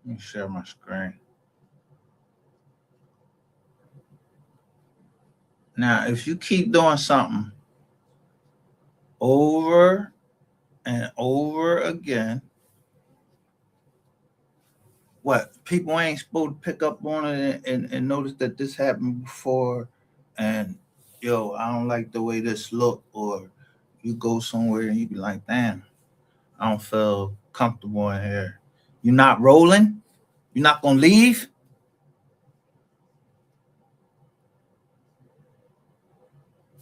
Let me share my screen. Now, if you keep doing something over and over again, what people ain't supposed to pick up on it and notice that this happened before, and yo, I don't like the way this look, or you go somewhere and you be like, damn, I don't feel comfortable in here. You're not rolling. You're not gonna leave.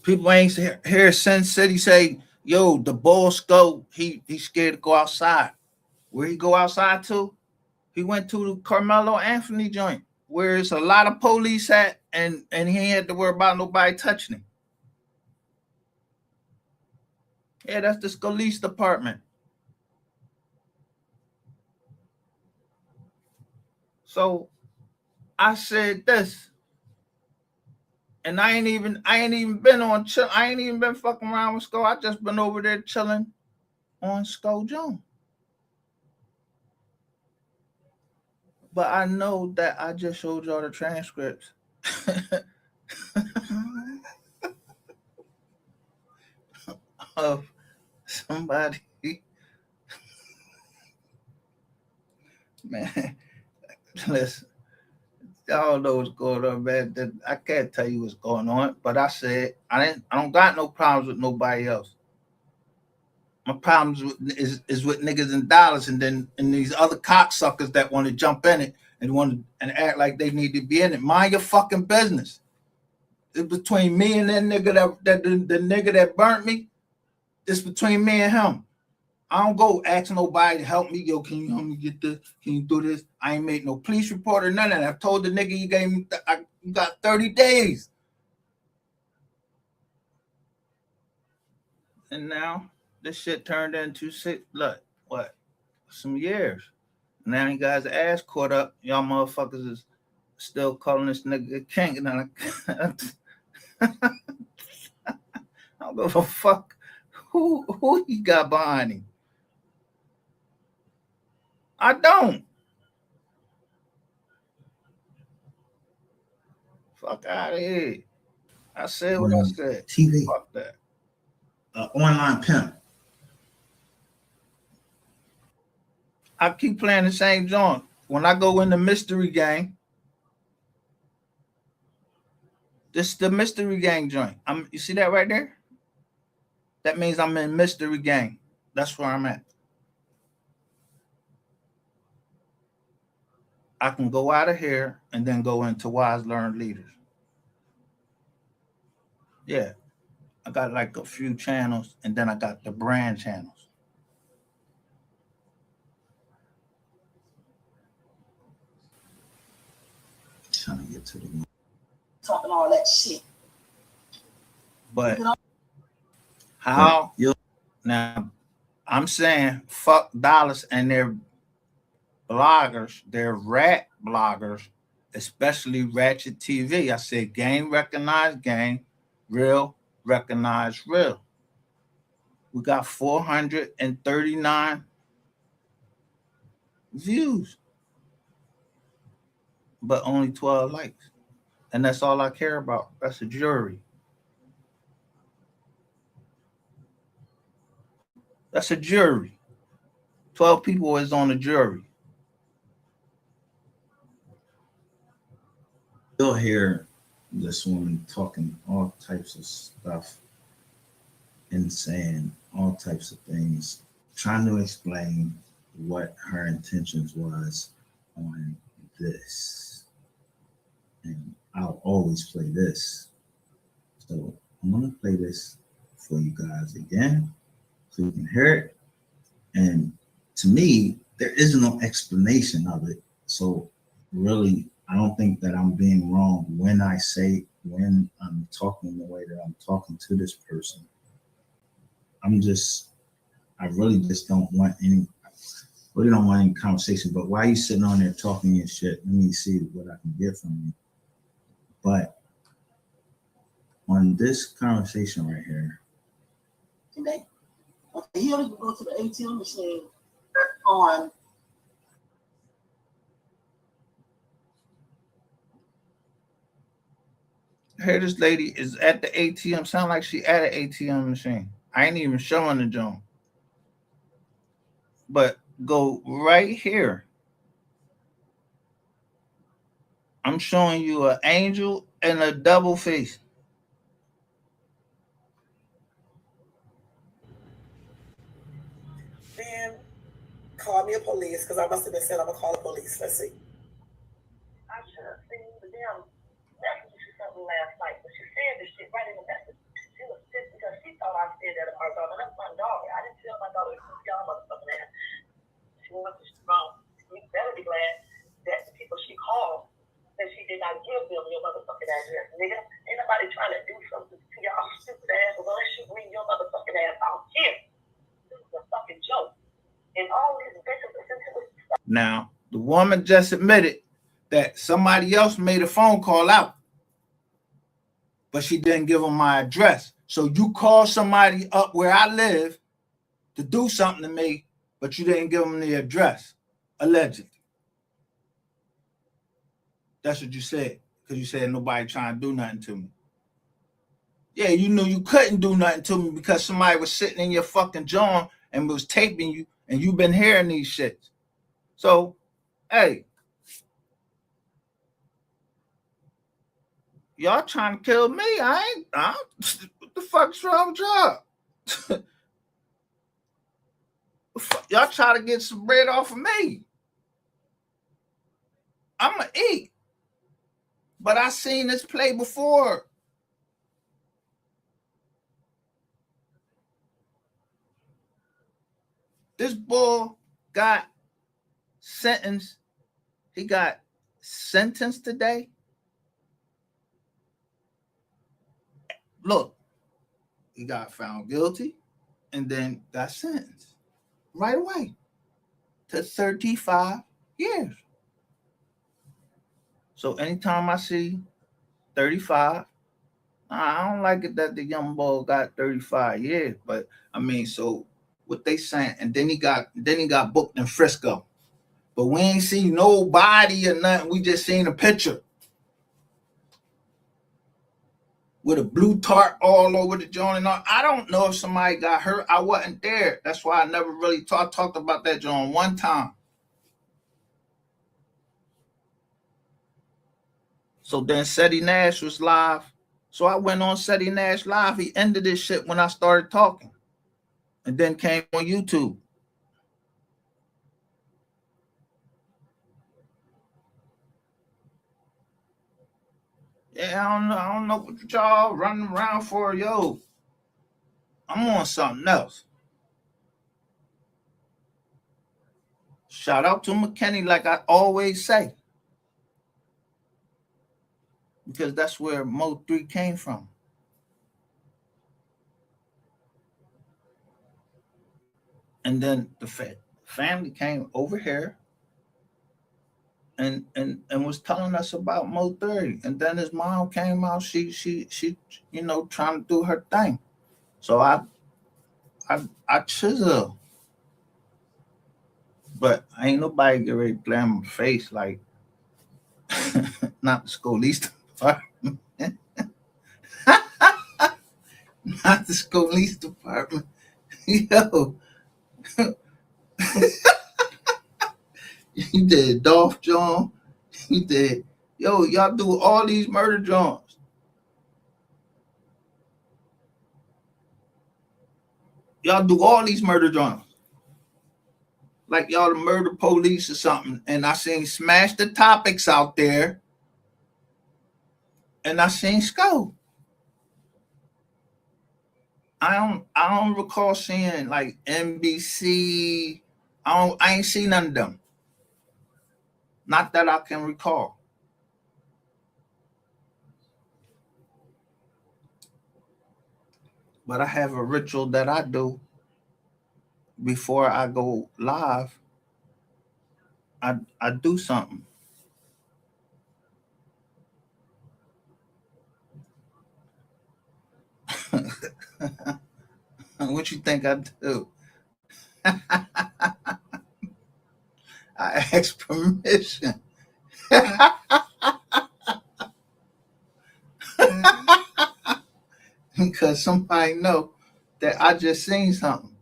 People ain't hear Sin City say, yo, the boss go. He's scared to go outside. Where he go outside to? He went to the Carmelo Anthony joint, where it's a lot of police at, and he ain't had to worry about nobody touching him. Yeah, that's the police department. So I said this, and I ain't even been on chill. I ain't even been fucking around with Skull. I just been over there chilling on Skull Jones. But I know that I just showed y'all the transcripts of somebody. Man, listen, y'all know what's going on, man. I can't tell you what's going on, but I said I don't got no problems with nobody else. My problems is with niggas and dollars, and then and these other cocksuckers that want to jump in it and want to and act like they need to be in it. Mind your fucking business. It's between me and that nigga that the nigga that burnt me. It's between me and him. I don't go ask nobody to help me. Yo, can you help me get this? Can you do this? I ain't made no police report or none of that. I told the nigga you gave me, you got 30 days. And now this shit turned into six, look, what? Some years. Now he got his ass caught up. Y'all motherfuckers is still calling this nigga king. And I don't give a fuck who he got behind him. I don't. Fuck out of here. I said what I said. TV. Fuck that. Online pimp. I keep playing the same joint. When I go in the mystery gang, this is the mystery gang joint. You see that right there? That means I'm in mystery gang. That's where I'm at. I can go out of here and then go into Wise Learned Leaders. Yeah. I got like a few channels, and then I got the brand channels. Trying to get to the talking all that shit. But how now I'm saying fuck dollars and their bloggers, their rat bloggers, especially Ratchet TV. I said gang recognize gang, real recognize real. We got 439 views, but only 12 likes. And that's all I care about. That's a jury. That's a jury. 12 people is on the jury. You'll hear this woman talking all types of stuff and saying all types of things, trying to explain what her intentions was on this. And I'll always play this. So I'm gonna play this for you guys again so you can hear it. And to me, there is no explanation of it. So really, I don't think that I'm being wrong when I'm talking the way that I'm talking to this person. I really just don't want any conversation. But while you sitting on there talking your shit, let me see what I can get from you. But on this conversation right here, he only go to the ATM machine on Here this lady is at the ATM. Sound like she at an ATM machine. I ain't even showing the joint. But go right here. I'm showing you an angel and a double face. Then call me a police because I must have been said I'm gonna call the police. Let's see. I should have seen the damn message she sent me last night, but she said this shit right in the message. She was pissed because she thought I said that to my daughter. That's my daughter. I didn't tell my daughter to keep y'all motherfucking ass. She went to wrong. You better be glad that the people she called that she did not give them your motherfucking address, nigga. Ain't nobody trying to do something to y'all stupid ass unless you bring your motherfucking ass out here. This is a fucking joke. And all these bitches listen to this stuff. Now, the woman just admitted that somebody else made a phone call out, but she didn't give them my address. So you call somebody up where I live to do something to me, but you didn't give them the address, allegedly. That's what you said, because you said nobody trying to do nothing to me. Yeah, you knew you couldn't do nothing to me because somebody was sitting in your fucking jaw and was taping you, and you've been hearing these shits. So, hey, y'all trying to kill me? What the fuck's wrong with y'all? Y'all try to get some bread off of me. I'ma eat. But I seen this play before. This boy got sentenced. He got sentenced today. Look, he got found guilty and then got sentenced right away to 35 years. So anytime I see 35, I don't like it that the young boy got 35 years, but I mean, so what they saying, and then he got booked in Frisco. But we ain't seen nobody or nothing. We just seen a picture with a blue tarp all over the joint and all. I don't know if somebody got hurt. I wasn't there. That's why I never really talked about that joint one time. So then Seti Nash was live. So I went on Seti Nash live. He ended this shit when I started talking. And then came on YouTube. Yeah, I don't know what y'all running around for, yo. I'm on something else. Shout out to McKinney, like I always say. Because that's where Mo 3 came from. And then the family came over here and was telling us about Mo 30. And then his mom came out, she trying to do her thing. So I chisel. But ain't nobody get ready to glare my face like not the Scholese department. Not the Scholese department. Yo. You did Dolph John. You did. Yo, y'all do all these murder joints. Y'all do all these murder joints. Like y'all the murder police or something. And I seen Smash the Topics out there. And I seen Skull. I don't recall seeing like NBC. I ain't seen none of them. Not that I can recall. But I have a ritual that I do before I go live. I do something. What you think I do? I ask permission. because somebody know that I just seen something.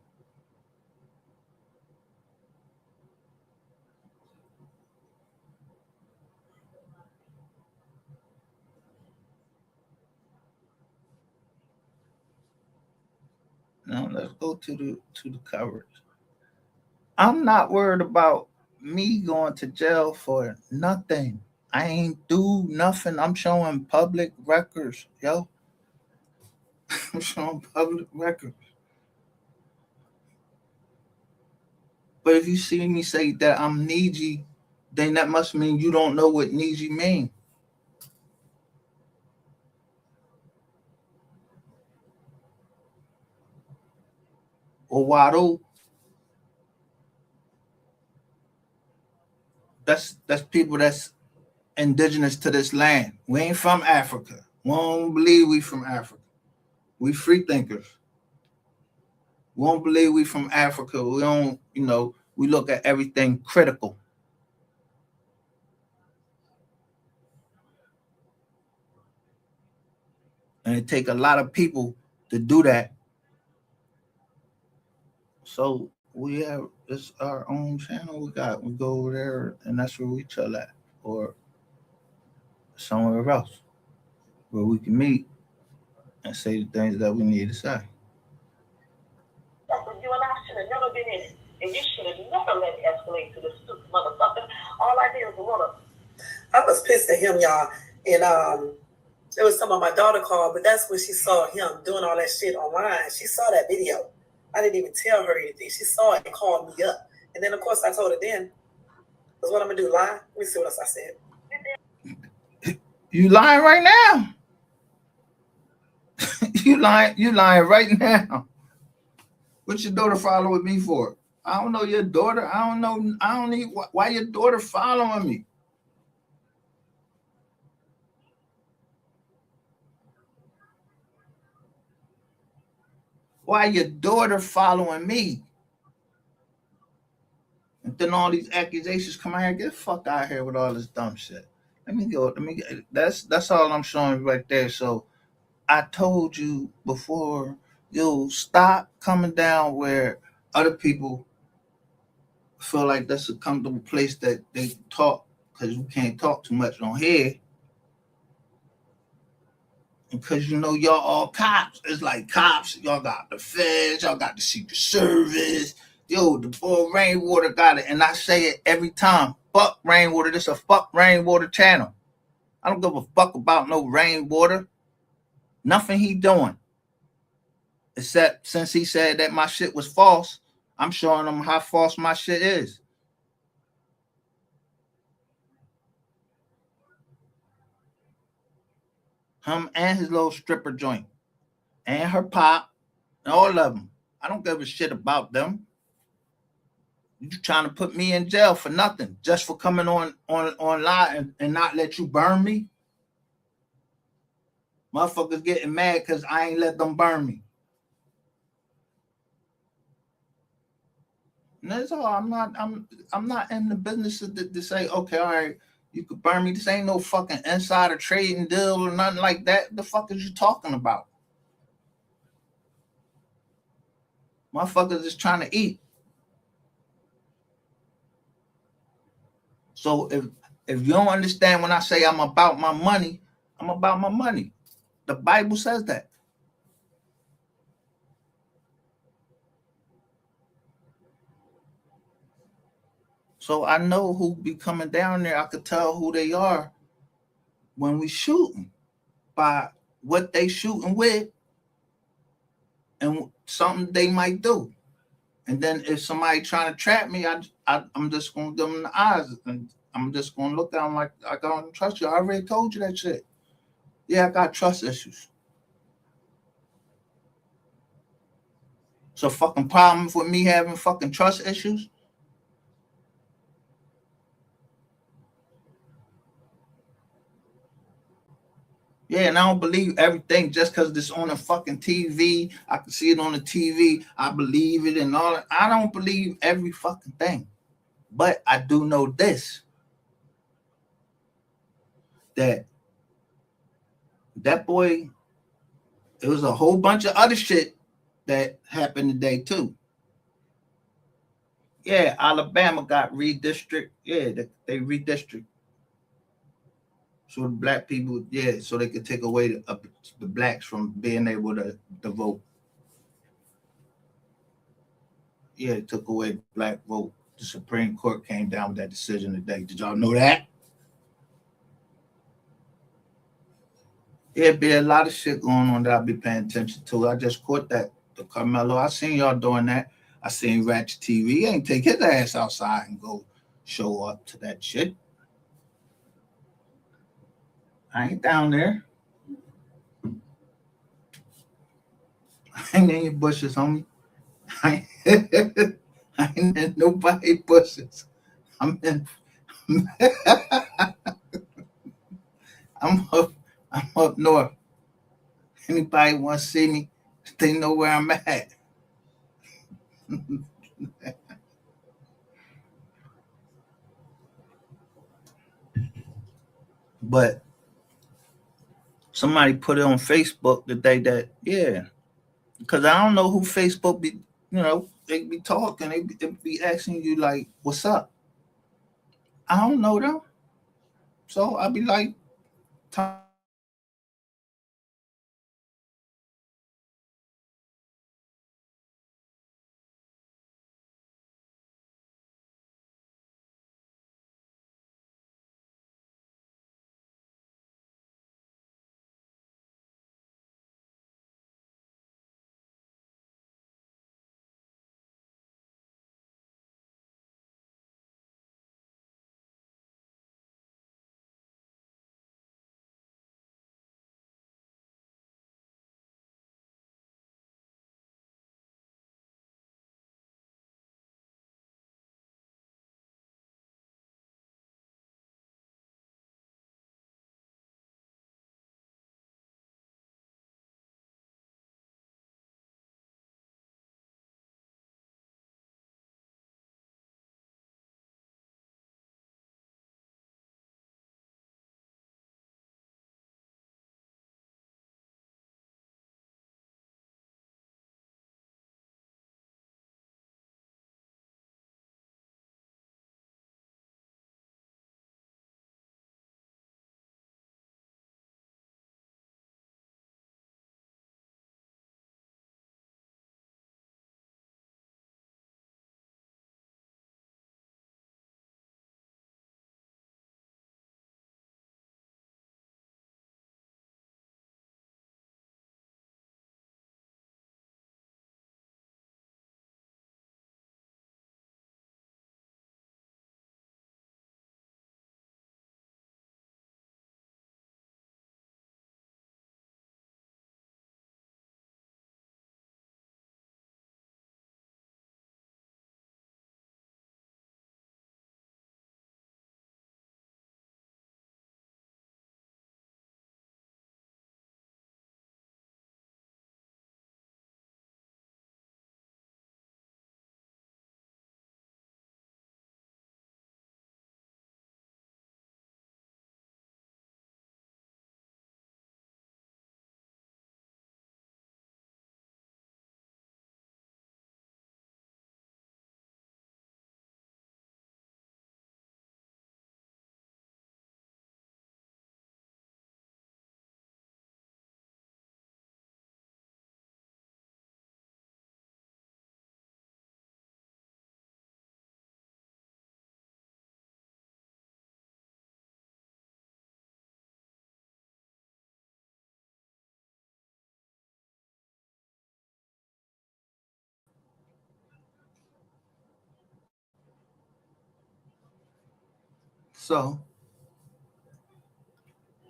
Now let's go to the coverage. I'm not worried about me going to jail for nothing. I ain't do nothing. I'm showing public records, yo. I'm showing public records. But if you see me say that I'm needy, then that must mean you don't know what needy mean. Or Wado, that's people that's indigenous to this land. We ain't from Africa. We don't believe we from Africa. We free thinkers. We don't believe we from Africa. We don't, we look at everything critical. And it take a lot of people to do that. So we have it's our own channel we go over there and that's where we chill at. Or somewhere else where we can meet and say the things that we need to say. You and I should have never been in it. And you should have never let it escalate to this stupid motherfucker. All I did was wanna. I was pissed at him, y'all. And there was some of my daughter called, but that's when she saw him doing all that shit online. She saw that video. I didn't even tell her anything. She saw it and called me up. And then, of course, I told her then, because what I'm going to do, lie? Let me see what else I said. You lying right now. You lying right now. What's your daughter following me for? I don't know your daughter. I don't need why your daughter following me. Why your daughter following me? And then all these accusations come out here. Get the fuck out of here with all this dumb shit. Let me go. That's all I'm showing right there. So I told you before, stop coming down where other people feel like that's a comfortable place that they talk because we can't talk too much on here. Because y'all all cops. It's like cops. Y'all got the feds. Y'all got the Secret Service. The boy Rainwater got it. And I say it every time. Fuck Rainwater. This a fuck Rainwater channel. I don't give a fuck about no Rainwater. Nothing he doing. Except since he said that my shit was false, I'm showing him how false my shit is. Him and his little stripper joint. And her pop. And all of them. I don't give a shit about them. You trying to put me in jail for nothing. Just for coming on online and not let you burn me? Motherfuckers getting mad because I ain't let them burn me. And that's all. I'm not in the business to say, okay, all right, you could burn me. This ain't no fucking insider trading deal or nothing like that. The fuck is you talking about? Motherfuckers is trying to eat. So if you don't understand when I say I'm about my money, I'm about my money. The Bible says that. So I know who be coming down there. I could tell who they are when we shooting by what they shooting with and something they might do. And then if somebody trying to trap me, I'm just going to give them the eyes and I'm just going to look at them like, I don't trust you. I already told you that shit. Yeah, I got trust issues. So fucking problem with me having fucking trust issues? Yeah, and I don't believe everything just because it's on the fucking TV. I can see it on the TV. I believe it and all that. I don't believe every fucking thing. But I do know this. That boy It was a whole bunch of other shit that happened today too. Yeah, Alabama got redistrict. Yeah, they redistrict. So the black people, yeah, so they could take away the blacks from being able to vote. Yeah, it took away the black vote. The Supreme Court came down with that decision today. Did y'all know that? Yeah, be a lot of shit going on that I'll be paying attention to. I just caught that. The Carmelo, I seen y'all doing that. I seen Ratchet TV. He ain't take his ass outside and go show up to that shit. I ain't down there. I ain't in your bushes, homie. I ain't, I ain't in nobody bushes. I'm in. I'm up. I'm up north. Anybody want to see me? They know where I'm at. But somebody put it on Facebook the day that, yeah, because I don't know who Facebook be. They be talking. They be asking you like, "What's up?" I don't know them, so I be like, so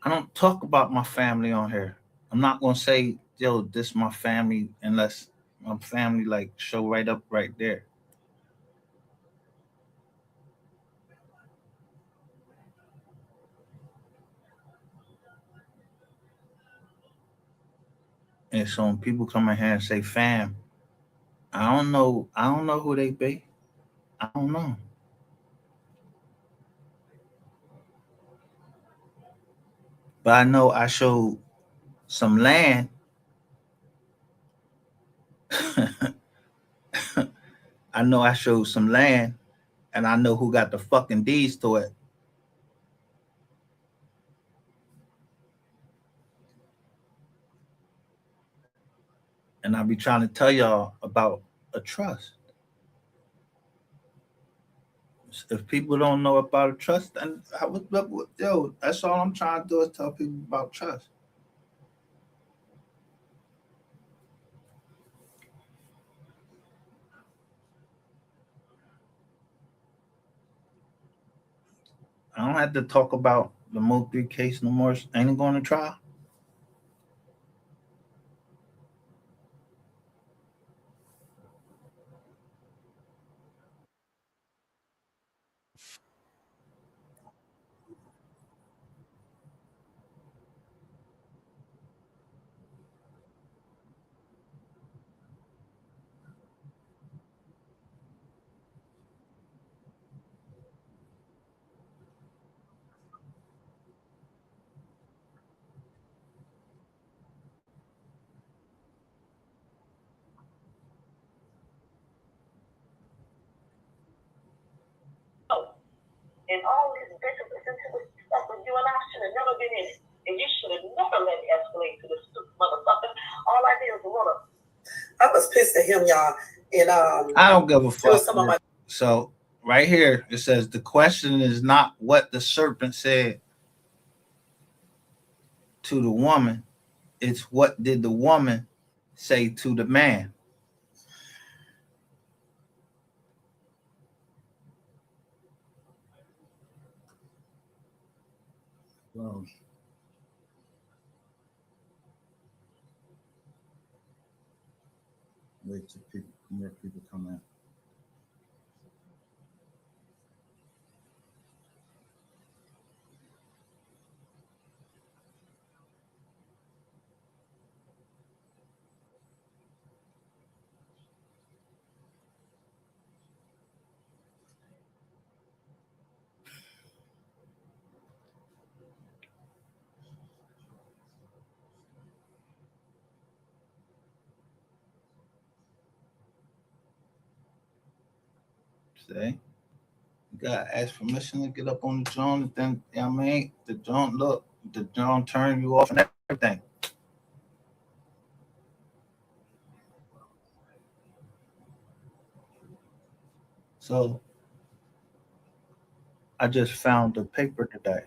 I don't talk about my family on here. I'm not gonna say, yo, this my family unless my family like show right up right there. And so when people come in here and say fam, I don't know. I don't know who they be. I don't know. But I know I showed some land I know I showed some land, and I know who got the fucking deeds to it. And I be trying to tell y'all about a trust. If people don't know about a trust, then yo, that's all I'm trying to do is tell people about trust. I don't have to talk about the Mo3 case no more. Ain't it going to trial? And all this bitches sensitive stuff with you and I should have never been in it. And you should have never let it escalate to this stupid motherfucker. All I did was wanna. I was pissed at him, y'all. And I don't give a fuck. So right here it says the question is not what the serpent said to the woman, it's what did the woman say to the man. Well, wait till more people come in. See? You gotta ask permission to get up on the drone, and then I mean the drone turn you off and everything. So I just found the paper today.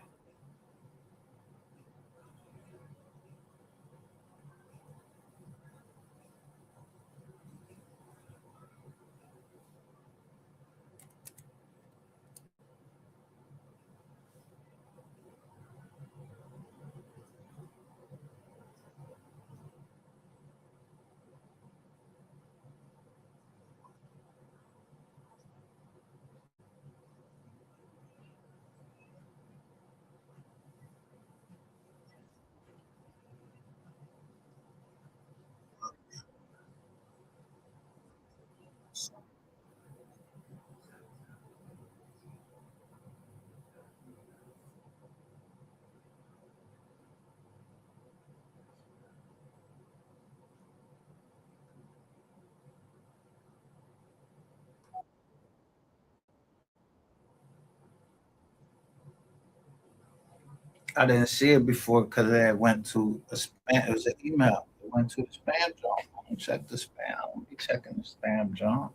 I didn't see it before because it went to a spam. It was an email. It went to the spam jar. I don't check the spam. I don't be checking the spam jar.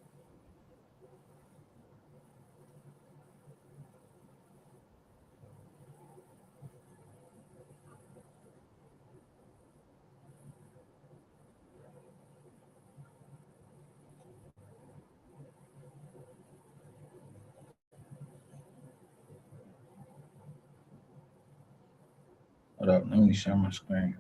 Hold up, let me share my screen.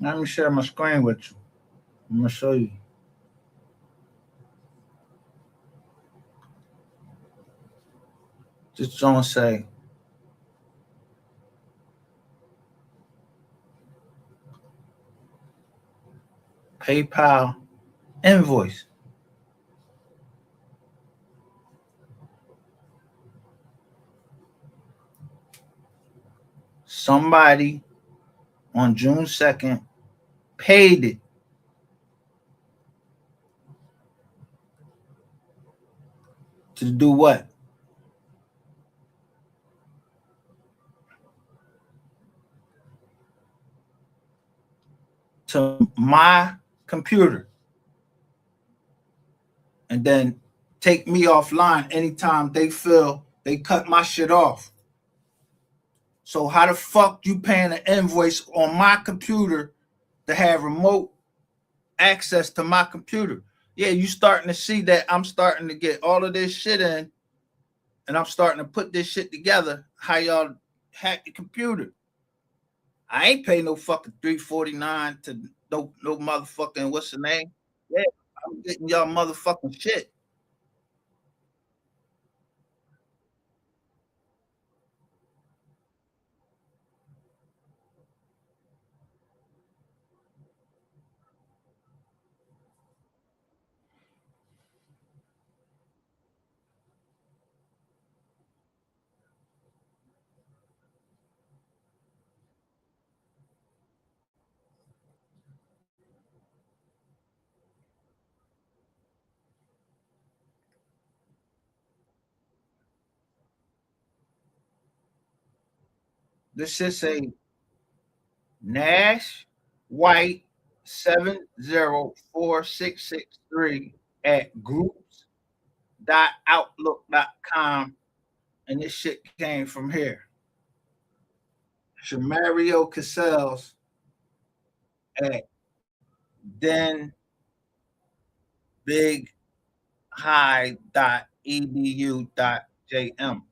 Let me share my screen with you. I'm gonna show you. Just don't say PayPal invoice. Somebody on June 2nd paid it. To do what? To my computer. And then take me offline anytime they feel they cut my shit off. So how the fuck you paying an invoice on my computer to have remote access to my computer? Yeah, you starting to see that I'm starting to get all of this shit in, and I'm starting to put this shit together. How y'all hack the computer? I ain't paying no fucking $3.49 to no motherfucking what's the name? Yeah, I'm getting y'all motherfucking shit. This shit say Nash White 704663 at groups.outlook.com, and this shit came from here. Shamario Cassels at then big high.edu.jm.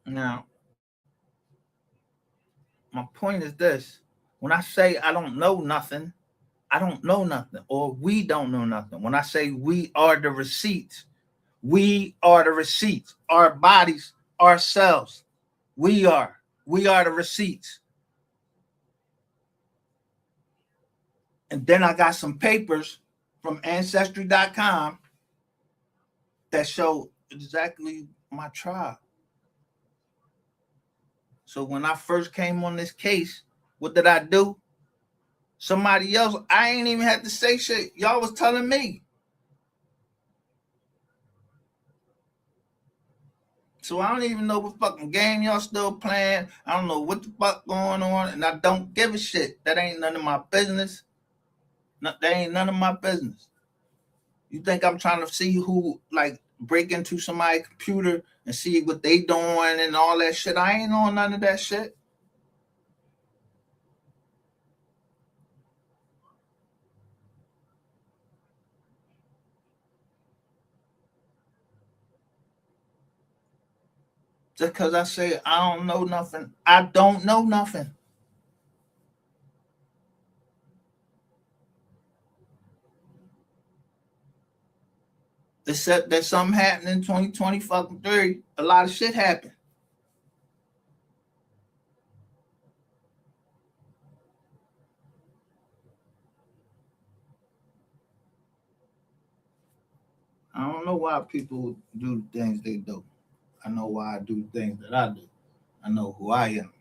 Now, my point is this: when I say I don't know nothing, I don't know nothing, or we don't know nothing. When I say we are the receipts, we are the receipts. Our bodies, ourselves, we are. We are the receipts. And then I got some papers from ancestry.com that show exactly my tribe. So when I first came on this case, what did I do? Somebody else, I ain't even had to say shit. Y'all was telling me. So I don't even know what fucking game y'all still playing. I don't know what the fuck going on, and I don't give a shit. That ain't none of my business. No, that ain't none of my business. You think I'm trying to see who like break into somebody's computer and see what they doing and all that shit? I ain't on none of that shit. Just because I say I don't know nothing, I don't know nothing. Except that something happened in 2023. A lot of shit happened. I don't know why people do the things they do. I know why I do the things that I do. I know who I am.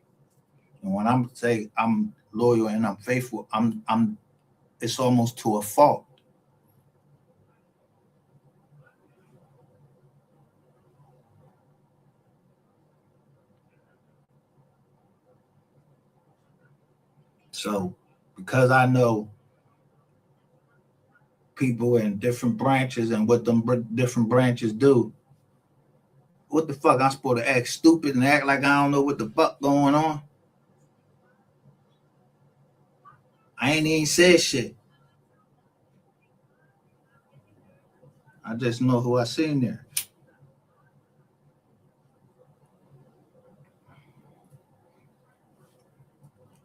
And when I'm say I'm loyal and I'm faithful, I'm it's almost to a fault. So because I know people in different branches and what them different branches do, what the fuck I'm supposed to act stupid and act like I don't know what the fuck going on? I ain't even said shit. I just know who I seen there.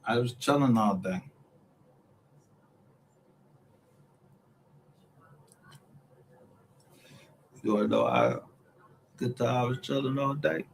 I was chilling all day. You wanna know I good time I was chilling all day?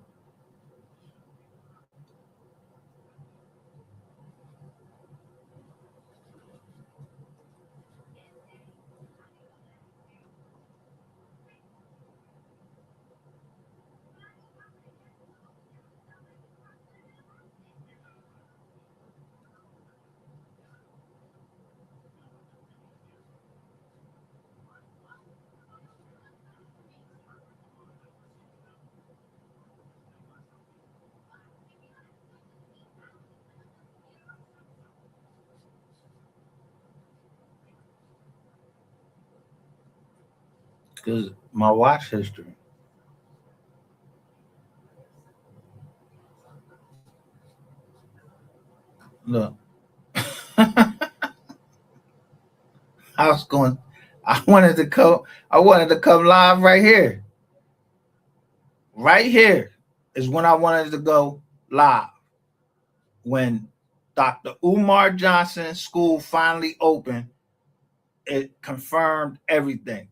Because my watch history. Look, I was going. I wanted to come. I wanted to come live right here. Right here is when I wanted to go live. When Dr. Umar Johnson's school finally opened, it confirmed everything.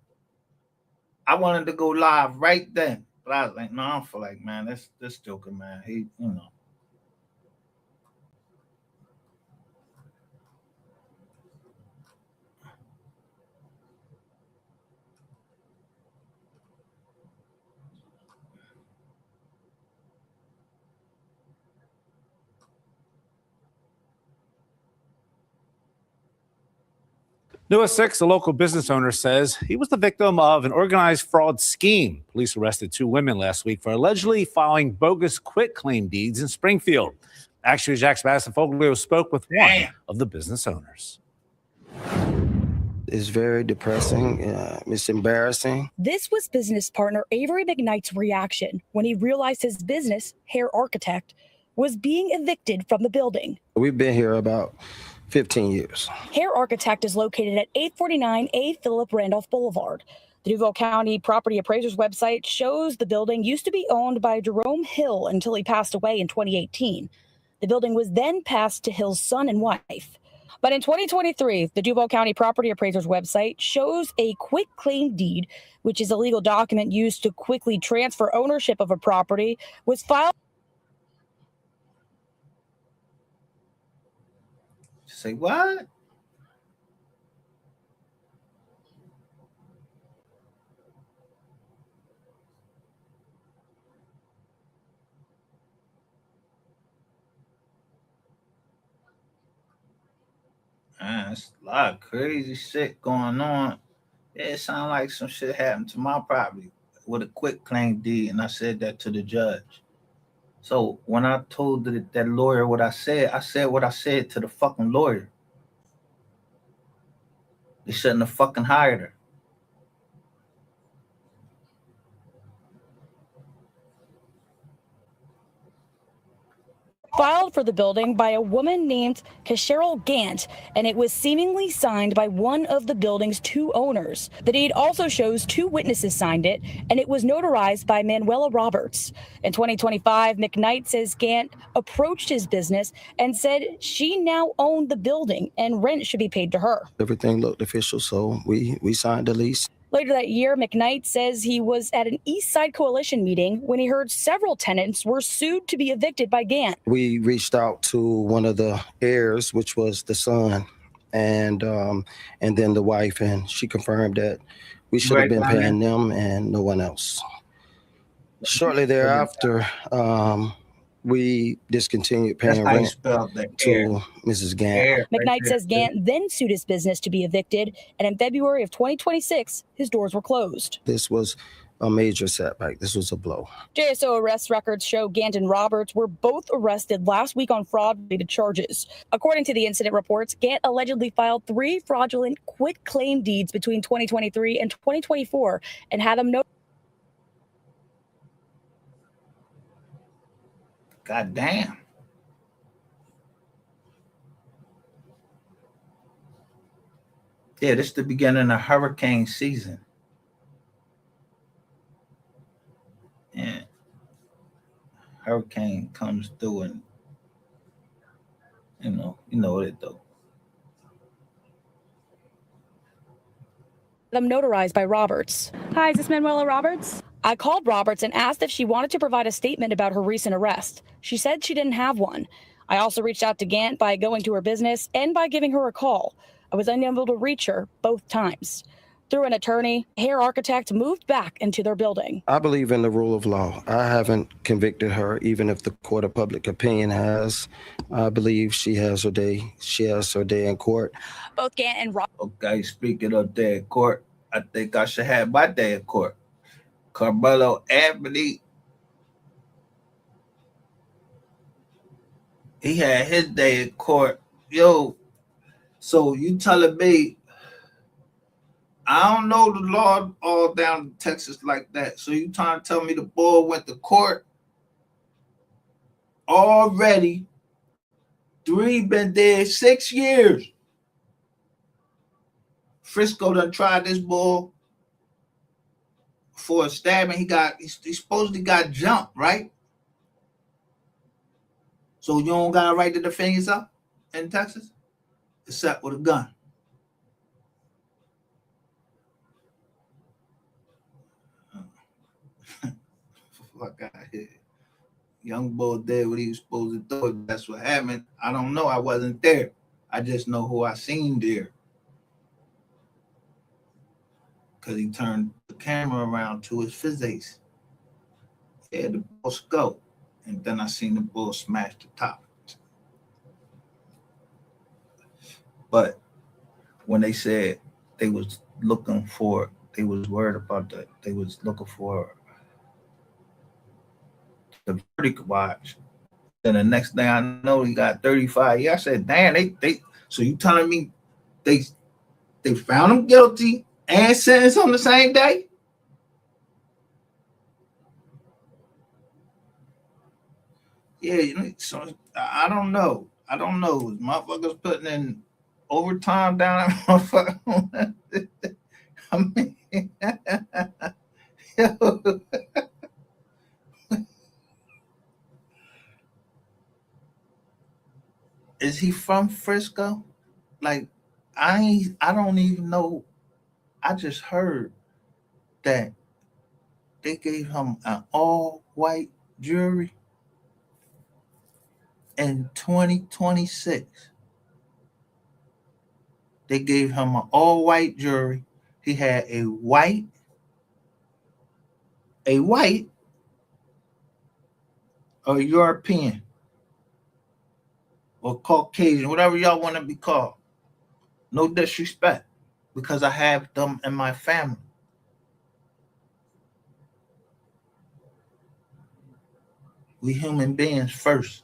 I wanted to go live right then, but I was like, no, I don't feel like, man, this Joker, man. He, you know. New 6, a local business owner, says he was the victim of an organized fraud scheme. Police arrested 2 women last week for allegedly filing bogus quitclaim deeds in Springfield. Actually, Jack's Madison Foglio spoke with one of the business owners. It's very depressing. It's embarrassing. This was business partner Avery McKnight's reaction when he realized his business, Hair Architect, was being evicted from the building. We've been here about 15 years. Hair Architect is located at 849 A. Philip Randolph Boulevard. The Duval County Property Appraiser's website shows the building used to be owned by Jerome Hill until he passed away in 2018. The building was then passed to Hill's son and wife. But in 2023, the Duval County Property Appraiser's website shows a quitclaim deed, which is a legal document used to quickly transfer ownership of a property, was filed. Say what? Man, it's a lot of crazy shit going on. Yeah, it sounds like some shit happened to my property with a quitclaim deed, and I said that to the judge. So when I told that lawyer what I said what I said to the fucking lawyer. They shouldn't have fucking hired her. filed for the building by a woman named Cheryl Gant, and it was seemingly signed by one of the building's two owners. The deed also shows two witnesses signed it, and it was notarized by Manuela Roberts. In 2025, McKnight says Gant approached his business and said she now owned the building and rent should be paid to her. Everything looked official, so we signed the lease. Later that year, McKnight says he was at an East Side Coalition meeting when he heard several tenants were sued to be evicted by Gant. We reached out to one of the heirs, which was the son, and then the wife, and she confirmed that we should have been paying them and no one else. Shortly thereafter, we discontinued paying rent to Mrs. Gant. McKnight says Gant then sued his business to be evicted, and in February of 2026, his doors were closed. This was a major setback. This was a blow. JSO arrest records show Gant and Roberts were both arrested last week on fraud-related charges. According to the incident reports, Gant allegedly filed 3 fraudulent quitclaim deeds between 2023 and 2024 and had them God damn. Yeah, this is the beginning of hurricane season. And hurricane comes through and you know what it do. them notarized by Roberts. Hi, is this Manuela Roberts? I called Roberts and asked if she wanted to provide a statement about her recent arrest. She said she didn't have one. I also reached out to Gant by going to her business and by giving her a call. I was unable to reach her both times. Through an attorney, Hair Architect moved back into their building. I believe in the rule of law. I haven't convicted her, even if the court of public opinion has. I believe she has her day. She has her day in court. Both Gant and Roberts. Okay, speaking of day in court, I think I should have my day in court. Karmelo Anthony, he had his day in court. Yo, so you telling me, I don't know the law all down in Texas like that. So you trying to tell me the boy went to court already? 3 been dead 6 years. Frisco done tried this boy for a stabbing. He supposedly got jumped, right? So you don't got a right to defend yourself in Texas, except with a gun. Fuck out here. Young boy did what he was supposed to do. That's what happened. I don't know. I wasn't there. I just know who I seen there. Because he turned the camera around to his physics. Yeah, the ball scope. And then I seen the ball smash the top. But when they said they was looking for, they was worried about that. They was looking for the verdict watch. Then the next thing I know, he got 35 years. I said, damn, they so you telling me they found him guilty and sentenced on the same day? Yeah, so I don't know. Motherfuckers putting in overtime down that motherfucker. I mean, yo. Is he from Frisco? Like, I don't even know. I just heard that they gave him an all-white jury in 2026. They gave him an all-white jury. He had a white, or European, or Caucasian, whatever y'all want to be called. No disrespect, because I have them in my family. We human beings first.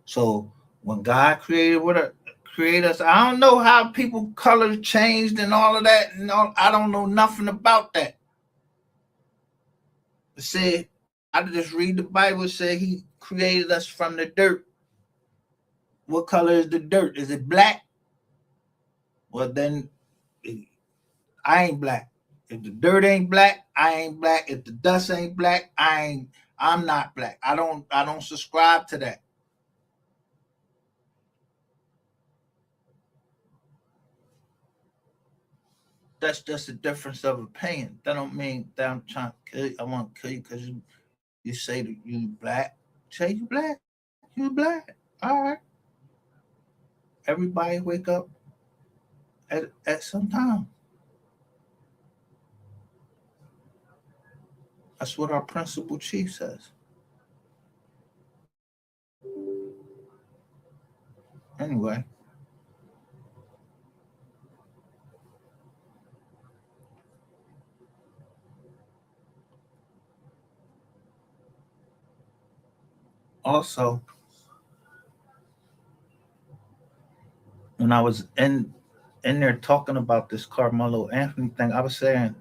So when God created us, I don't know how people colors changed and all of that. I don't know nothing about that. It said, I just read the Bible, said he created us from the dirt. What color is the dirt? Is it black? Well, then I ain't black. If the dirt ain't black, I ain't black. If the dust ain't black, I'm not black. I don't subscribe to that. That's just a difference of opinion. That don't mean that I'm trying to kill you. I want to kill you because you say that you black. Say you black. You black. All right. Everybody wake up at some time. That's what our principal chief says. Anyway. Also, when I was in there talking about this Carmelo Anthony thing, I was saying,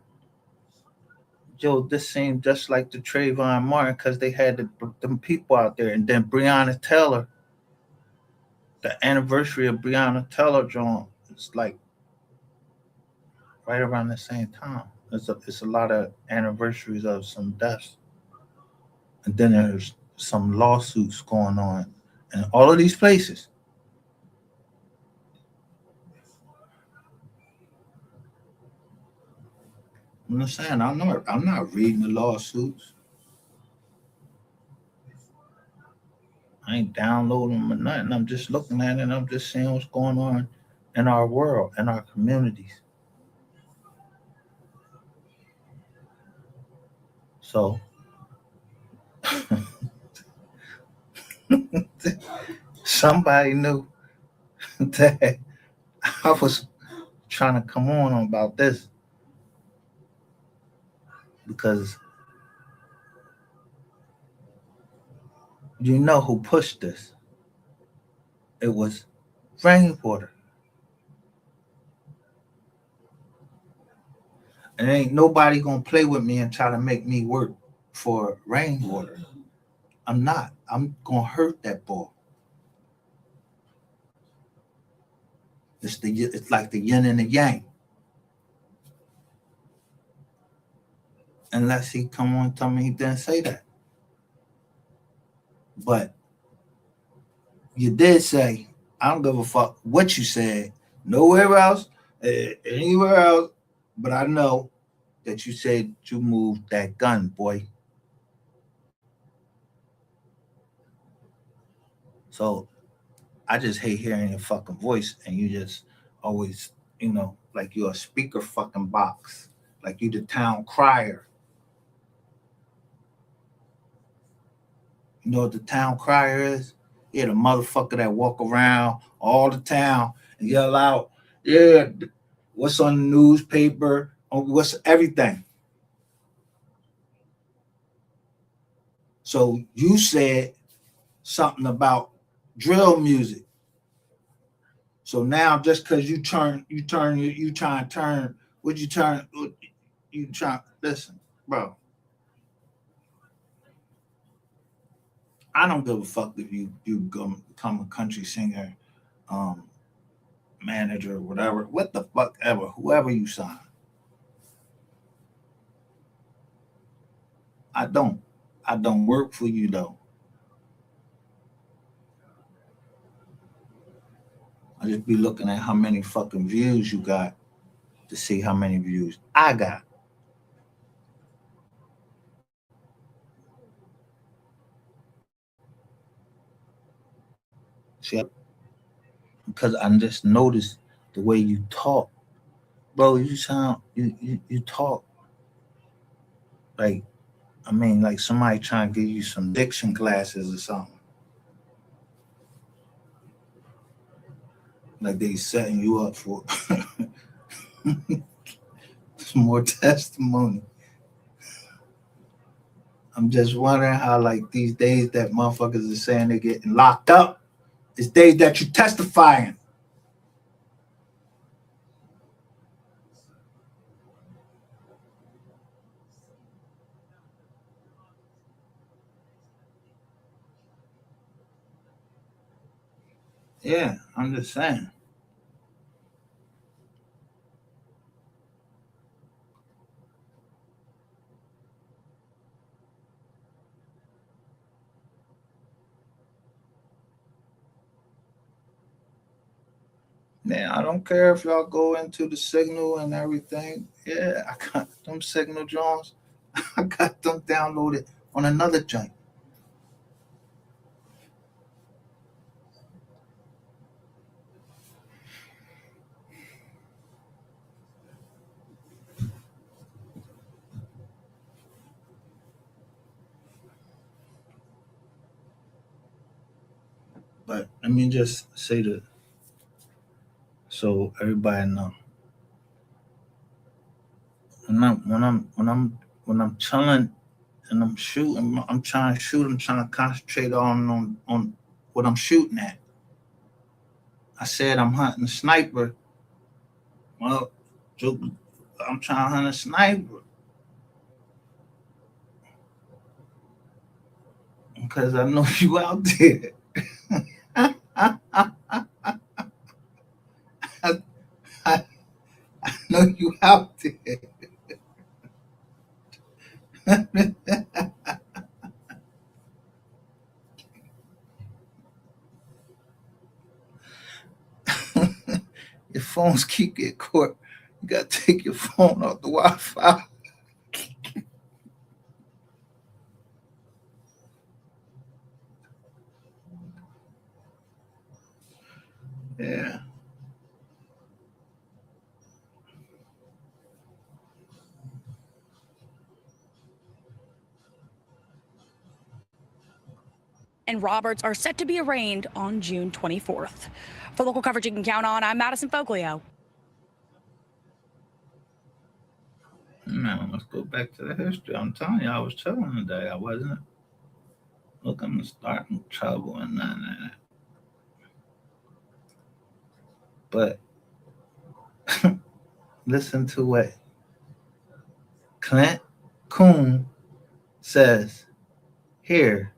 Joe, this seemed just like the Trayvon Martin because they had them people out there, and then Breonna Taylor, the anniversary of Breonna Taylor, John, it's like right around the same time. It's a lot of anniversaries of some deaths, and then there's some lawsuits going on, in all of these places. I'm just saying, I'm not reading the lawsuits. I ain't downloading them or nothing. I'm just looking at it and I'm just seeing what's going on in our world, in our communities. So somebody knew that I was trying to come on about this because you know who pushed this. It was rainwater. And ain't nobody gonna play with me and try to make me work for rainwater. I'm not. I'm gonna hurt that ball. It's like the yin and the yang. Unless he come on and tell me he didn't say that. But you did say, I don't give a fuck what you said. Nowhere else, anywhere else. But I know that you said you moved that gun, boy. So I just hate hearing your fucking voice and you just always, like you're a speaker fucking box. Like you the town crier. You know what the town crier is? Yeah, the motherfucker that walk around all the town and yell out, yeah, what's on the newspaper, what's everything. So you said something about drill music. So now just because you try and turn, listen, bro. I don't give a fuck if you become a country singer, manager, whatever, what the fuck ever, whoever you sign. I don't work for you though. I just be looking at how many fucking views you got to see how many views I got. See, because I just noticed the way you talk, bro. You talk like, I mean, like somebody trying to give you some diction classes or something. Like they setting you up for some more testimony. I'm just wondering how, like, these days that motherfuckers are saying they're getting locked up, it's days that you're testifying. Yeah, I'm just saying. Yeah, I don't care if y'all go into the signal and everything. Yeah, I got them signal Jones. I got them downloaded on another joint. But let me just say this so everybody know. When I'm chilling and I'm shooting, I'm trying to shoot. I'm trying to concentrate on what I'm shooting at. I said I'm hunting a sniper. Well, I'm trying to hunt a sniper because I know you out there. I know you out there. Your phones keep getting caught. You gotta take your phone off the Wi-Fi. Yeah. And Roberts are set to be arraigned on June 24th. For local coverage you can count on, I'm Madison Foglio. Man, let's go back to the history. I'm telling you, I was chilling today. I wasn't looking to start in trouble and none of that. But listen to what Clint Coon says here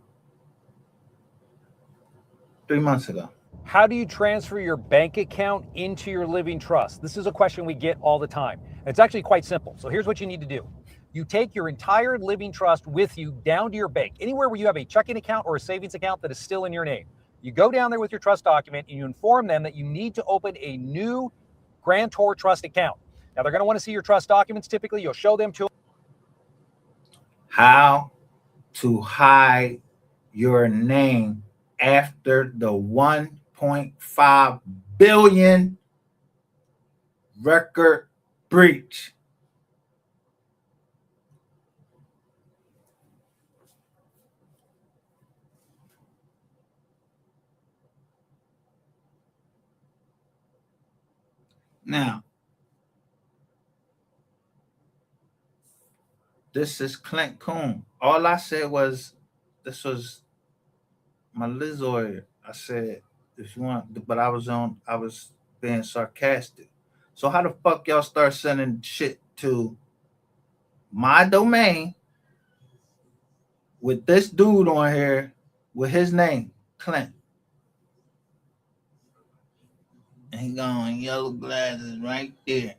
3 months ago. How do you transfer your bank account into your living trust? This is a question we get all the time. It's actually quite simple. So here's what you need to do. You take your entire living trust with you down to your bank, anywhere where you have a checking account or a savings account that is still in your name. You go down there with your trust document and you inform them that you need to open a new grantor trust account. Now they're going to want to see your trust documents. Typically, you'll show them to them. How to hide your name after the 1.5 billion record breach. Now, this is Clint Coon. All I said was, this was my Liz lawyer. I said, if you want, but I was being sarcastic. So how the fuck y'all start sending shit to my domain with this dude on here with his name, Clint? And he going yellow glasses right there.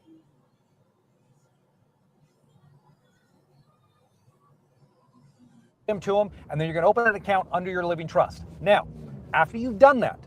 them to them, and then you're going to open an account under your living trust. Now, after you've done that,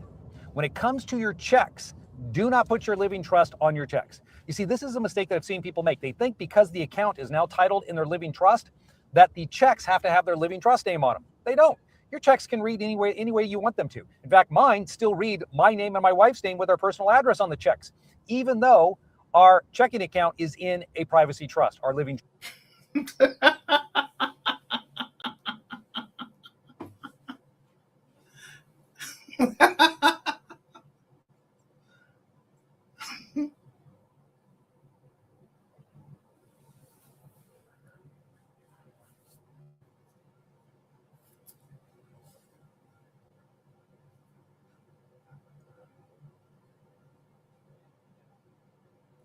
when it comes to your checks, do not put your living trust on your checks. You see, this is a mistake that I've seen people make. They think because the account is now titled in their living trust, that the checks have to have their living trust name on them. They don't. Your checks can read any way you want them to. In fact, mine still read my name and my wife's name with our personal address on the checks, even though our checking account is in a privacy trust, our living trust.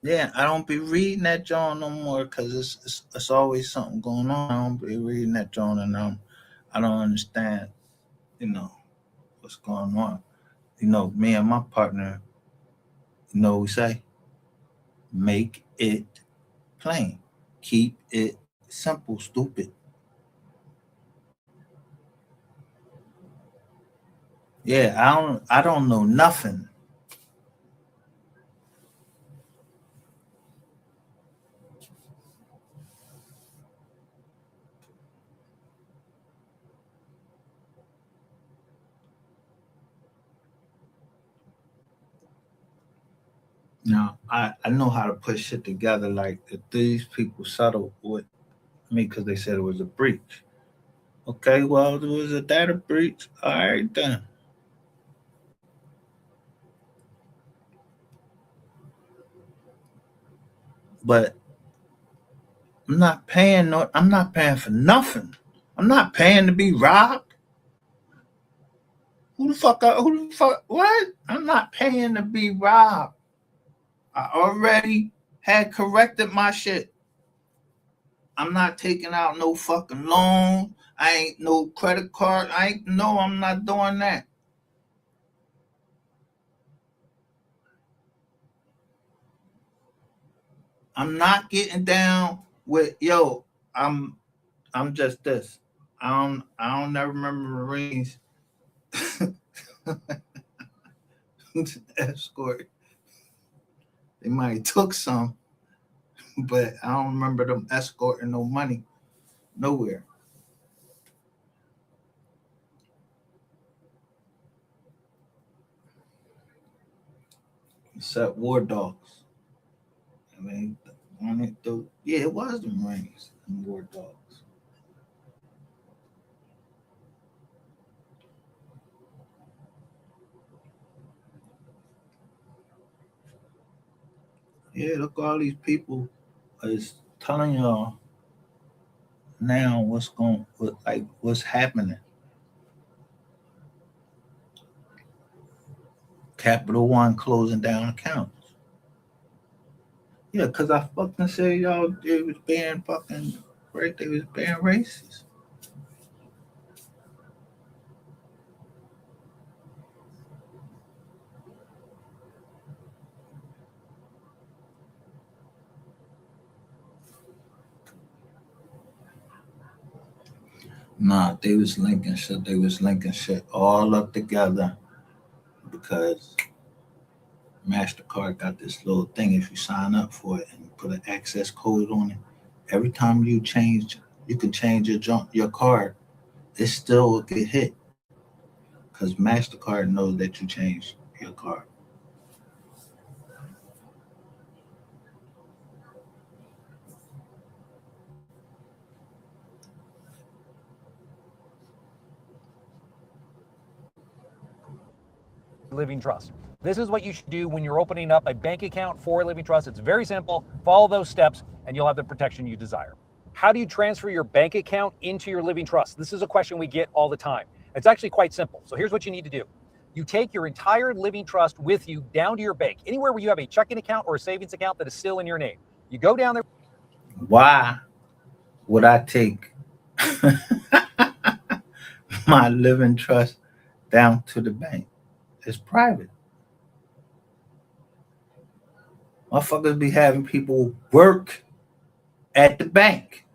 Yeah, I don't be reading that John no more because it's always something going on. I don't be reading that John, and I don't understand, what's going on. Me and my partner, what we say? Make it plain. Keep it simple, stupid. Yeah, I don't know nothing. Now, I know how to put shit together. Like, if these people settled with me because they said it was a breach. Okay, well, it was a data breach. All right, then. But I'm not paying for nothing. I'm not paying to be robbed. Who the fuck, what? I'm not paying to be robbed. I already had corrected my shit. I'm not taking out no fucking loan. I ain't no credit card. I'm not doing that. I'm not getting down with I'm I'm just this. I don't never remember Marines escort. They might have took some, but I don't remember them escorting no money nowhere. Except war dogs. I mean, yeah, it was the Marines and war dogs. Yeah, look, all these people is telling y'all now what's happening. Capital One closing down accounts. Yeah, because I fucking said y'all it was being fucking right. They was being racist. Nah, they was linking shit. They was linking shit all up together because MasterCard got this little thing. If you sign up for it and you put an access code on it, every time you can change your card. It still will get hit because MasterCard knows that you changed your card. Living Trust. This is what you should do when you're opening up a bank account for a living trust. It's very simple. Follow those steps and you'll have the protection you desire. How do you transfer your bank account into your living trust? This is a question we get all the time. It's actually quite simple. So here's what you need to do. You take your entire living trust with you down to your bank, anywhere where you have a checking account or a savings account that is still in your name. You go down there. Why would I take my living trust down to the bank? It's private. Motherfuckers be having people work at the bank.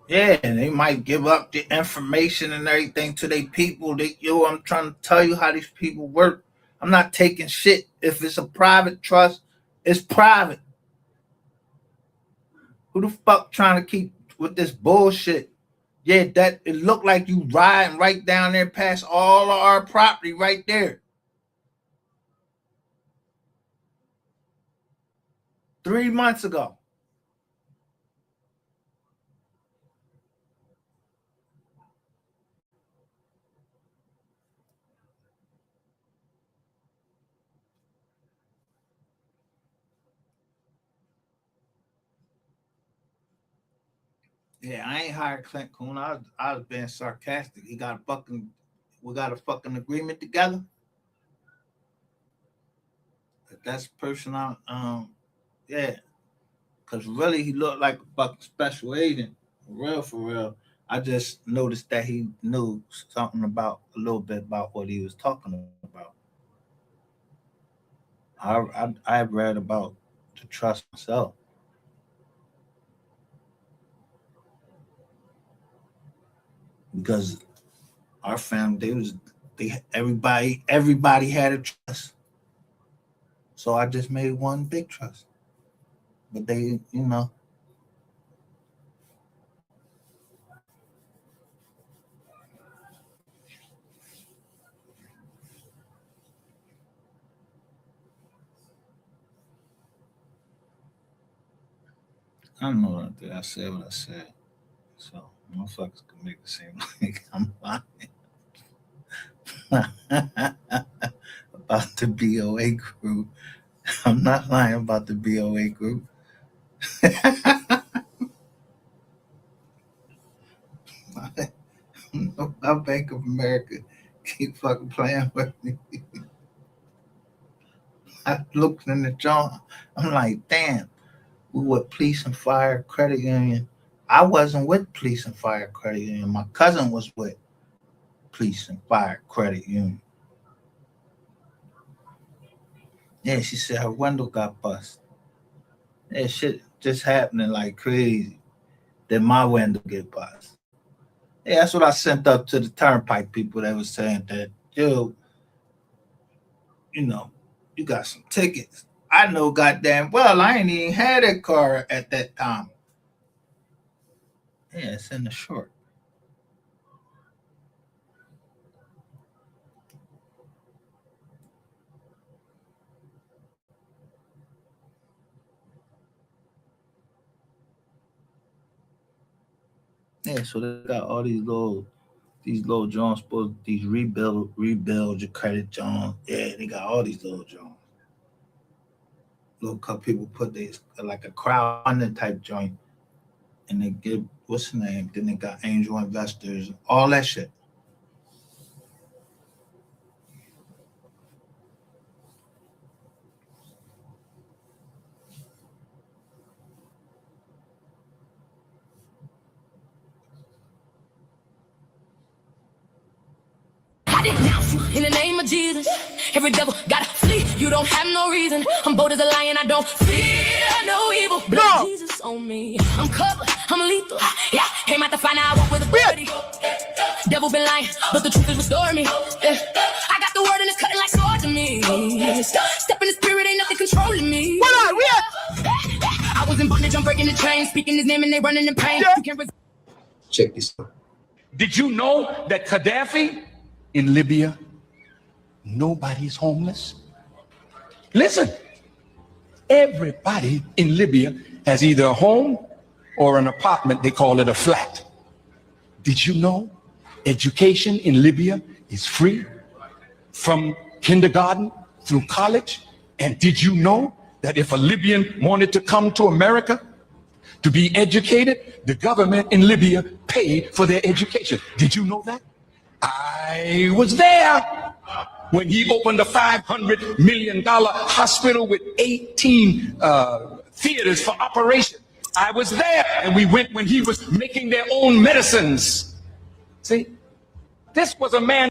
Yeah, and they might give up the information and everything to their people. I'm trying to tell you how these people work. I'm not taking shit. If it's a private trust, it's private. Who the fuck trying to keep with this bullshit? Yeah, that it looked like you riding right down there past all of our property right there. 3 months ago. Yeah, I ain't hired Clint Coon. I was being sarcastic. We got a fucking agreement together. That's personal. Yeah, because really he looked like a fucking special agent, for real, for real. I just noticed that he knew something about a little bit about what he was talking about. I read about the trust myself because our family everybody had a trust. So I just made one big trust. But they, I don't know that I said what I said. So motherfuckers can make it seem like I'm lying about the BOA group. I'm not lying about the BOA group. My Bank of America keep fucking playing with me. I looked in the jar. I'm like, damn, we were police and fire credit union. I wasn't with police and fire credit union. My cousin was with police and fire credit union. Yeah, she said her window got bust. Yeah, shit just happening like crazy. Then my window get bust. Yeah, that's what I sent up to the turnpike people that was saying that, yo, you know, you got some tickets. I know goddamn well I ain't even had a car at that time. Yeah, it's in the short. Yeah, so they got all these little Jones supposed these rebuild your credit Jones. Yeah, they got all these little Jones. Little couple people put this like a crowdfunding type joint and they give what's the name? Then they got angel investors, all that shit. I denounce you in the name of Jesus. Every devil gotta flee. You don't have no reason. I'm bold as a lion. I don't fear no evil. Blood of Jesus on me. I'm covered. I'm lethal. Yeah, came out to find out what with authority. Devil been lying, but the truth is restoring me. Yeah. I got the word and it's cutting like sword to me. Step in the spirit, ain't nothing controlling me. I was in bondage, I'm breaking the chain, speaking his name and they running in pain. You can't Check this out. Did you know that Gaddafi in Libya, nobody's homeless? Listen, everybody in Libya has either a home or an apartment. They call it a flat. Did you know education in Libya is free from kindergarten through college? And did you know that if a Libyan wanted to come to America to be educated, the government in Libya paid for their education? Did you know that? I was there when he opened a $500 million hospital with 18 theaters for operation. I was there, and we went when he was making their own medicines. See, this was a man.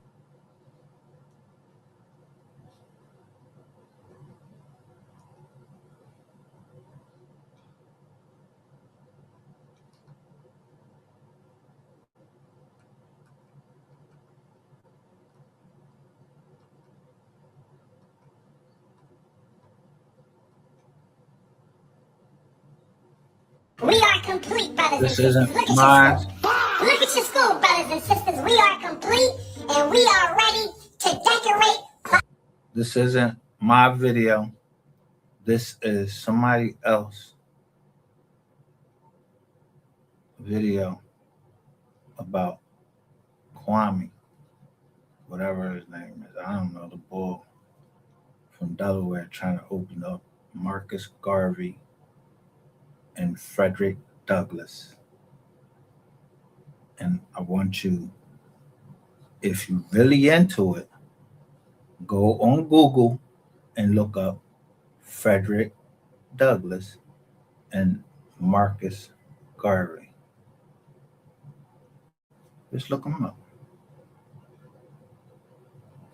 We are complete, brothers and This sisters. isn't Look at mine. your school. Look at your school, brothers and sisters. We are complete and we are ready to decorate. This isn't my video. This is somebody else video about Kwame, whatever his name is. I don't know, the bull from Delaware trying to open up Marcus Garvey and Frederick Douglass. And I want you, if you're really into it, go on Google and look up Frederick Douglass and Marcus Garvey. Just look him up.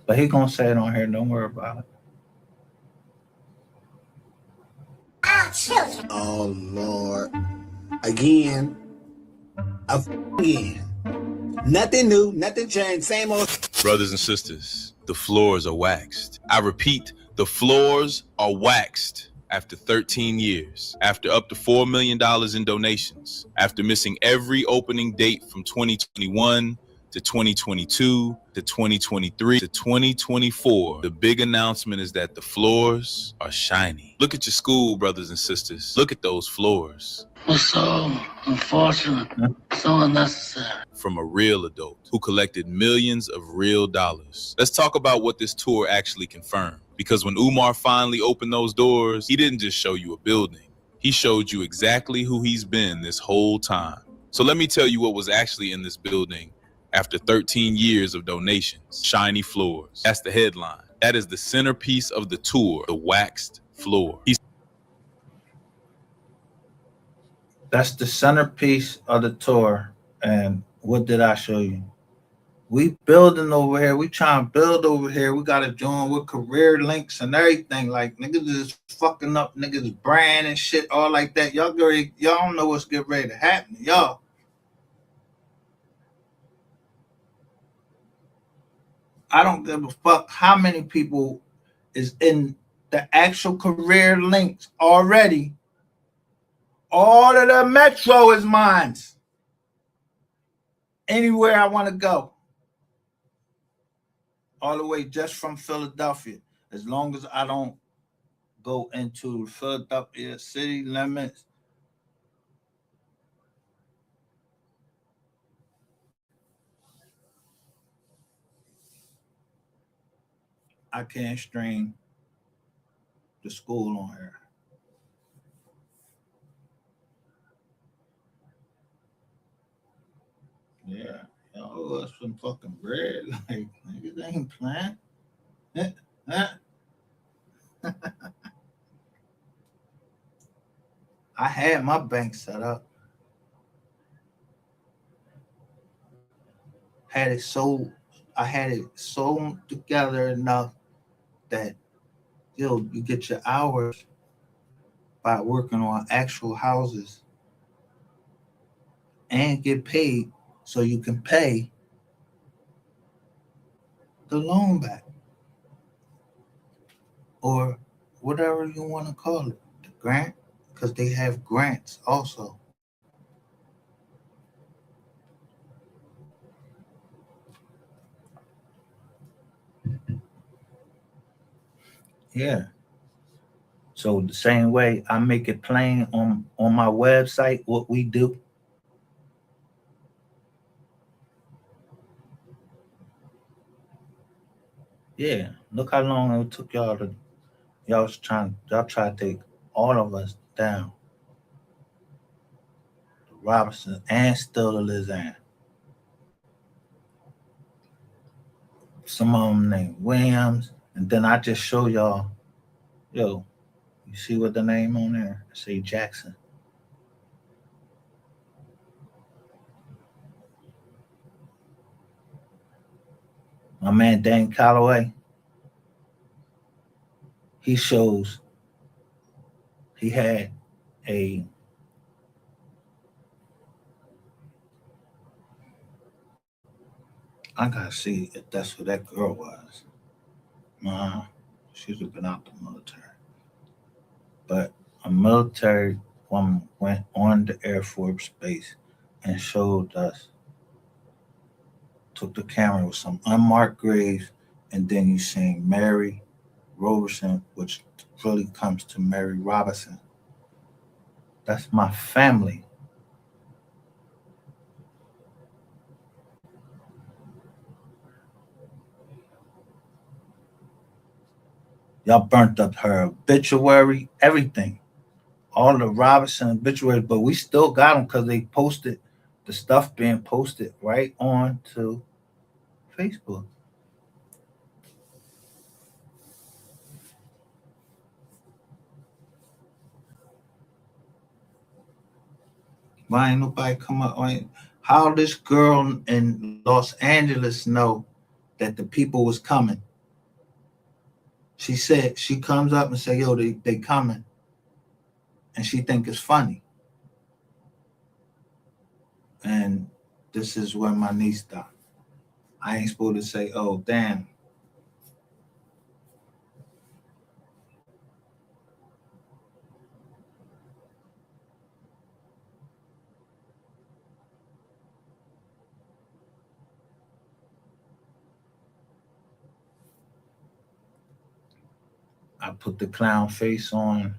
But he gonna say it on here. Don't worry about it. Our children. Oh Lord. Again. Again. Nothing new, nothing changed, same old. Brothers and sisters, the floors are waxed. I repeat, the floors are waxed. After 13 years, after up to $4 million in donations, after missing every opening date from 2021 to 2022 to 2023 to 2024, the big announcement is that the floors are shiny. Look at your school, brothers and sisters. Look at those floors. Was so unfortunate, so unnecessary. From a real adult who collected millions of real dollars. Let's talk about what this tour actually confirmed. Because when Umar finally opened those doors, he didn't just show you a building. He showed you exactly who he's been this whole time. So let me tell you what was actually in this building after 13 years of donations. Shiny floors. That's the headline. That is the centerpiece of the tour, the waxed floor. That's the centerpiece of the tour. And what did I show you? We building over here. We trying to build over here. We got to join with career links and everything. Like, niggas is fucking up niggas' brand and shit, all like that. Y'all don't know what's getting ready to happen. Y'all. I don't give a fuck how many people is in the actual career links already. All of the metro is mine. Anywhere I want to go. All the way just from Philadelphia. As long as I don't go into Philadelphia city limits. I can't stream the school on here. Yeah. Y'all us some fucking bread. Like, niggas ain't playing. I had my bank set up. I had it sewn together enough that you get your hours by working on actual houses and get paid so you can pay the loan back or whatever you want to call it, the grant, because they have grants also. Yeah. So the same way I make it plain on my website what we do. Yeah, look how long it took y'all try to take all of us down. The Robinson and still the Lizanne. Some of them named Williams, and then I just show y'all, you see what the name on there? Say Jackson. My man Dan Calloway, he shows he had I gotta see if that's who that girl was. Nah, she's been out the military. But a military woman went on the Air Force Base and showed us, took the camera with some unmarked graves, and then you seen Mary Roberson, which really comes to Mary Robinson. That's my family. Y'all burnt up her obituary, everything. All the Robinson obituaries, but we still got them because they posted the stuff being posted right on to Facebook. Why ain't nobody come up? How this girl in Los Angeles know that the people was coming? She said she comes up and say, "Yo, they coming," and she think it's funny. And this is when my niece died. I ain't supposed to say, "Oh, damn." I put the clown face on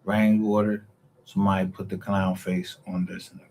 rainwater. Somebody put the clown face on this nigga.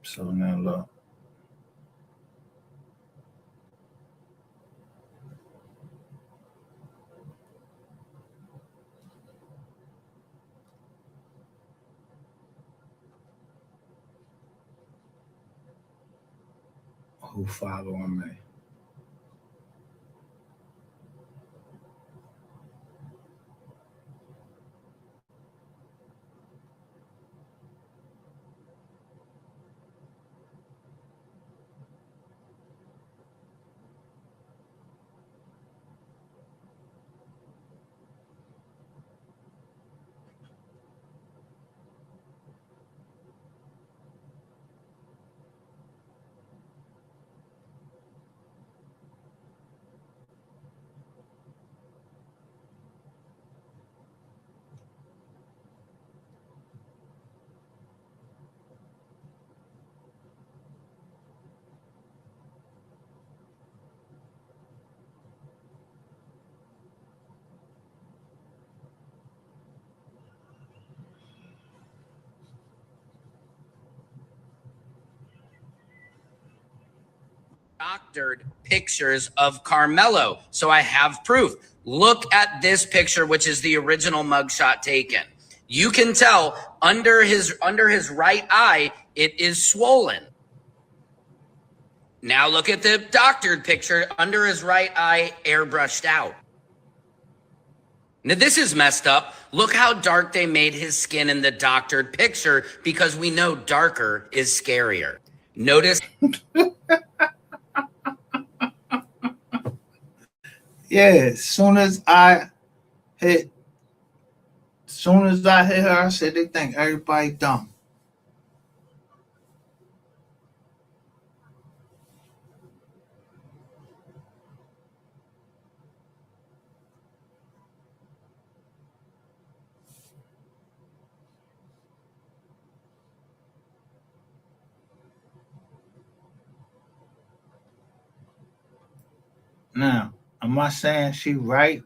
So now look. Who following me? Doctored pictures of Karmelo. So I have proof. Look at this picture, which is the original mugshot taken. You can tell under his right eye, it is swollen. Now look at the doctored picture under his right eye, airbrushed out. Now this is messed up. Look how dark they made his skin in the doctored picture because we know darker is scarier. Notice. Yeah, soon as I hit her, I said they think everybody dumb. Now, am I saying she right?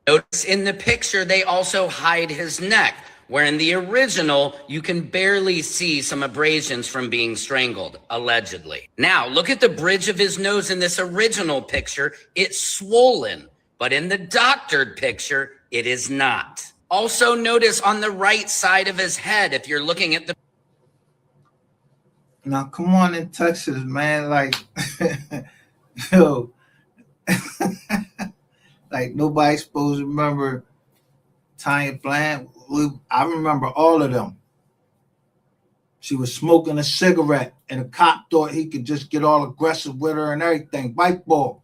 Notice in the picture, they also hide his neck, where in the original, you can barely see some abrasions from being strangled, allegedly. Now, look at the bridge of his nose in this original picture. It's swollen, but in the doctored picture, it is not. Also notice on the right side of his head, if you're looking at the. Now, come on in Texas, man. Like, yo, like nobody's supposed to remember Tanya Bland. I remember all of them. She was smoking a cigarette, and a cop thought he could just get all aggressive with her and everything. Bike ball.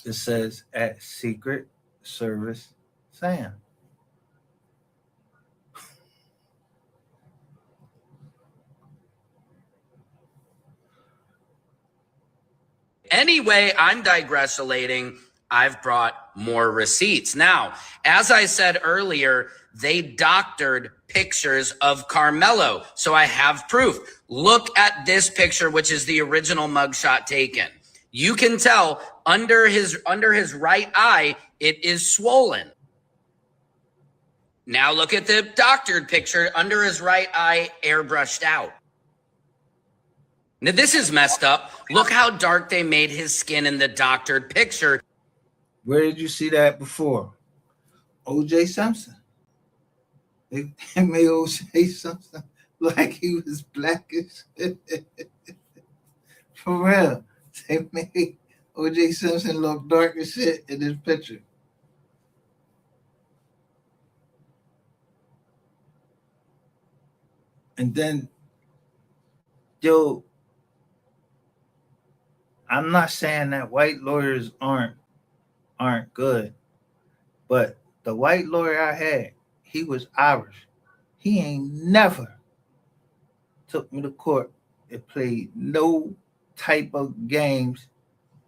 It says at Secret Service Sam. Anyway, I'm digressolating. I've brought more receipts. Now, as I said earlier, they doctored pictures of Karmelo. So I have proof. Look at this picture, which is the original mugshot taken. You can tell under his right eye, it is swollen. Now look at the doctored picture under his right eye, airbrushed out. Now this is messed up. Look how dark they made his skin in the doctored picture. Where did you see that before? O.J. Simpson. They made O.J. Simpson like he was blackish. For real. They made O.J. Simpson look dark as shit in this picture. And then, yo, I'm not saying that white lawyers aren't good, but the white lawyer I had, he was Irish. He ain't never took me to court and played no type of games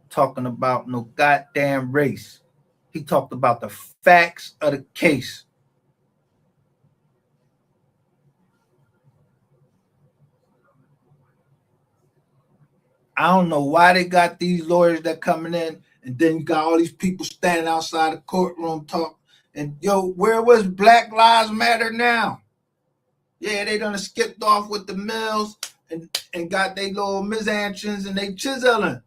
talking about no goddamn race. He talked about the facts of the case. I don't know why they got these lawyers that coming in, and then you got all these people standing outside the courtroom talk. And yo, where was Black Lives Matter now? Yeah, they done skipped off with the mills and got their little misactions and they chiseling.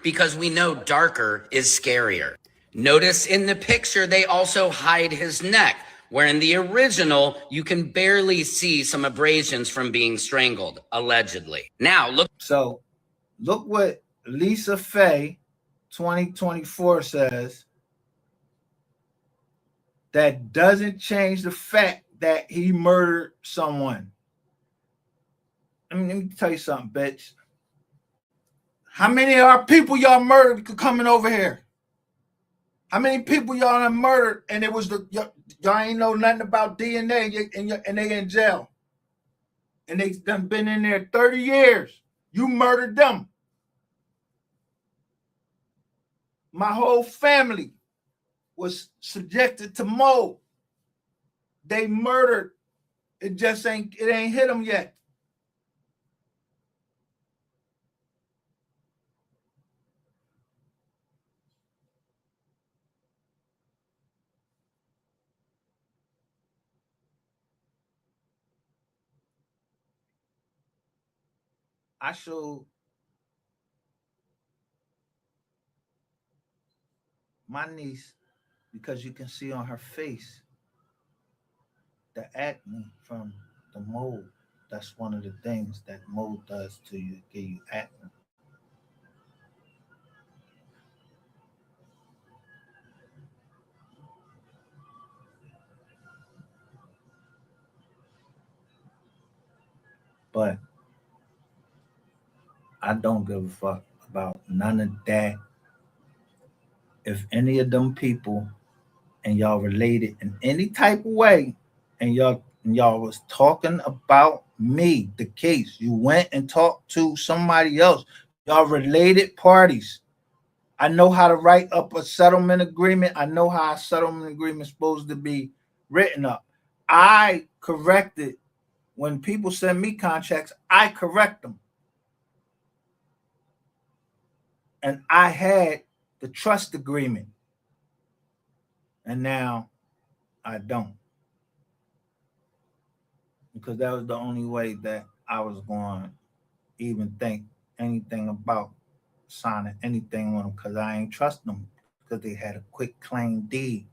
Because we know darker is scarier. Notice in the picture, they also hide his neck, where in the original, you can barely see some abrasions from being strangled, allegedly. Now, look. So, look what Lisa Faye 2024 says. That doesn't change the fact that he murdered someone. Let me tell you something, bitch. How many of our people y'all murdered coming over here? How many people y'all done murdered and it was y'all ain't know nothing about DNA and they in jail? And they done been in there 30 years. You murdered them. My whole family was subjected to mold. They murdered. It ain't hit them yet. I showed my niece, because you can see on her face the acne from the mold. That's one of the things that mold does to you, give you acne. But I don't give a fuck about none of that. If any of them people and y'all related in any type of way, and y'all was talking about me, the case, you went and talked to somebody else. Y'all related parties. I know how to write up a settlement agreement. I know how a settlement agreement is supposed to be written up. I corrected when people send me contracts. I correct them. And I had the trust agreement. And now I don't. Because that was the only way that I was going to even think anything about signing anything on them, because I ain't trust them because they had a quick claim deed.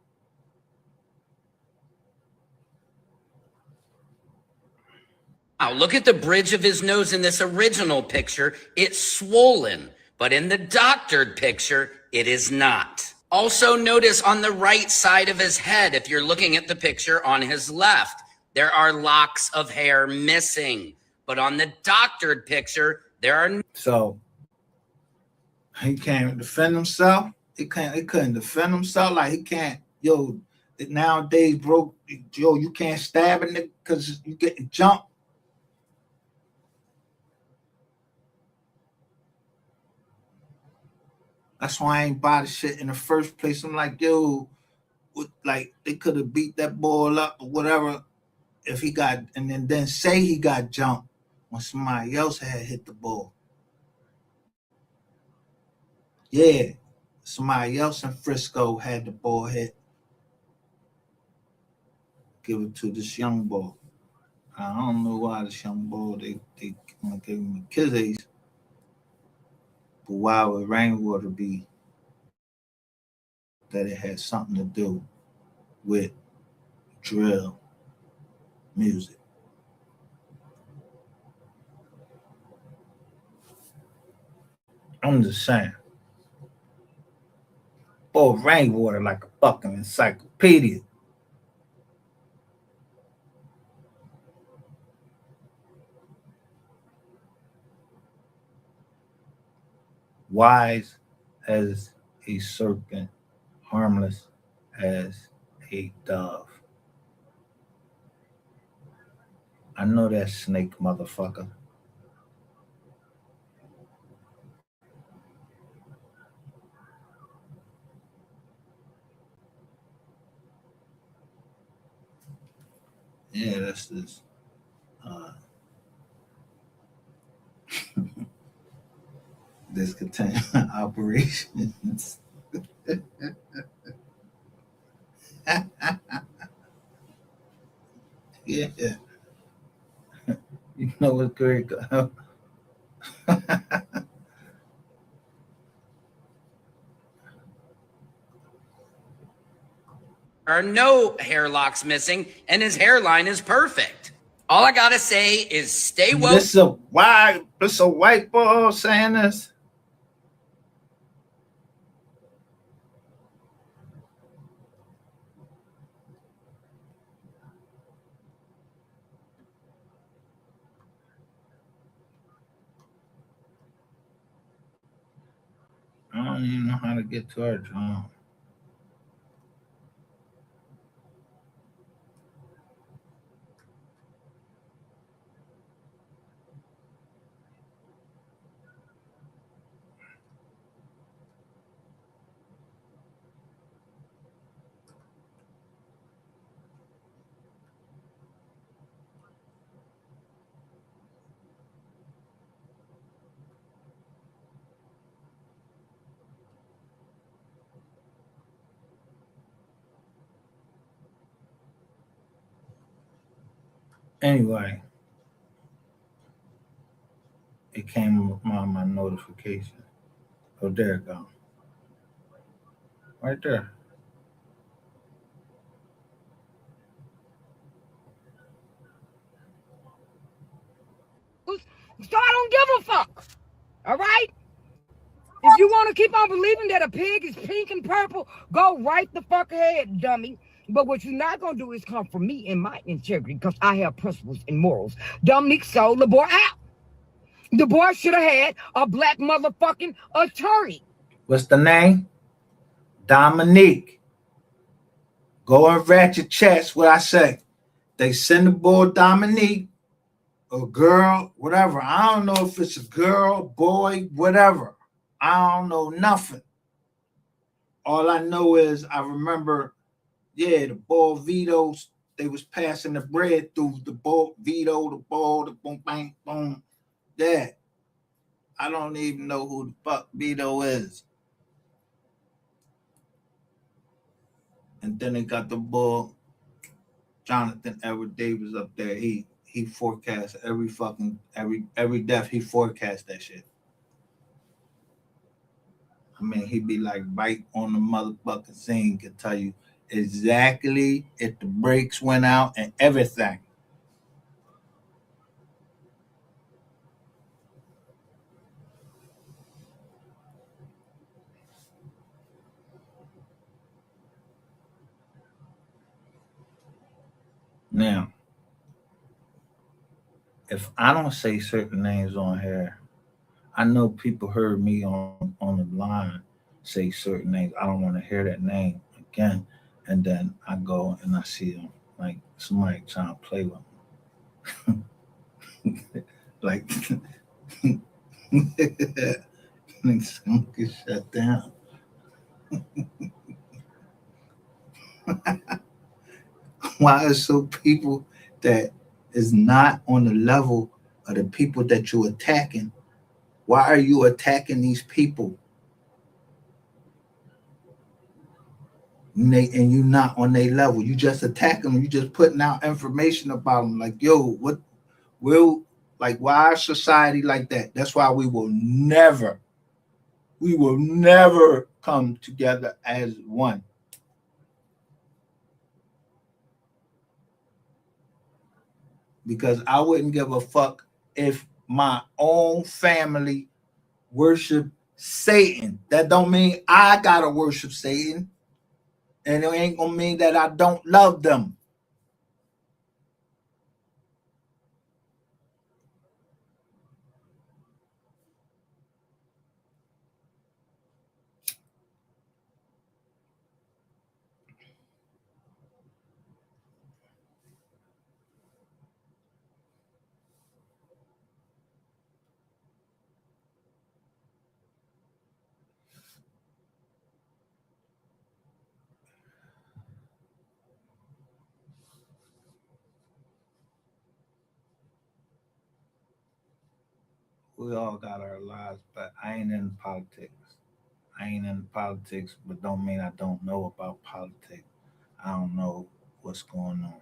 Now, look at the bridge of his nose in this original picture. It's swollen, but in the doctored picture, it is not. Also notice on the right side of his head, if you're looking at the picture on his left, there are locks of hair missing. But on the doctored picture, there are... So he can't defend himself. He couldn't defend himself. Like he can't, nowadays, bro, you can't stab a nigga because you getting jumped. That's why I ain't buy the shit in the first place. I'm like, like they could have beat that boy up or whatever if he got, and then say he got jumped when somebody else had hit the ball. Yeah, somebody else in Frisco had the ball hit. Give it to this young boy. I don't know why this young boy they gonna give him a kisses. But why would rainwater be that it had something to do with drill music? I'm just saying. Boy, rainwater like a fucking encyclopedia. Wise as a serpent, harmless as a dove. I know that snake, motherfucker. Yeah, that's this. Discontinued operations. Yeah. You know what's great? There are no hair locks missing, and his hairline is perfect. All I gotta say is stay woke. This a white boy saying this. I don't even know how to get to our job. Anyway, it came on my notification. Oh, there it goes. Right there. So I don't give a fuck. All right? If you want to keep on believing that a pig is pink and purple, go right the fuck ahead, dummy. But what you're not going to do is come for me and my integrity because I have principles and morals. Dominique sold the boy out. The boy should have had a black motherfucking attorney. What's the name? Dominique. Go and rat your chest what I say. They send the boy Dominique, a girl, whatever. I don't know if it's a girl, boy, whatever. I don't know nothing. All I know is I remember, the ball vetoes, they was passing the bread through the ball, veto, the ball, the boom, bang, boom. Yeah. I don't even know who the fuck Vito is. And then they got the ball, Jonathan Edward Davis up there. He forecast every death, he forecast that shit. I mean, he'd be like right on the motherfucking scene, could tell you exactly if the brakes went out and everything. Now, if I don't say certain names on here, I know people heard me on the line say certain names. I don't want to hear that name again. And then I go and I see them like somebody trying to play with them. Like, niggas gonna get shut down. Why is so people that is not on the level of the people that you're attacking? Why are you attacking these people? And you're not on their level. You just attacking them. You just putting out information about them. Like, yo, what will, like, why is society like that? That's why we will never come together as one. Because I wouldn't give a fuck if my own family worship Satan. That don't mean I gotta worship Satan. And it ain't gonna mean that I don't love them. We all got our lives, but I ain't in politics. I ain't in politics, but don't mean I don't know about politics. I don't know what's going on.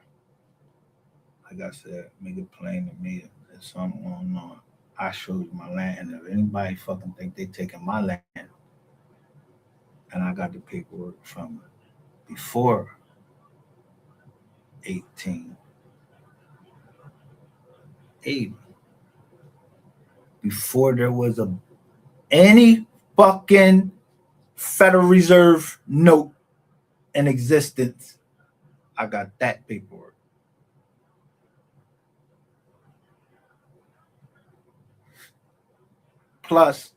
Like I said, make it plain to me. If there's something going on, I show you my land. And if anybody fucking think they taking my land, and I got the paperwork from before 1880, before there was any fucking Federal Reserve note in existence, I got that paperwork. Plus,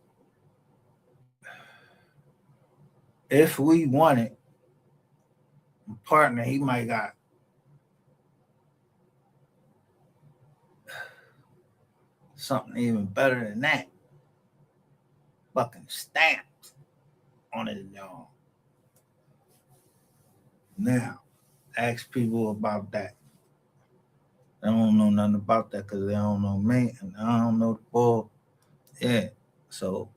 if we want it, my partner, he might got something even better than that. Fucking stamps on it, y'all. Now, ask people about that. They don't know nothing about that because they don't know me and I don't know the bull. Yeah, so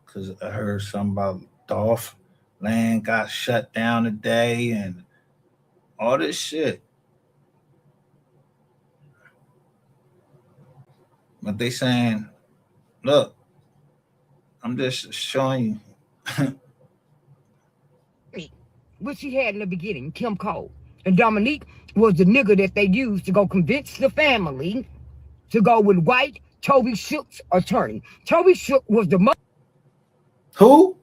because I heard something about Dolph land got shut down today and all this shit. But they saying, look, I'm just showing you. What she had in the beginning, Kim Cole. And Dominique was the nigga that they used to go convince the family to go with white Toby Shook's attorney. Toby Shook was the Who?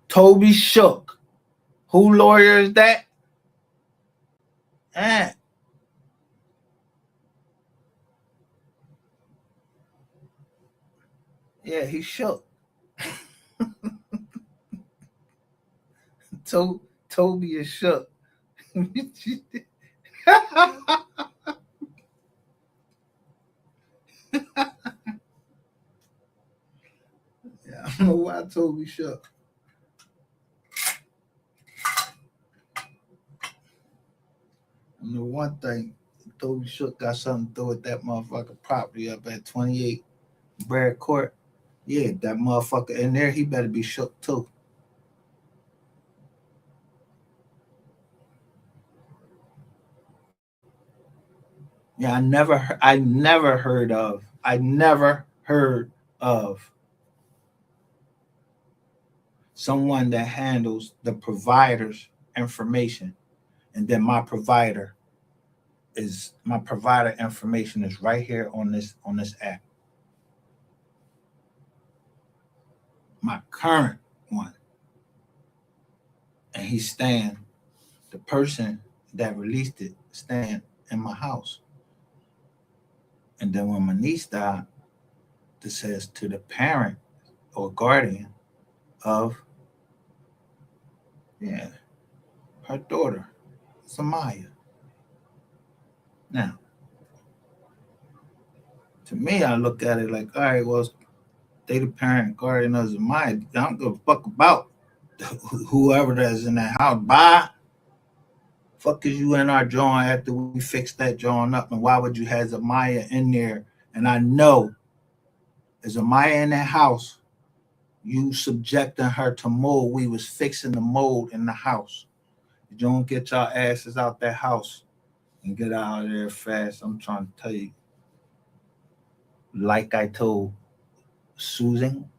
Toby Shook. Who lawyer is that? Ah. Yeah, he shook. Toby is shook. Yeah, I don't know why Toby shook. I know one thing, Toby Shook got something to do with that motherfucker property up at 28 Brad Court. Yeah, that motherfucker in there, he better be shook too. Yeah, I never heard of someone that handles the provider's information, and then my provider information is right here on this app. my current one. And he's staying, the person that released it, staying in my house. And then when my niece died, it says to the parent or guardian of, her daughter, Samaya. Now, to me, I look at it like, all right, well, they the parent guardian of Samaya. I don't give a fuck about whoever that's in that house. Bye. Fuck is you in our drawing after we fixed that drawing up? And why would you have Zamaya in there? And I know, is Zamaya in that house, you subjecting her to mold. We was fixing the mold in the house. You don't get your asses out that house and get out of there fast. I'm trying to tell you, like I told Susan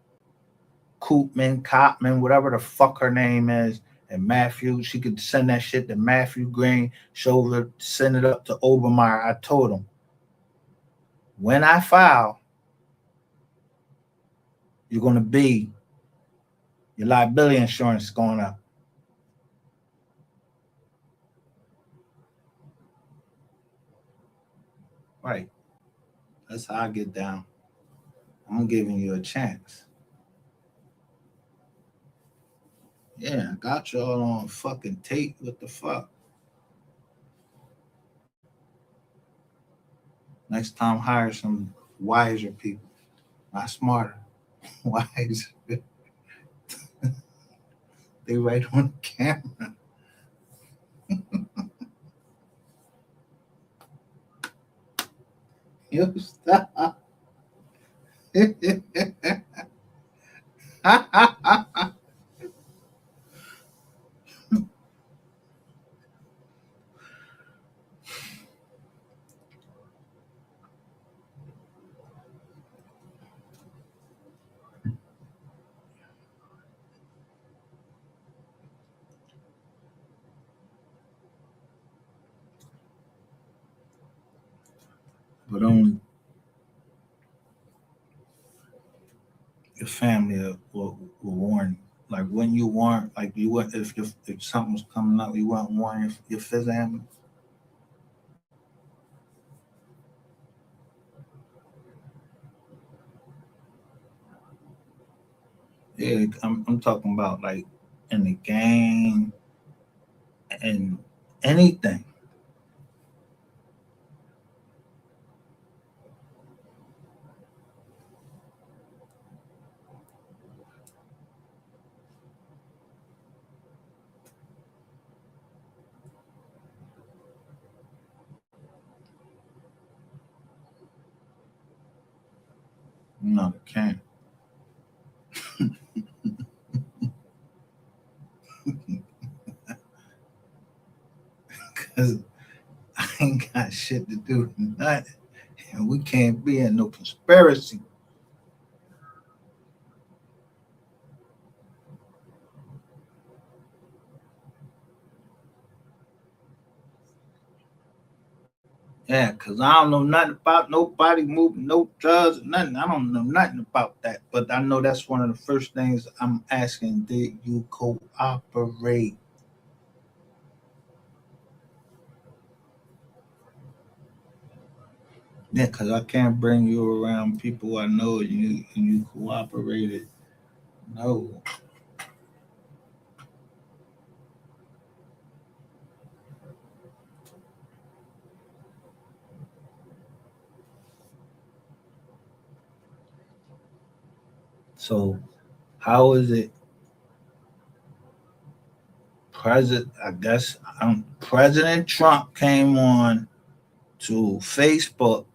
Copman, whatever the fuck her name is, and Matthew, she could send that shit to Matthew Green, send it up to Obermeyer. I told him, when I file, you're going to be, your liability insurance is going up. Right. That's how I get down. I'm giving you a chance. Yeah, I got y'all on fucking tape. What the fuck? Next time, hire some wiser people. Not smarter. Wiser. They right on the camera. You stop. But only your family will warn. Like when you warn, like you would, if something was coming up, you wouldn't warn your family. Yeah, I'm talking about like in the game and anything. No, they can't. Because I ain't got shit to do with nothing. And we can't be in no conspiracy. Yeah, because I don't know nothing about nobody moving no drugs or nothing. I don't know nothing about that. But I know that's one of the first things I'm asking. Did you cooperate? Yeah, because I can't bring you around people I know and you cooperated. No. So how is it President Trump came on to Facebook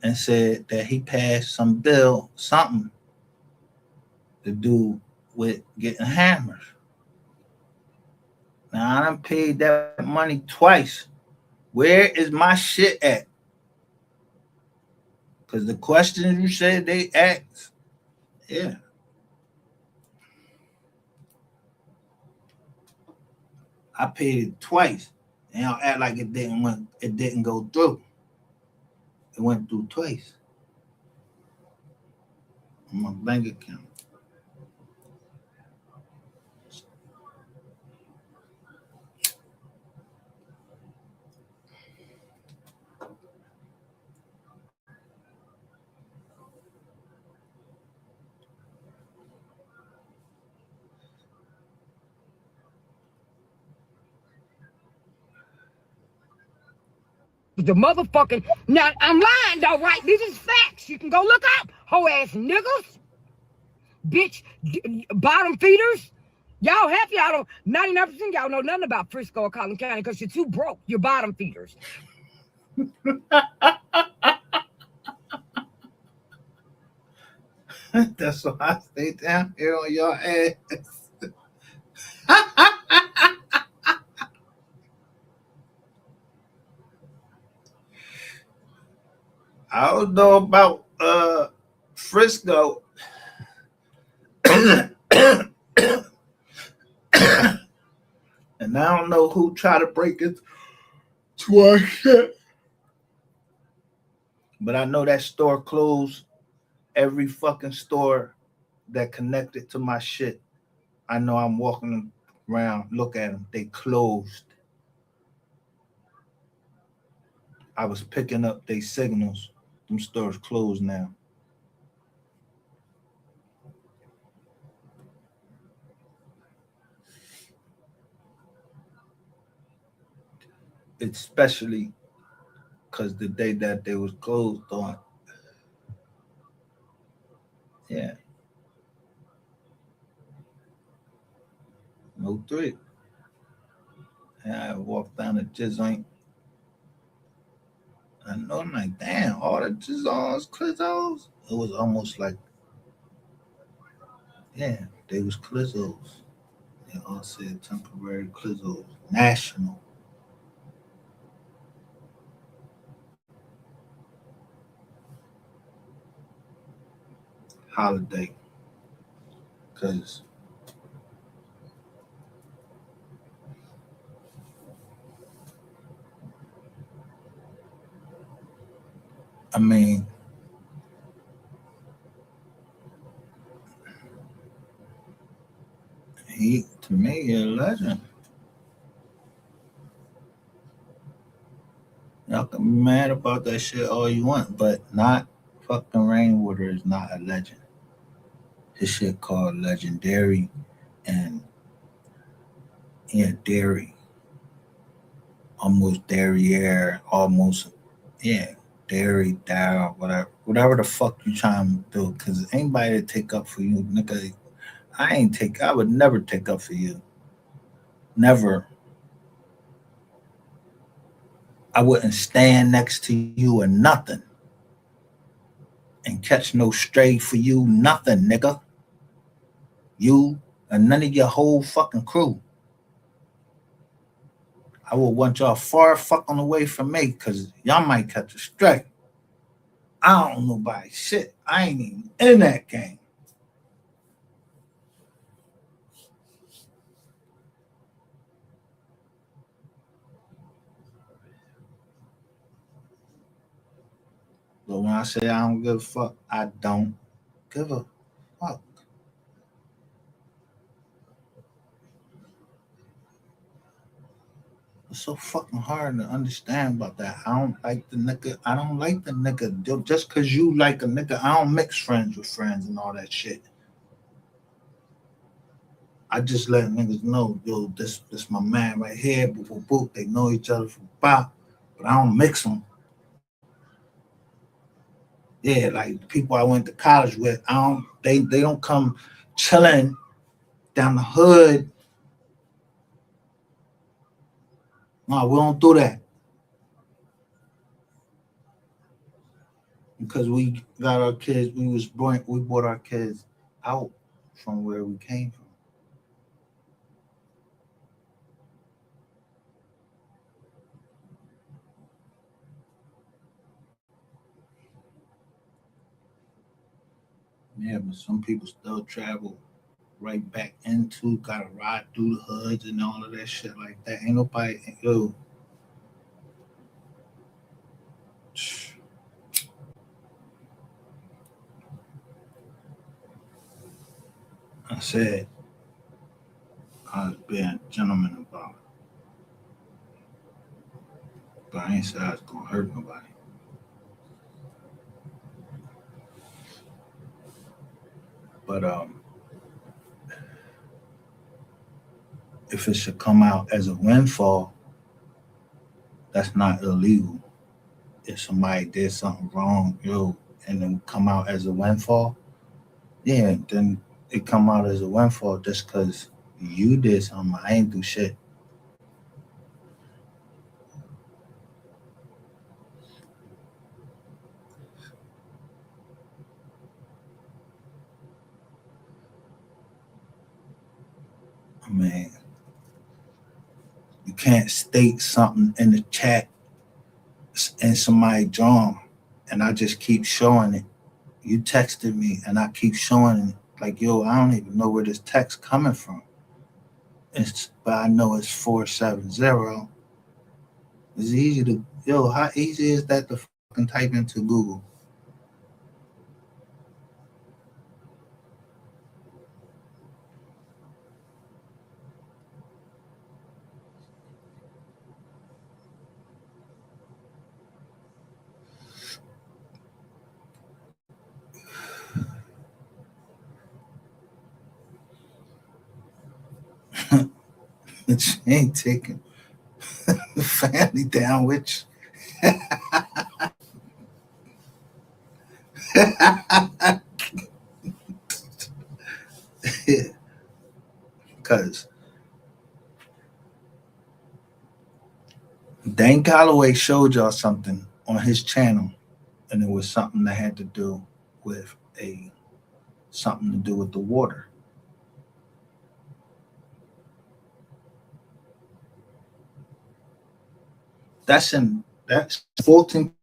and said that he passed some bill, something to do with getting hammers. Now I done paid that money twice. Where is my shit at? Because the questions you said they asked, yeah. I paid it twice. And y'all act like it didn't go through. It went through twice on my bank account. Cause the motherfucking now I'm lying though, right? This is facts. You can go look up hoe ass niggas, bitch, bottom feeders. Y'all half y'all don't 99% y'all know nothing about Frisco or Collin County because you're too broke. You're bottom feeders. That's why I stay down here on your ass. I don't know about Frisco. And I don't know who tried to break it to our shit. But I know that store closed. Every fucking store that connected to my shit. I know I'm walking around, look at them. They closed. I was picking up their signals. Them stores closed now. Especially because the day that they was closed on. Yeah. No three. And I walked down the joint. I know I'm like, damn, all the jizzles, clizzos. It was almost like, yeah, they was clizzos. They all said temporary clizzos. National. Holiday. Because I mean, he, to me, he a legend. Y'all can be mad about that shit all you want, but not fucking Rainwater is not a legend. His shit called Legendary and yeah, Dairy. Almost Derriere, almost yeah, Dairy, Dow, whatever the fuck you trying to do. Cause anybody to take up for you, nigga, I would never take up for you. Never. I wouldn't stand next to you or nothing. And catch no stray for you, nothing, nigga. You and none of your whole fucking crew. I would want y'all far fucking away from me because y'all might catch a stray. I don't know about shit. I ain't even in that game. But when I say I don't give a fuck, I don't give a fuck. It's so fucking hard to understand about that. I don't like the nigga. I don't like the nigga. Just because you like a nigga, I don't mix friends with friends and all that shit. I just let niggas know, yo, this my man right here. Boop, boop, boop. They know each other from pop, but I don't mix them. Yeah, like people I went to college with, they don't come chilling down the hood. No, we don't do that. Because we got our kids, we brought our kids out from where we came from. Yeah, but some people still travel right back into, gotta ride through the hoods and all of that shit like that. Ain't nobody, yo. I said I was being a gentleman about it. But I ain't said I was gonna hurt nobody. But if it should come out as a windfall, that's not illegal. if somebody did something wrong, and then come out as a windfall, yeah, then it come out as a windfall just because you did something. I ain't do shit. I mean, you can't state something in the chat and somebody drawn, and I just keep showing it. You texted me, and I keep showing it. Like, I don't even know where this text coming from. But I know it's 470. It's easy to, how easy is that to fucking type into Google? She ain't taking the family down with you. Because Dane Calloway showed y'all something on his channel, and it was something that had to do with something to do with the water. That's Fulton.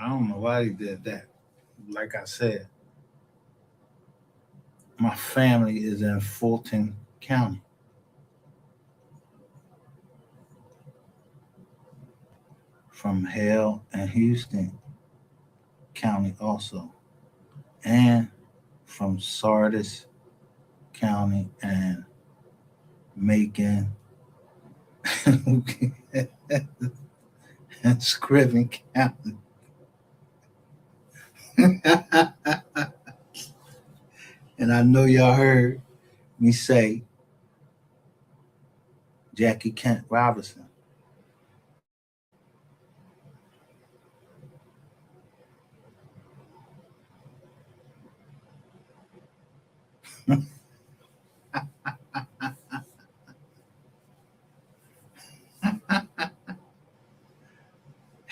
I don't know why he did that. Like I said, my family is in Fulton County. From Hale and Houston County also. And from Sardis County and Macon. and Scriven County. And I know y'all heard me say Jackie Kent Robinson.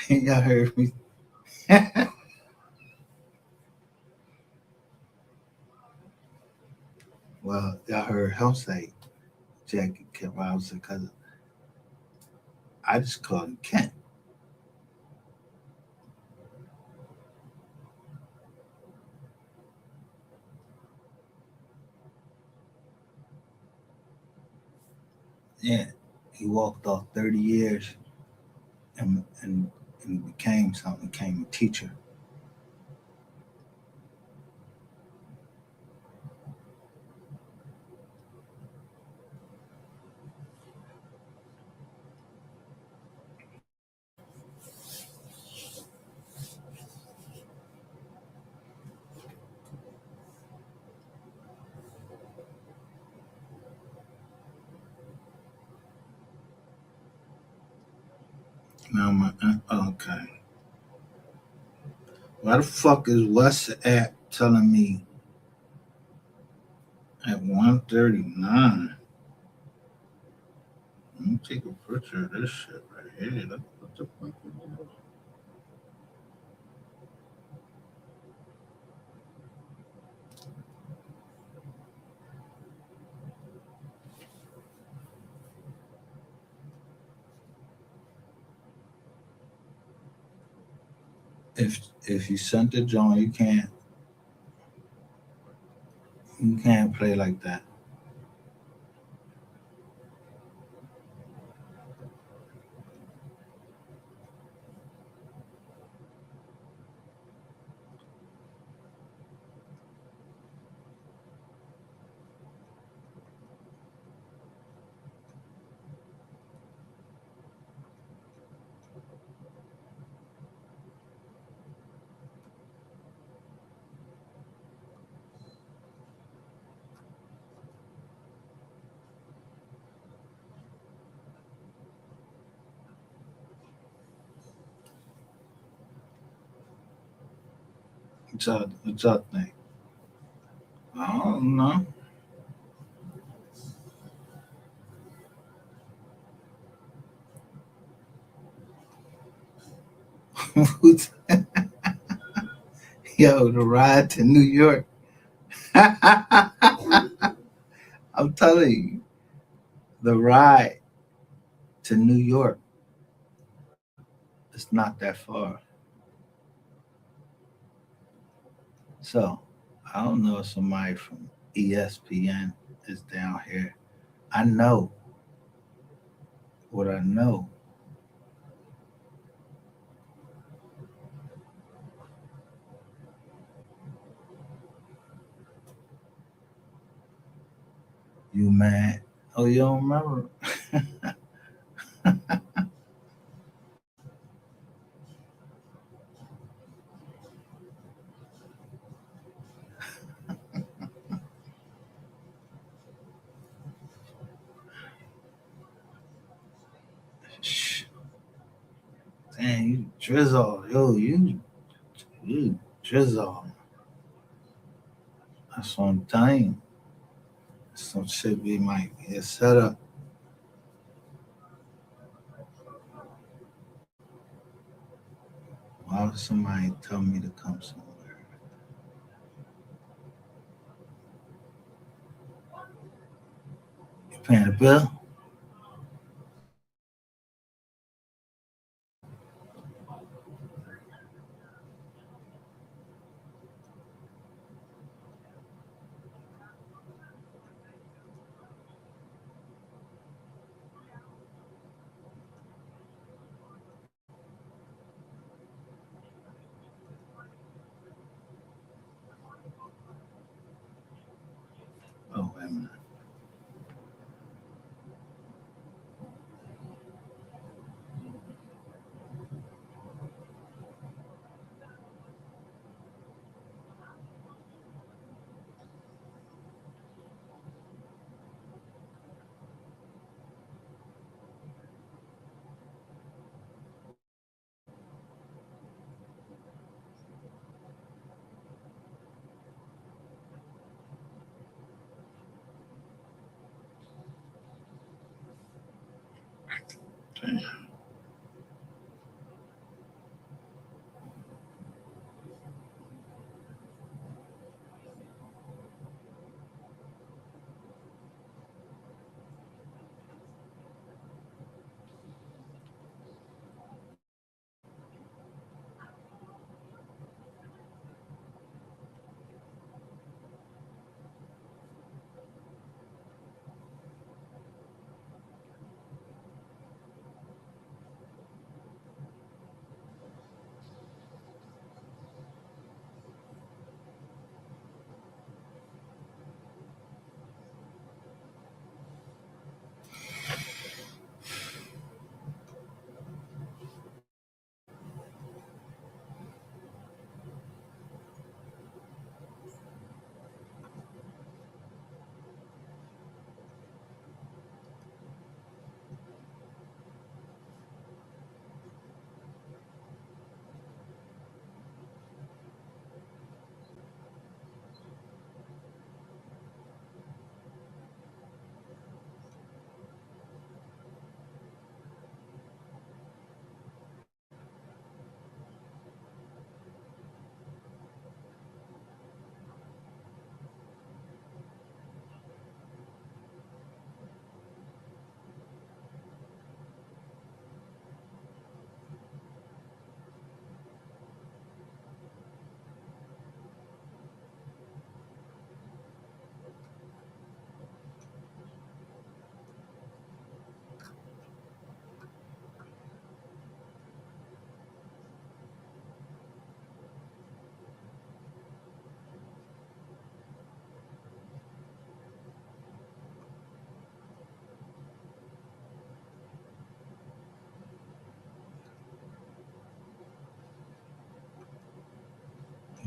Y'all heard me. Well, y'all heard him say Jackie Kent Robinson because I just called him Kent. Yeah, he walked off 30 years and became something, became a teacher. Now okay. Why the fuck is WhatsApp telling me at 1:39? Let me take a picture of this shit right here. Look what the fuck is this? If you sent the joint, you can't play like that. What's y'all think? I don't know. Yo, the ride to New York. I'm telling you, the ride to New York is not that far. So I don't know if somebody from ESPN is down here. I know what I know. You mad? Oh, you don't remember? Shh. Dang, you drizzle. Yo, you drizzle. That's what I'm telling you. Some shit we might get set up. Why would somebody tell me to come somewhere? You paying the bill? Oh, wait a minute.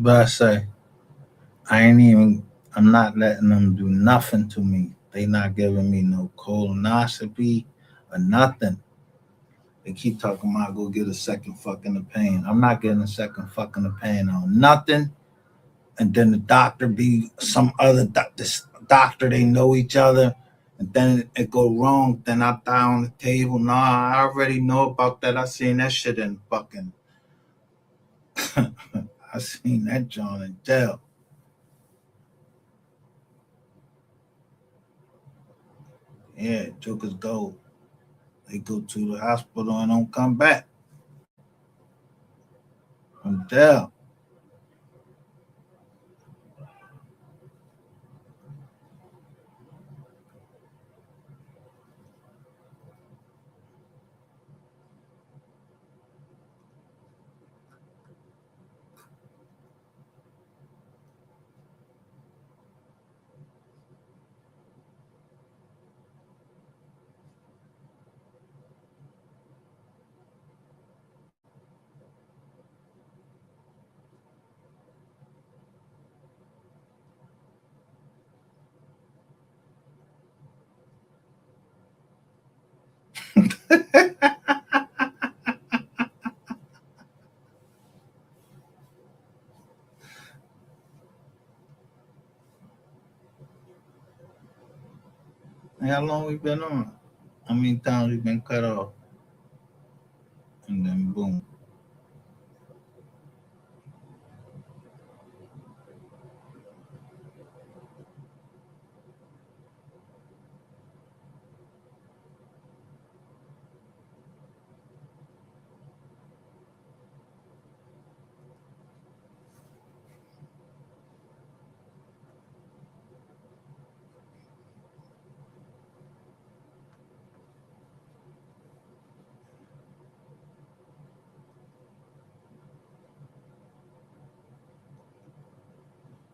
But I say, I'm not letting them do nothing to me. They not giving me no colonoscopy or nothing. They keep talking about go get a second fucking of pain. I'm not getting a second fucking of pain on nothing. And then the doctor be some other this doctor, they know each other. And then it go wrong. Then I die on the table. Nah, I already know about that. I seen that shit in fucking I seen that John in jail. Yeah, jokers go. They go to the hospital and don't come back from jail. How long we been on? How many times we been cut off? And then boom.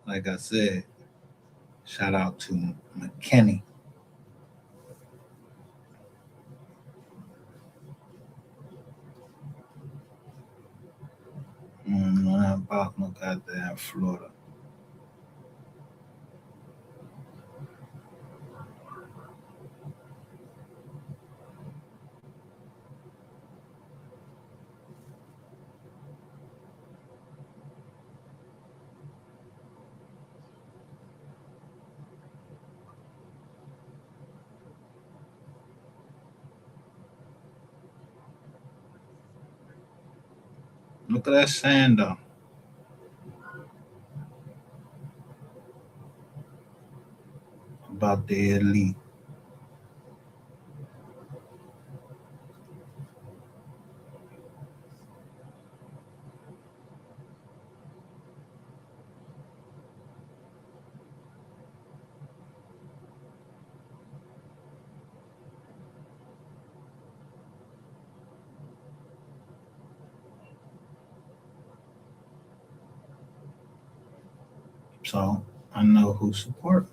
Like I said, shout out to McKinney. Know that about no goddamn Florida. Look at that sand though. About the elite. So I know who support me.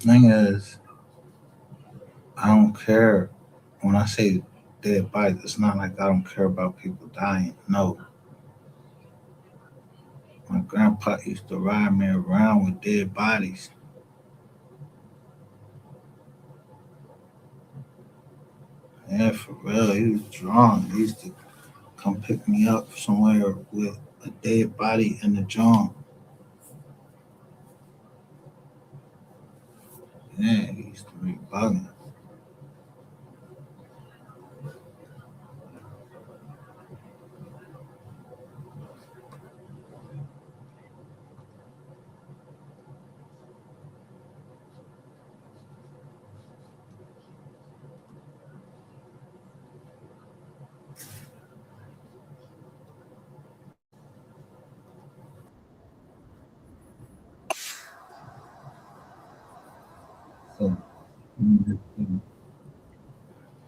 Thing is, I don't care when I say dead bodies. It's not like I don't care about people dying. No, my grandpa used to ride me around with dead bodies. Yeah, for real. He was drunk. He used to come pick me up somewhere with a dead body in the jaw. Yeah, he used to be bugging. So,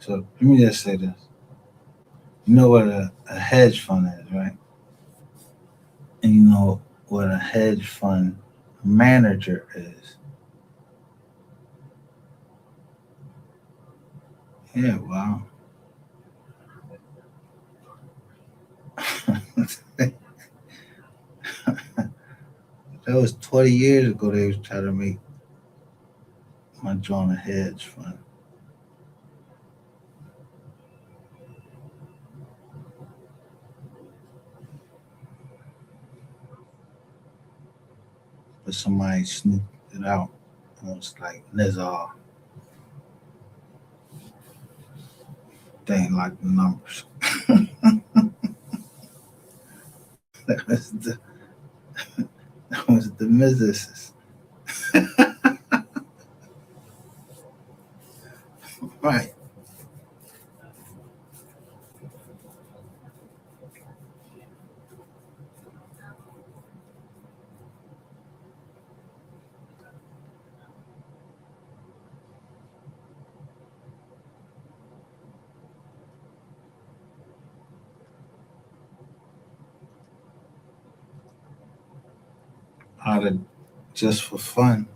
so let me just say this. You know what a hedge fund is, right? And you know what a hedge fund manager is. Yeah, well, that was 20 years ago. They was trying to make my joint a hedge fund. But somebody snooped it out. And it was like, Nizar, they ain't like the numbers. that, was the, that was the businesses. Right. Out of just for fun.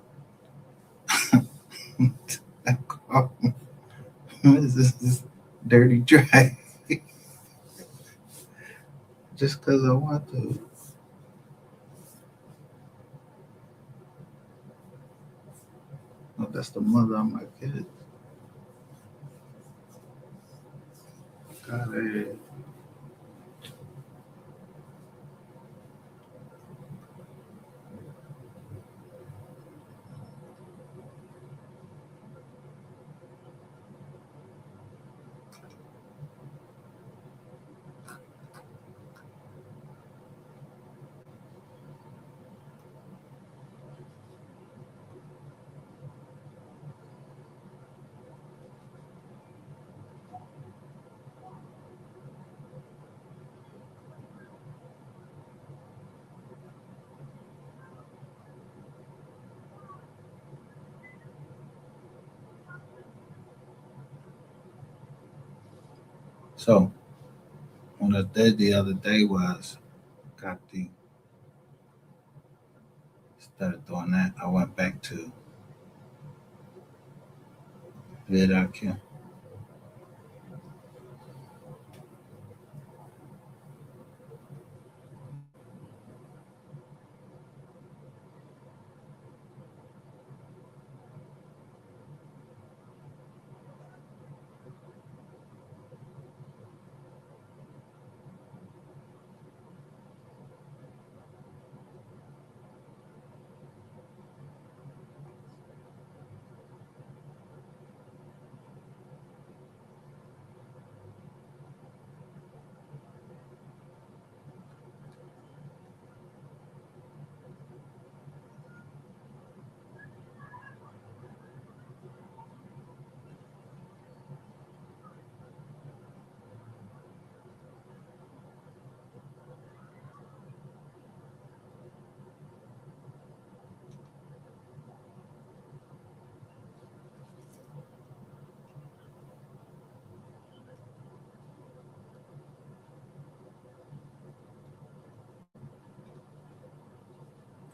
This dirty drag. Just because I want to. No, that's the mother of my kid. God, So what I did the other day was instead of doing that, I went back to vidIQ.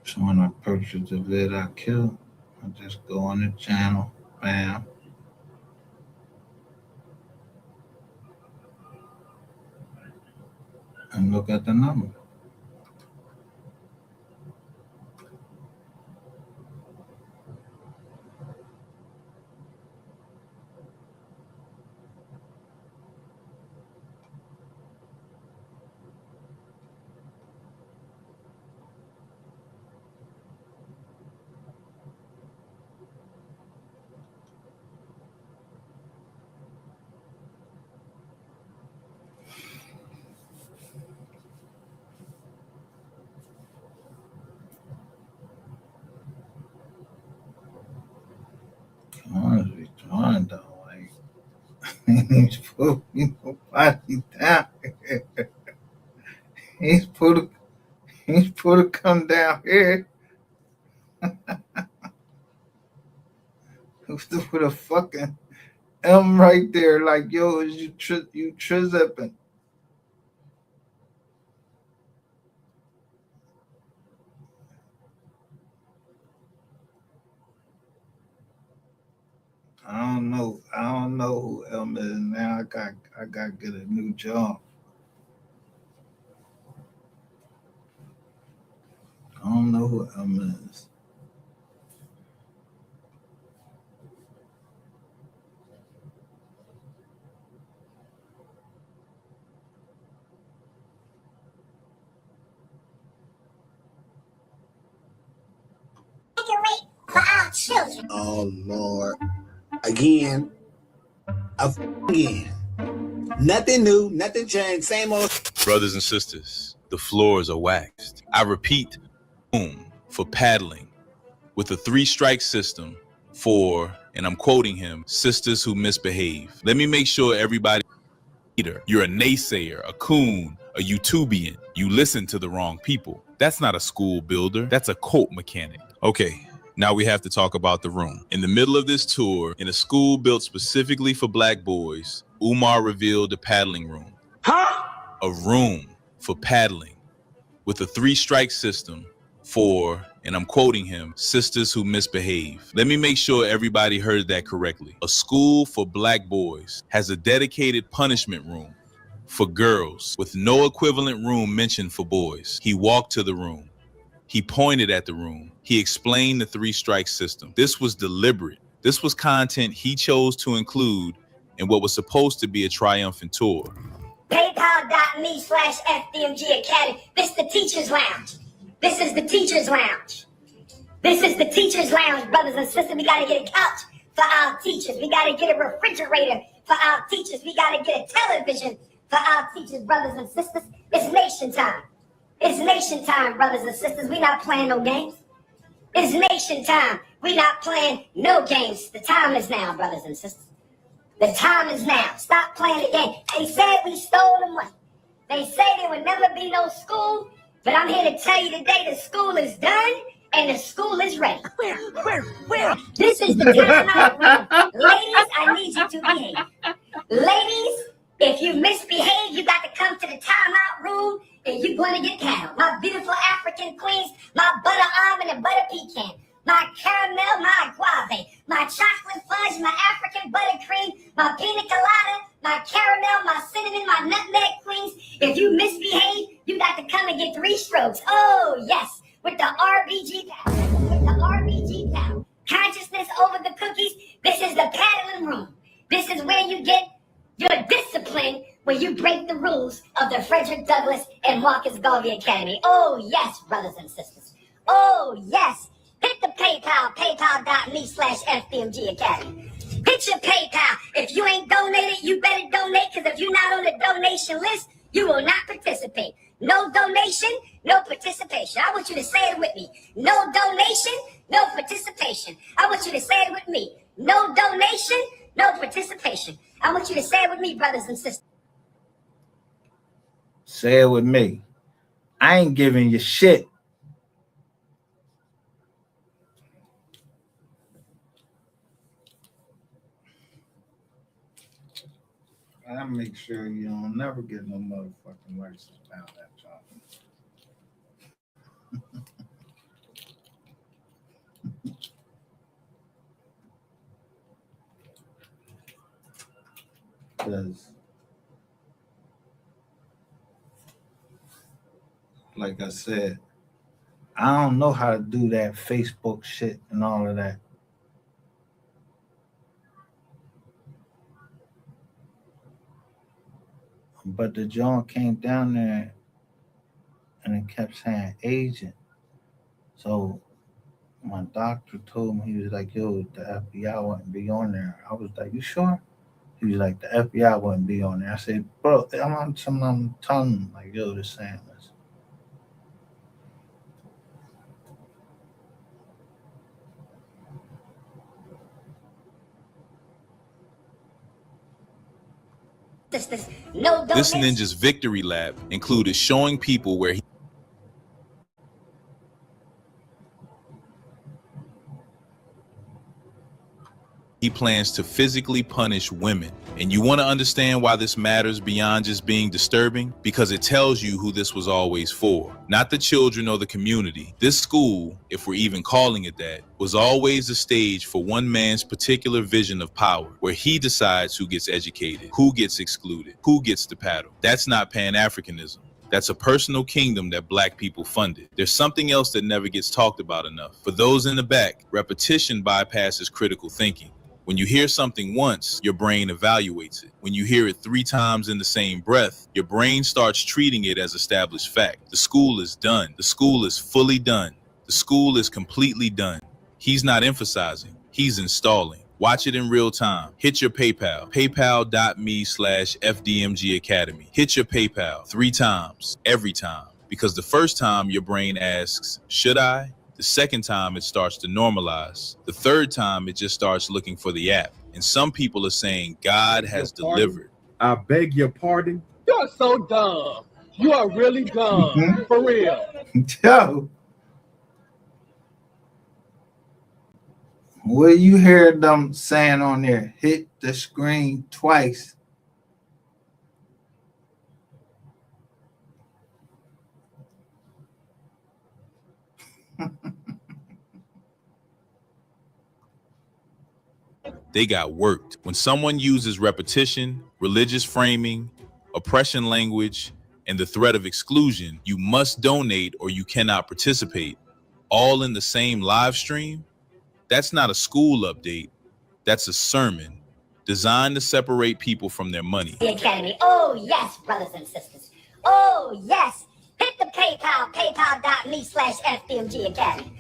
So when I purchase the vidIQ, I just go on the channel, bam. And look at the number. Honestly, trying though, like he's put nobody down. he's put to come down here. With a fucking M right there, like yo, is you tripping? I don't know who M is now. I got to get a new job. I don't know who M is. Decorate for our children. Oh Lord. Again. Again. Nothing new, nothing changed, same old. Brothers and sisters, the floors are waxed. I repeat, boom, for paddling with a 3-strike system for, and I'm quoting him, sisters who misbehave. Let me make sure everybody, you're a naysayer, a coon, a YouTubian. You listen to the wrong people. That's not a school builder. That's a cult mechanic. Okay. Now we have to talk about the room. In the middle of this tour, in a school built specifically for black boys, Umar revealed a paddling room. Huh? A room for paddling with a 3-strike system for, and I'm quoting him, sisters who misbehave. Let me make sure everybody heard that correctly. A school for black boys has a dedicated punishment room for girls with no equivalent room mentioned for boys. He walked to the room. He pointed at the room. He explained the 3-strike system. This was deliberate. This was content he chose to include in what was supposed to be a triumphant tour. PayPal.me/FDMG Academy. This is the Teacher's Lounge. This is the Teacher's Lounge. This is the Teacher's Lounge, brothers and sisters. We got to get a couch for our teachers. We got to get a refrigerator for our teachers. We got to get a television for our teachers, brothers and sisters. It's nation time. It's nation time, brothers and sisters. We're not playing no games. It's nation time. We're not playing no games. The time is now, brothers and sisters. The time is now. Stop playing the game. They said we stole the money. They say there would never be no school, but I'm here to tell you today the school is done and the school is ready. Where? This is the time out. Ladies, I need you to behave. Ladies, if you misbehave, buttercream, my pina colada, my caramel, my cinnamon, my nutmeg queens. If you misbehave, you got to come and get 3 strokes. Oh, yes, with the RBG pal. With the RBG pal. Consciousness over the cookies. This is the paddling room. This is where you get your discipline when you break the rules of the Frederick Douglass and Marcus Garvey Academy. Oh, yes, brothers and sisters. Oh, yes. Hit the PayPal, paypal.me/FDMG Academy. Hit your PayPal. If you ain't donated, you better donate, because if you're not on the donation list, you will not participate. No donation, no participation. I want you to say it with me. No donation, no participation. I want you to say it with me. No donation, no participation. I want you to say it with me, brothers and sisters. Say it with me. I ain't giving you shit. I make sure you don't never get no motherfucking license down that job. Because, like I said, I don't know how to do that Facebook shit and all of that. But the John came down there and it kept saying agent. So my doctor told me, he was like, yo, the FBI wouldn't be on there. I was like, you sure? He was like, the FBI wouldn't be on there. I said, bro, I'm telling him, like, yo, this saying Sisters, no This donation. ninja's victory lap included showing people where he plans to physically punish women. And you want to understand why this matters beyond just being disturbing? Because it tells you who this was always for. Not the children or the community. This school, if we're even calling it that, was always a stage for one man's particular vision of power, where he decides who gets educated, who gets excluded, who gets the paddle. That's not Pan-Africanism. That's a personal kingdom that Black people funded. There's something else that never gets talked about enough. For those in the back, repetition bypasses critical thinking. When you hear something once, your brain evaluates it. When you hear it 3 times in the same breath, your brain starts treating it as established fact. The school is done. The school is fully done. The school is completely done. He's not emphasizing, he's installing. Watch it in real time. Hit your PayPal, paypal.me/FDMG Academy. Hit your PayPal 3 times, every time. Because the first time your brain asks, should I? The second time it starts to normalize. The third time it just starts looking for the app. And some people are saying God has delivered. I beg your pardon. You're so dumb. You are really dumb. For real. Yo. What do you hear them saying on there? Hit the screen twice. They got worked. When someone uses repetition, religious framing, oppression language, and the threat of exclusion, you must donate or you cannot participate, all in the same live stream, that's not a school update. That's a sermon designed to separate people from their money. The Academy. Oh, yes, brothers and sisters. Oh, yes. Hit the PayPal, paypal.me/FDMG Academy.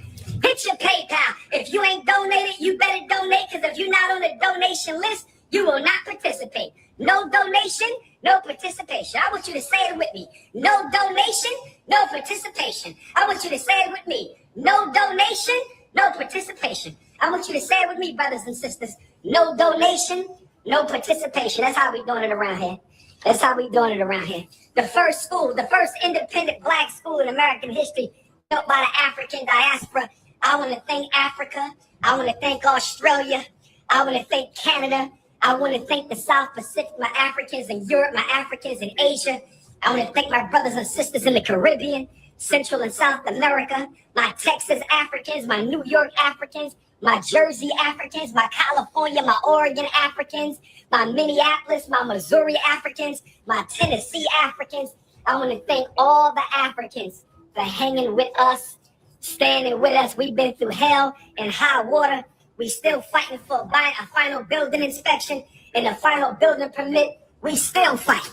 Hit your PayPal. If you ain't donated, you better donate, because if you're not on the donation list, you will not participate. No donation, no participation. I want you to say it with me. No donation, no participation. I want you to say it with me. No donation, no participation. I want you to say it with me, brothers and sisters. No donation, no participation. That's how we doing it around here. That's how we doing it around here. The first school, the first independent Black school in American history, built by the African diaspora. I want to thank Africa. I want to thank Australia. I want to thank Canada. I want to thank the South Pacific, my Africans in Europe, my Africans in Asia. I want to thank my brothers and sisters in the Caribbean, Central and South America, my Texas Africans, my New York Africans, my Jersey Africans, my California, my Oregon Africans, my Minneapolis, my Missouri Africans, my Tennessee Africans. I want to thank all the Africans for hanging with us, standing with us. We've been through hell and high water. We still fighting for a final building inspection and a final building permit. We still fight,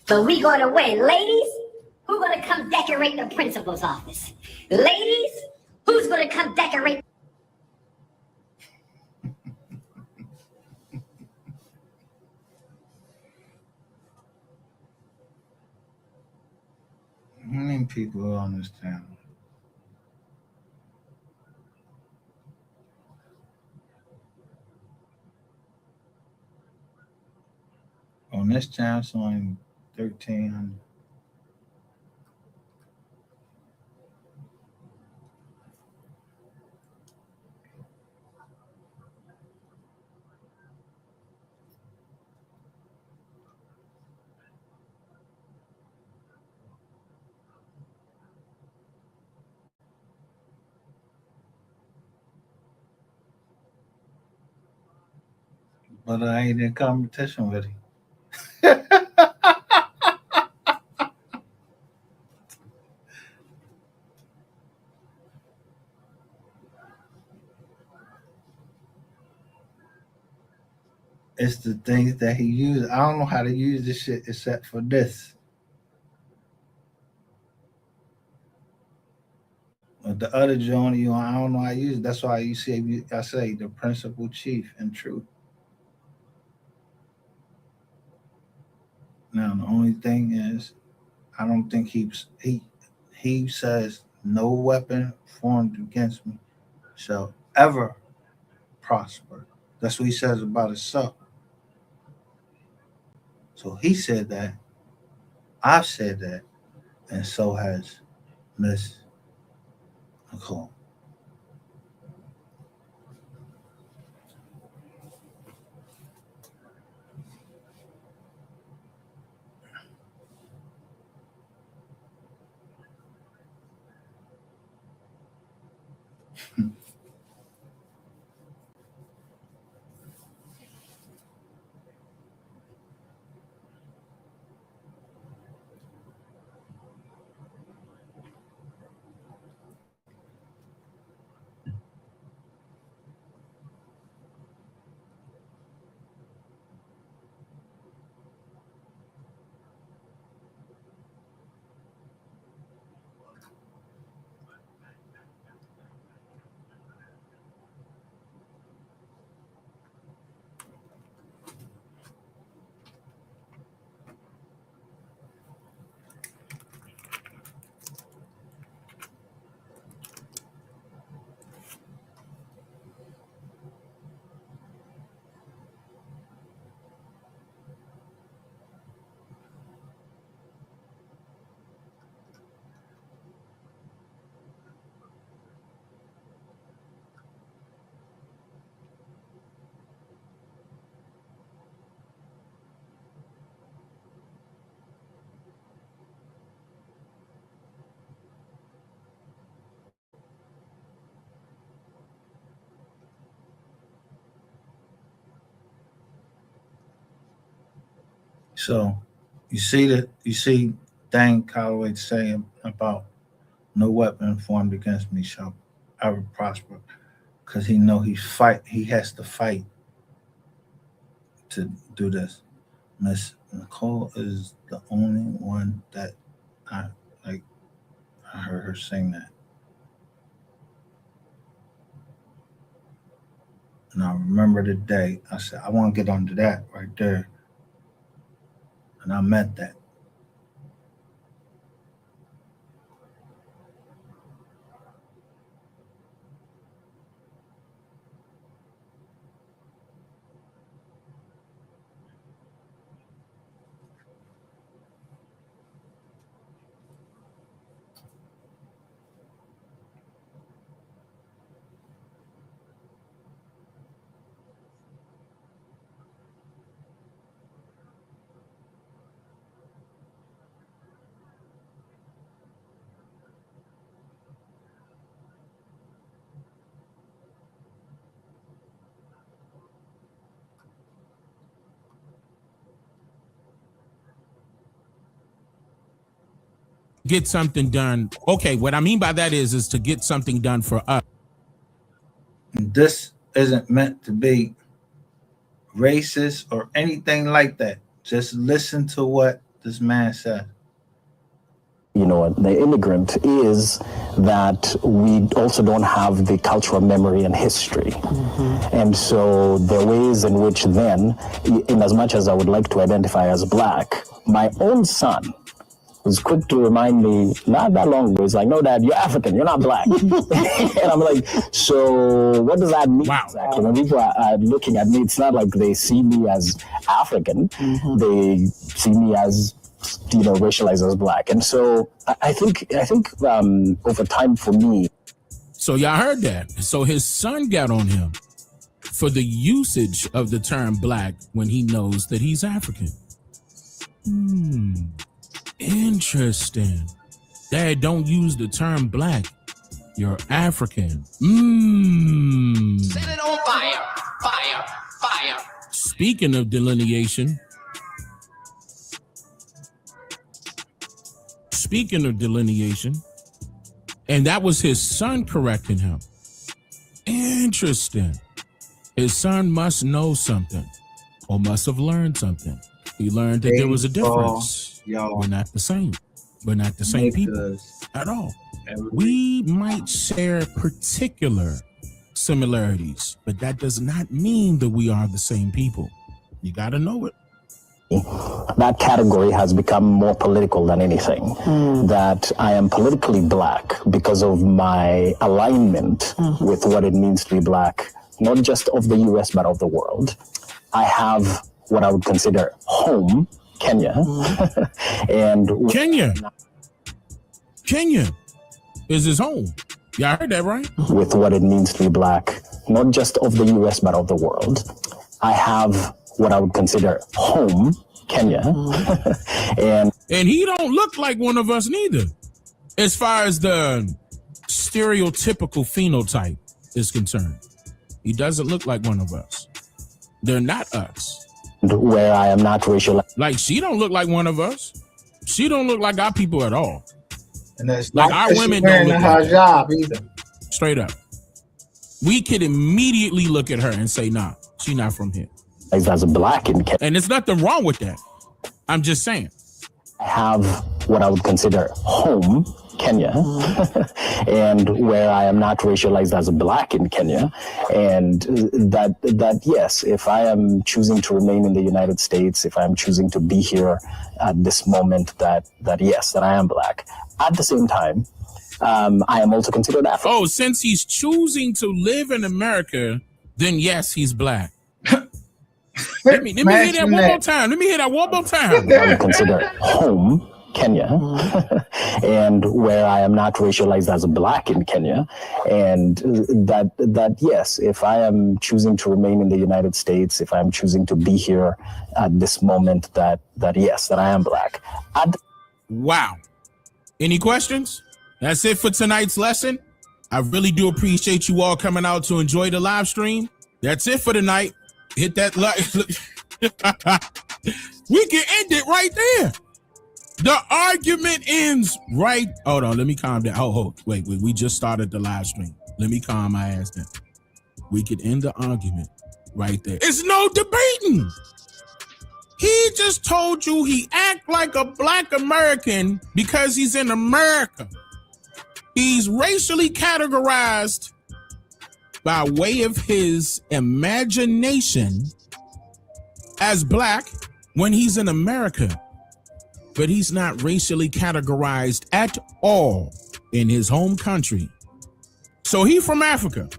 but we gonna win. Ladies, who's gonna come decorate the principal's office? Ladies, who's gonna come decorate? How many people are on this channel? On this channel, it's only 1,300. But I ain't in competition with him. It's the things that he used. I don't know how to use this shit except for this. But the other joint, I don't know how to use it. That's why I say the principal chief in truth. Now the only thing is, I don't think he says no weapon formed against me shall ever prosper. That's what he says about himself. So he said that. I've said that, and so has Miss Nicole. So you see Dane Calloway saying about no weapon formed against me shall ever prosper, because he has to fight to do this. Miss Nicole is the only one that I heard her sing that. And I remember the day I said, I want to get onto that right there. And I meant that. get something done. Okay, what I mean by that is to get something done for us. This isn't meant to be racist or anything like that. Just listen to what this man said. You know, the immigrant is that we also don't have the cultural memory and history. And so there are ways in which then, in as much as I would like to identify as black, my own son was quick to remind me not that long ago, he's like, no, Dad, you're African, you're not black. And I'm like, so what does that mean exactly? When people are looking at me, it's not like they see me as African, they see me as, you know, racialized as black. And so I think over time for me. So y'all heard that. So his son got on him for the usage of the term black when he knows that he's African. Interesting. Dad, don't use the term black. You're African. Set it on fire, fire, fire. Speaking of delineation, and that was his son correcting him. Interesting. His son must know something or must have learned something. He learned that there was a difference. We're not the same. We're not the same people at all. We might share particular similarities, but that does not mean that we are the same people. You got to know it. That category has become more political than anything. That I am politically black because of my alignment with what it means to be black, not just of the US, but of the world. I have what I would consider home, Kenya. And Kenya is his home. Y'all heard that, right? With what it means to be black, not just of the US, but of the world. I have what I would consider home, Kenya. and he don't look like one of us neither, as far as the stereotypical phenotype is concerned. He doesn't look like one of us. They're not us. Where I am not racial. Like, she don't look like one of us. She don't look like our people at all. And that's like not our women don't look her like job either. Straight up. We could immediately look at her and say, nah, she not from here. As a black in Kenya. And there's nothing wrong with that. I'm just saying. I have what I would consider home, Kenya, and where I am not racialized as a black in Kenya. And that yes, if I am choosing to remain in the United States, if I'm choosing to be here at this moment, that yes, that I am black. At the same time, I am also considered African. Oh, since he's choosing to live in America, then yes, he's black. Let me hear that one more time. Let me hear that one more time. I would consider home, Kenya, and where I am not racialized as a black in Kenya. And that yes, if I am choosing to remain in the United States, if I'm choosing to be here at this moment, that yes, that I am black. Wow. Any questions? That's it for tonight's lesson. I really do appreciate you all coming out to enjoy the live stream. That's it for tonight. Hit that like. We can end it right there. The argument ends right. Hold on, let me calm down. Wait. We just started the live stream. Let me calm my ass down. We could end the argument right there. It's no debating. He just told you he act like a black American because he's in America. He's racially categorized by way of his imagination as black when he's in America. But he's not racially categorized at all in his home country. So he from Africa,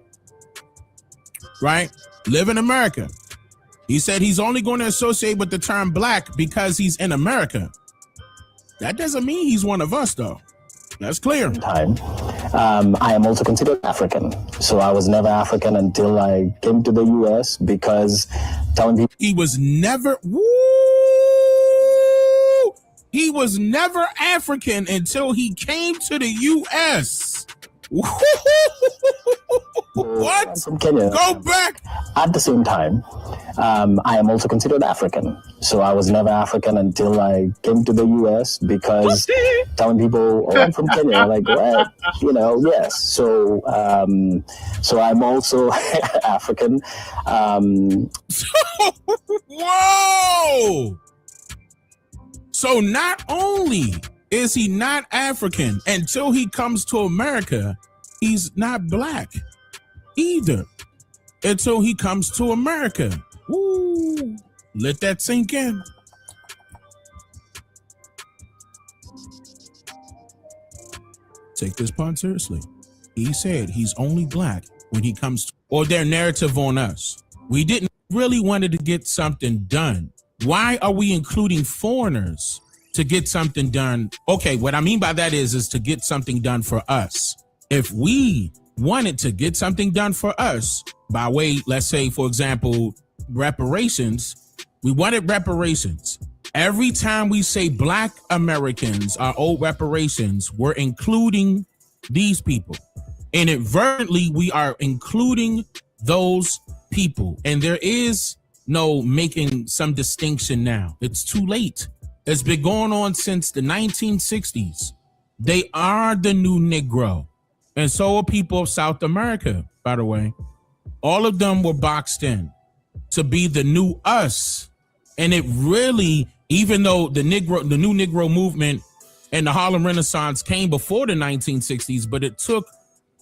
right? Live in America. He said he's only going to associate with the term black because he's in America. That doesn't mean he's one of us, though. That's clear. I am also considered African. So I was never African until I came to the US because telling people he was never he was never African until he came to the US. What? I'm from Kenya. Go back. At the same time, I am also considered African. So I was never African until I came to the US because telling people, oh, I'm from Kenya, like, what? You know, yes. So so I'm also African. Whoa! So not only is he not African until he comes to America, he's not black either until he comes to America. Woo! Let that sink in. Take this part seriously. He said he's only black when he comes to, or their narrative on us. We didn't really wanted to get something done. Why are we including foreigners to get something done? Okay, what I mean by that is to get something done for us. If we wanted to get something done for us by way, let's say, for example, reparations, we wanted reparations. Every time we say Black Americans are owed reparations, we're including these people. Inadvertently, we are including those people. And there is no making some distinction now. It's too late. It's been going on since the 1960s. They are the new Negro. And so are people of South America, by the way. All of them were boxed in to be the new us. And it really, even though the new Negro movement and the Harlem Renaissance came before the 1960s, but it took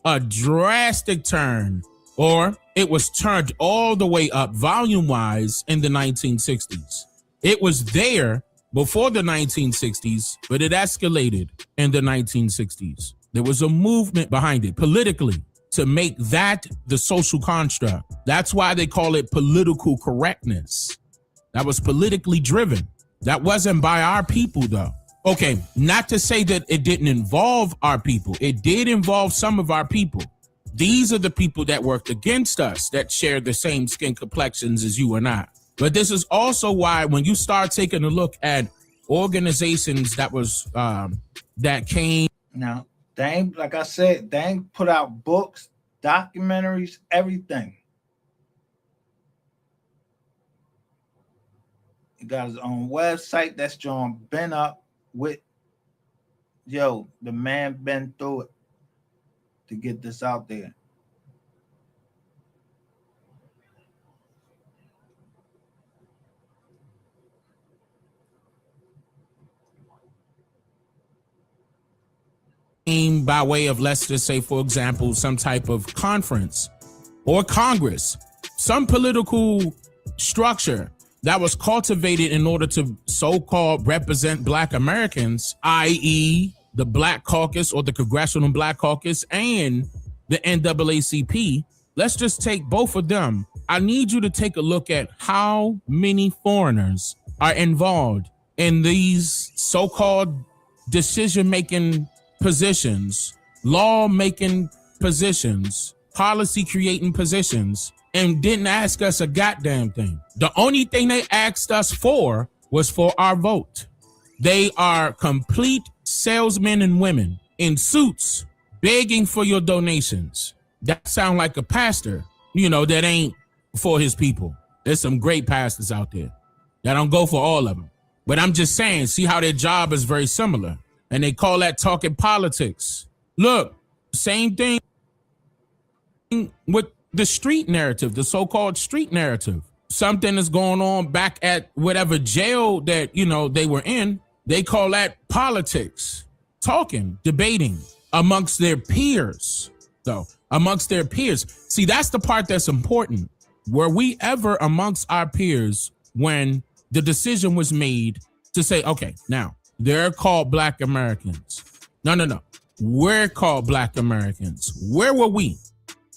a drastic turn, or it was turned all the way up volume-wise in the 1960s. It was there before the 1960s, but it escalated in the 1960s. There was a movement behind it politically to make that the social construct. That's why they call it political correctness. That was politically driven. That wasn't by our people, though. Okay, not to say that it didn't involve our people. It did involve some of our people. These are the people that worked against us, that share the same skin complexions as you and I. But this is also why when you start taking a look at organizations that was that came. Now, they ain't, like I said, they ain't put out books, documentaries, everything. He got his own website. That's John been up with. Yo, the man been through it to get this out there. By way of, let's just say, for example, some type of conference or Congress, some political structure that was cultivated in order to so-called represent Black Americans, i.e. the Black Caucus or the Congressional Black Caucus and the NAACP. Let's just take both of them. I need you to take a look at how many foreigners are involved in these so-called decision-making positions, law-making positions, policy-creating positions, and didn't ask us a goddamn thing. The only thing they asked us for was for our vote. They are complete salesmen and women in suits begging for your donations. That sound like a pastor, that ain't for his people. There's some great pastors out there that don't go for all of them. But I'm just saying, see how their job is very similar. And they call that talking politics. Look, same thing with the street narrative, the so-called street narrative. Something is going on back at whatever jail that, they were in. They call that politics. Talking, debating amongst their peers. So amongst their peers. See, that's the part that's important. Were we ever amongst our peers when the decision was made to say, okay, now, they're called Black Americans. No. We're called Black Americans. Where were we?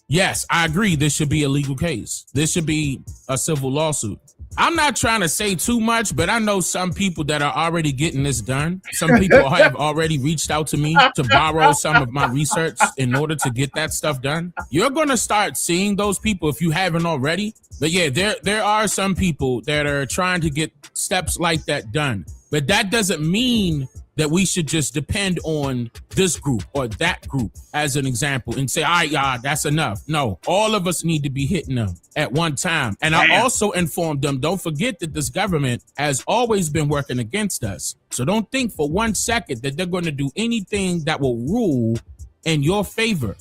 Yes, I agree. This should be a legal case. This should be a civil lawsuit. I'm not trying to say too much, but I know some people that are already getting this done. Some people have already reached out to me to borrow some of my research in order to get that stuff done. You're going to start seeing those people if you haven't already. But yeah, there are some people that are trying to get steps like that done. But that doesn't mean that we should just depend on this group or that group as an example and say, all right, y'all, that's enough. No, all of us need to be hitting them at one time. And I also informed them, don't forget that this government has always been working against us. So don't think for 1 second that they're going to do anything that will rule in your favor,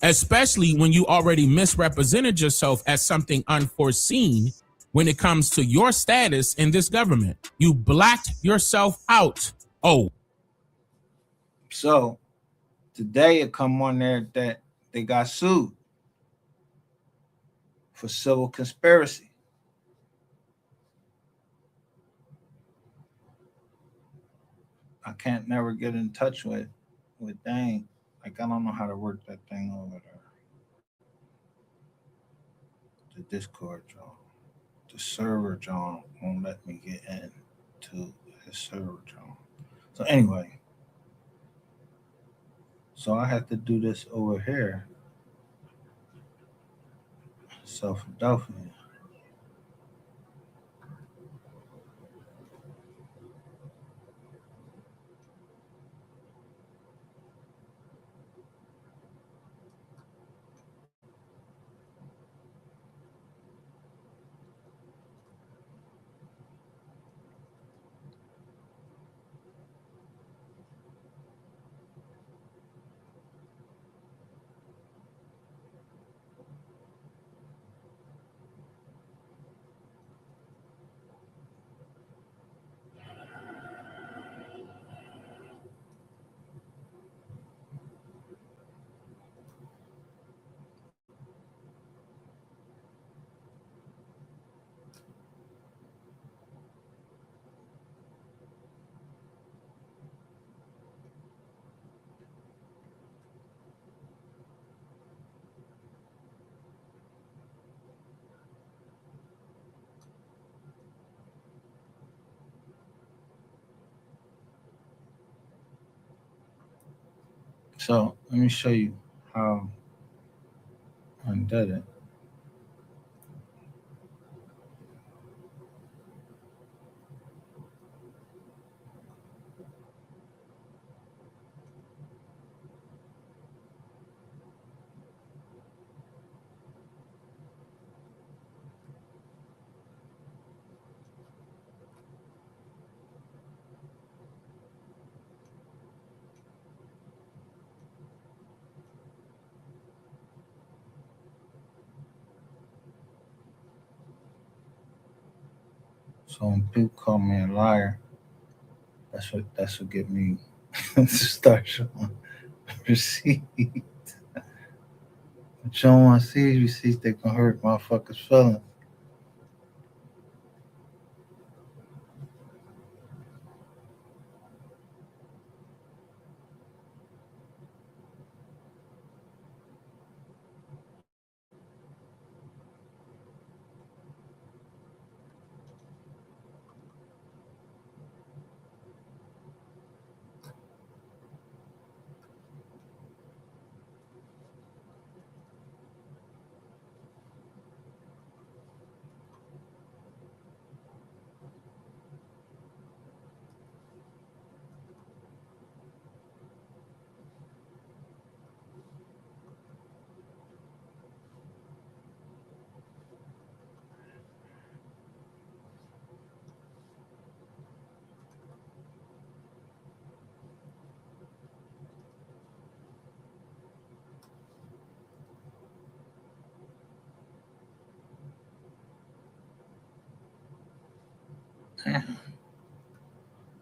especially when you already misrepresented yourself as something unforeseen when it comes to your status in this government. You blacked yourself out. Oh. So today it come on there that they got sued for civil conspiracy. I can't never get in touch with Dane. Like, I don't know how to work that thing over there. The Discord, John. The server, John, won't let me get in to his server, John. So anyway, so I have to do this over here. Philadelphia. So let me show you how I did it. So when people call me a liar, that's what get me to start showing receipts. But you don't want to see these receipts, they can hurt motherfuckers' feelings.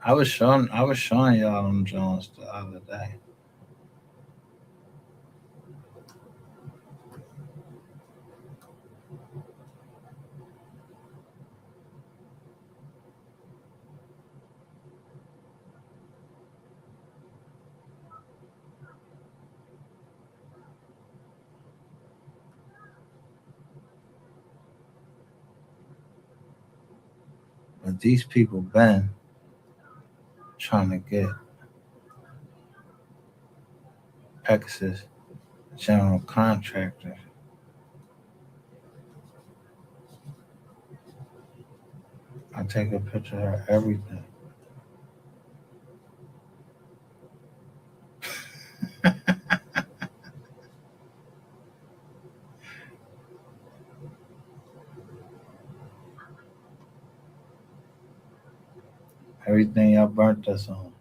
I was showing y'all them Jones the other day. But these people been trying to get Pegasus general contractor. I take a picture of everything. Everything y'all burnt us on.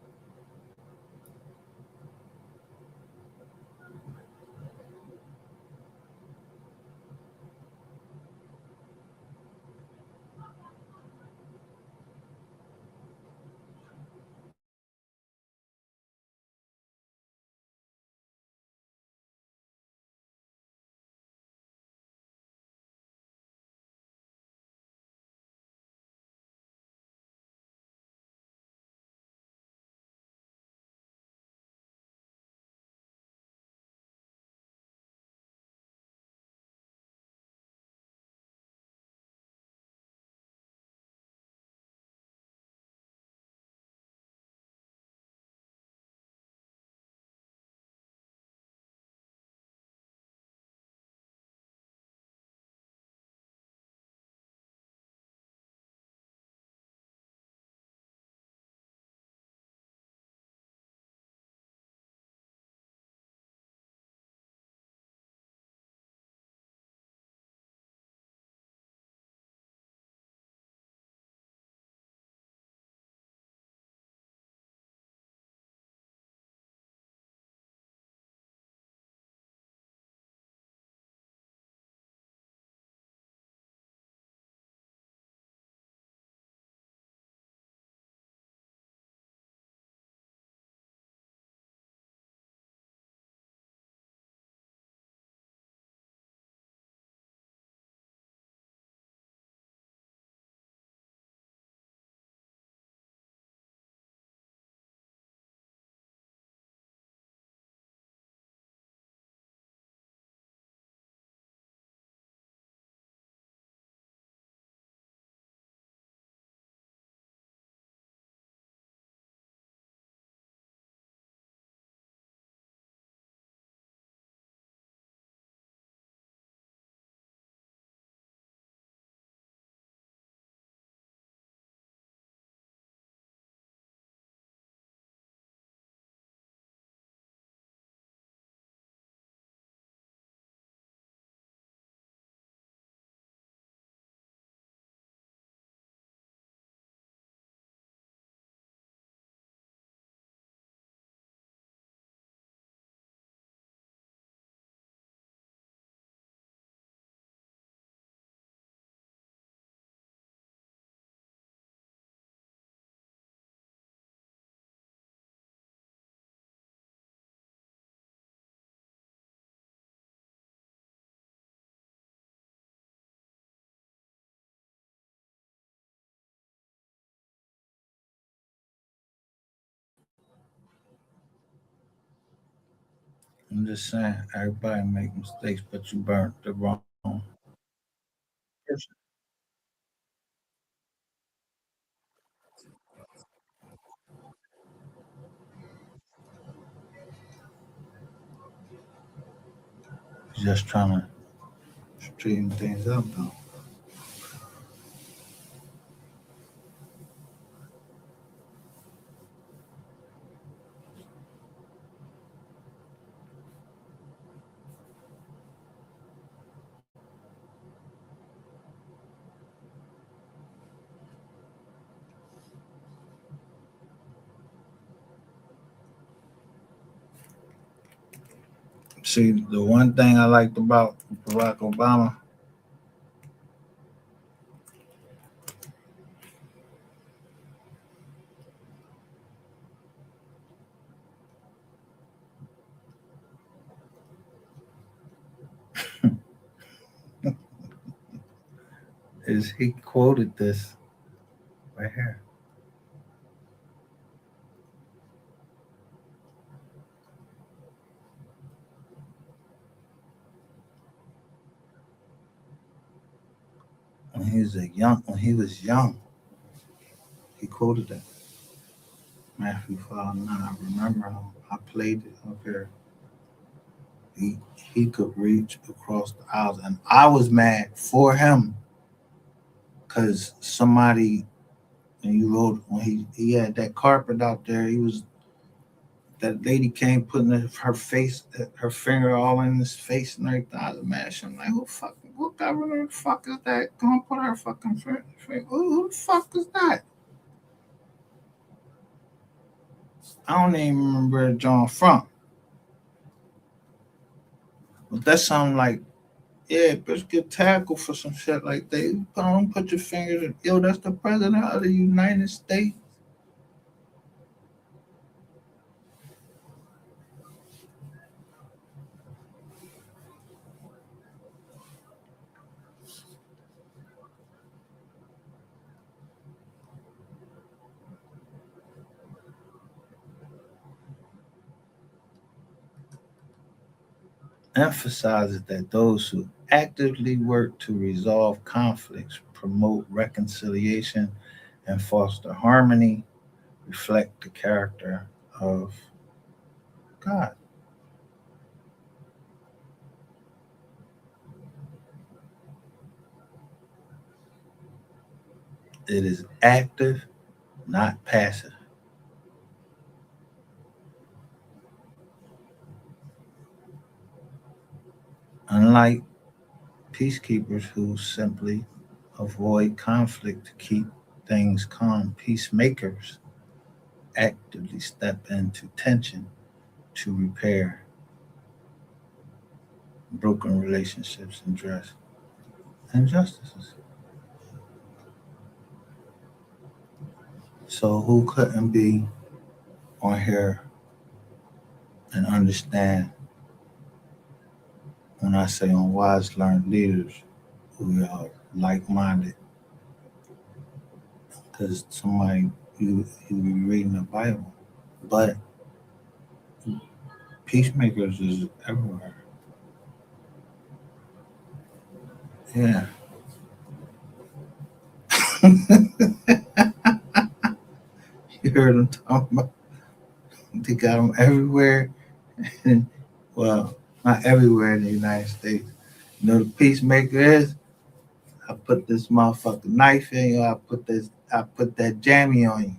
I'm just saying, everybody make mistakes, but you burnt the wrong person. Just trying to straighten things up, though. See, the one thing I liked about Barack Obama, is he quoted this right here. When he was young, he quoted that. Matthew 5:9. I remember him. I played it up here. He could reach across the aisles, and I was mad for him because somebody when he had that carpet out there, that lady came putting her finger all in his face and everything. I was mad. I'm like, what government the fuck is that? Come on, put her fucking finger. Who the fuck is that? I don't even remember where John from. But that's something like, yeah, bitch get tackled for some shit like that. Don't put your fingers in, yo, that's the president of the United States. Emphasizes that those who actively work to resolve conflicts, promote reconciliation, and foster harmony reflect the character of God. It is active, not passive. Unlike peacekeepers who simply avoid conflict to keep things calm, peacemakers actively step into tension to repair broken relationships and address injustices. So who couldn't be on here and understand when I say on wise learned leaders who are like minded? Because somebody you be reading the Bible, but peacemakers is everywhere. Yeah. You heard them talking about they got them everywhere. Well, not everywhere in the United States. You know the peacemaker is? I put this motherfucking knife in you. I put that jammy on you.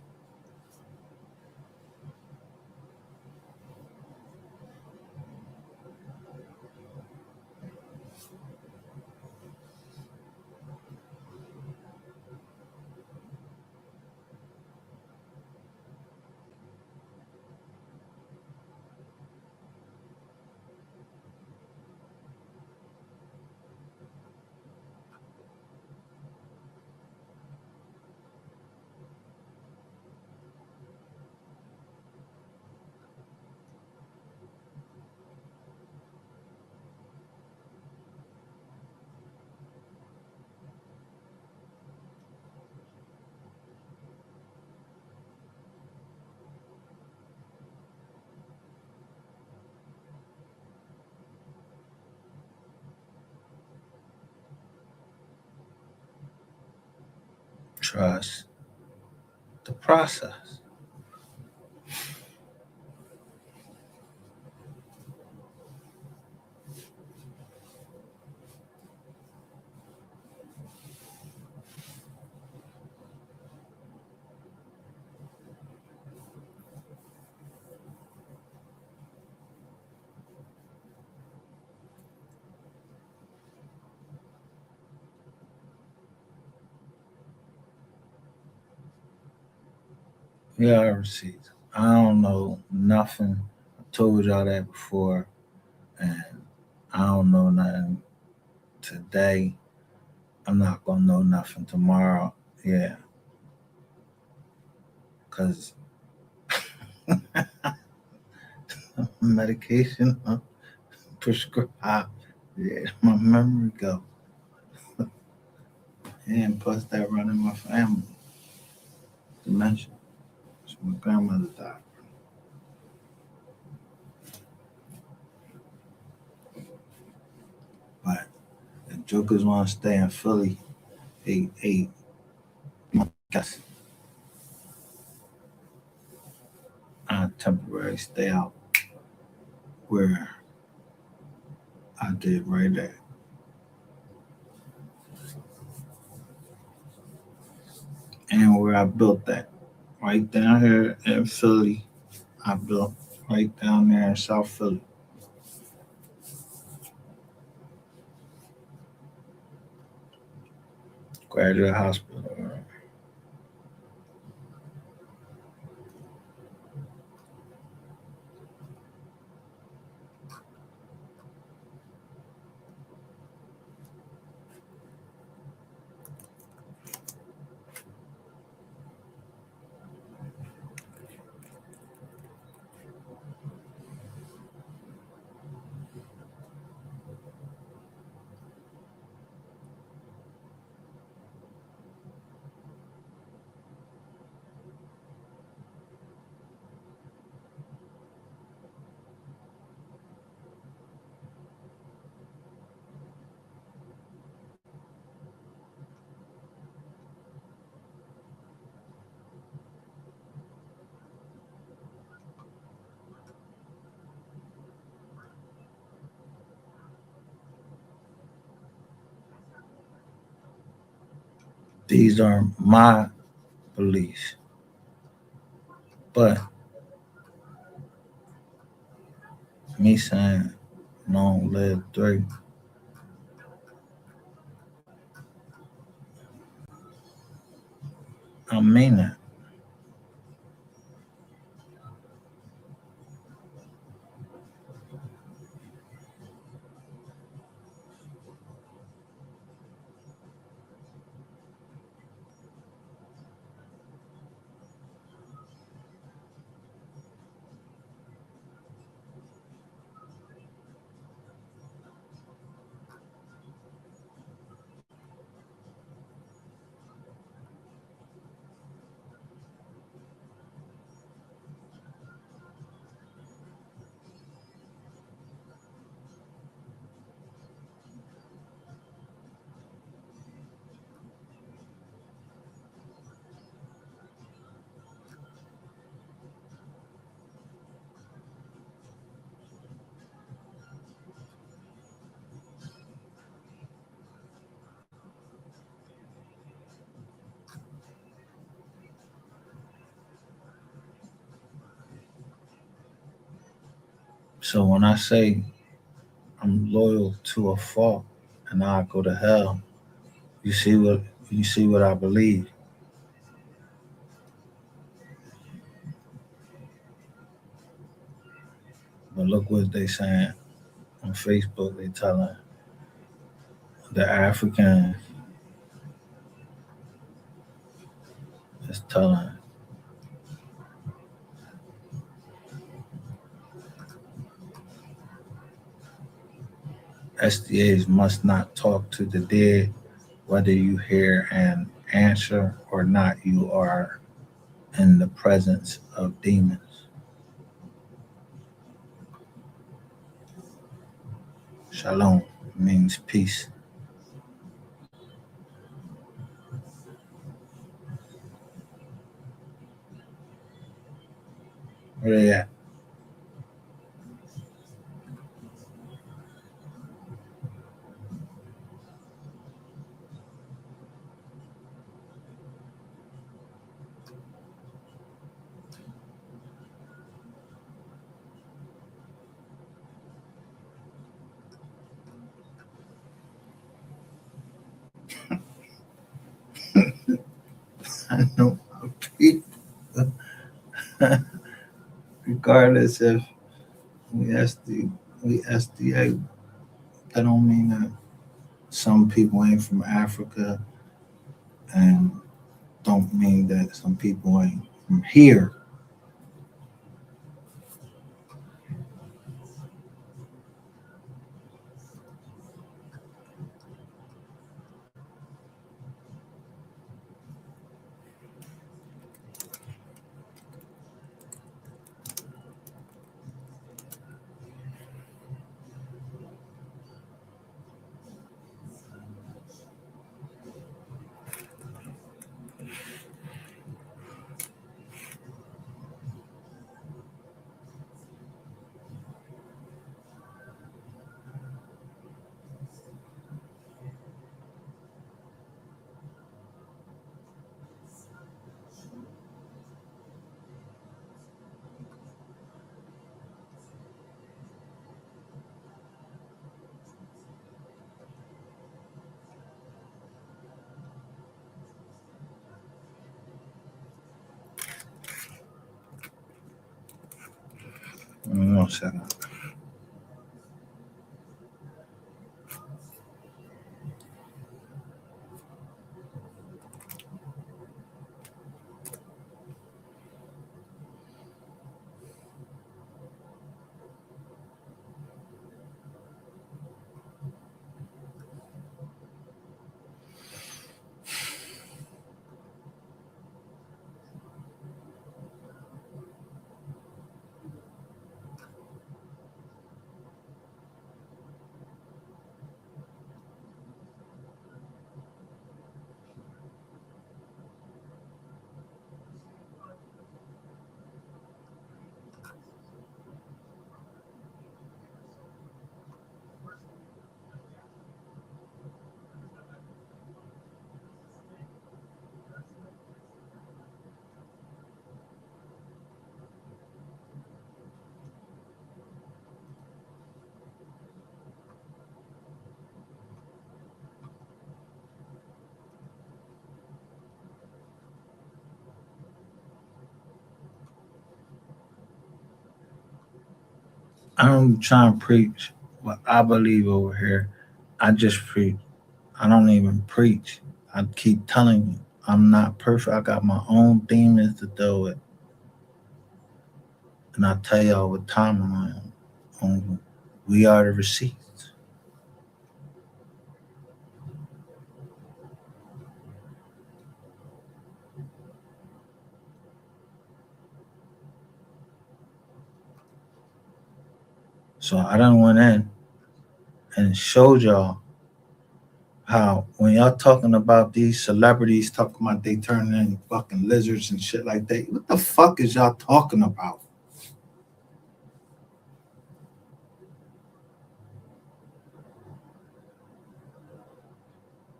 Trust the process. Yeah, receipts. I don't know nothing. I told y'all that before, and I don't know nothing today. I'm not gonna know nothing tomorrow. Yeah, because medication prescribed. Yeah, my memory go. And plus that running my family. Dementia. So my grandmother died. But if jokers want to stay in Philly, hey, guess I temporarily stay out where I did right there. And where I built that. Right down here in Philly, I built right down there in South Philly. Graduate Hospital. These are my beliefs. But me saying long live Drake, I mean that. So when I say I'm loyal to a fault and I go to hell, you see what I believe. But look what they saying on Facebook. They telling the African is telling SDAs must not talk to the dead, whether you hear an answer or not. You are in the presence of demons. Shalom means peace. Where they at? I know people. Regardless if we SDA, that don't mean that some people ain't from Africa, and don't mean that some people ain't from here. One second. I don't try and preach what I believe over here. I just preach. I don't even preach. I keep telling you, I'm not perfect. I got my own demons to deal with. And I tell you all the time on we are the receipts. So I done went in and showed y'all how when y'all talking about these celebrities talking about they turning into fucking lizards and shit like that, what the fuck is y'all talking about?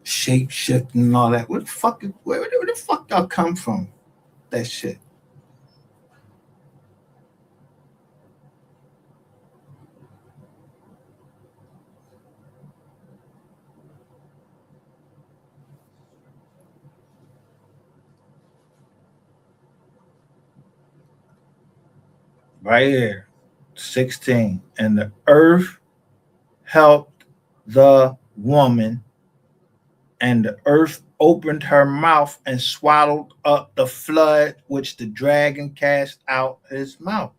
Shape shifting and all that. What the fuck? Where the fuck y'all come from? That shit. Right here, 16. And the earth helped the woman, and the earth opened her mouth and swallowed up the flood which the dragon cast out his mouth.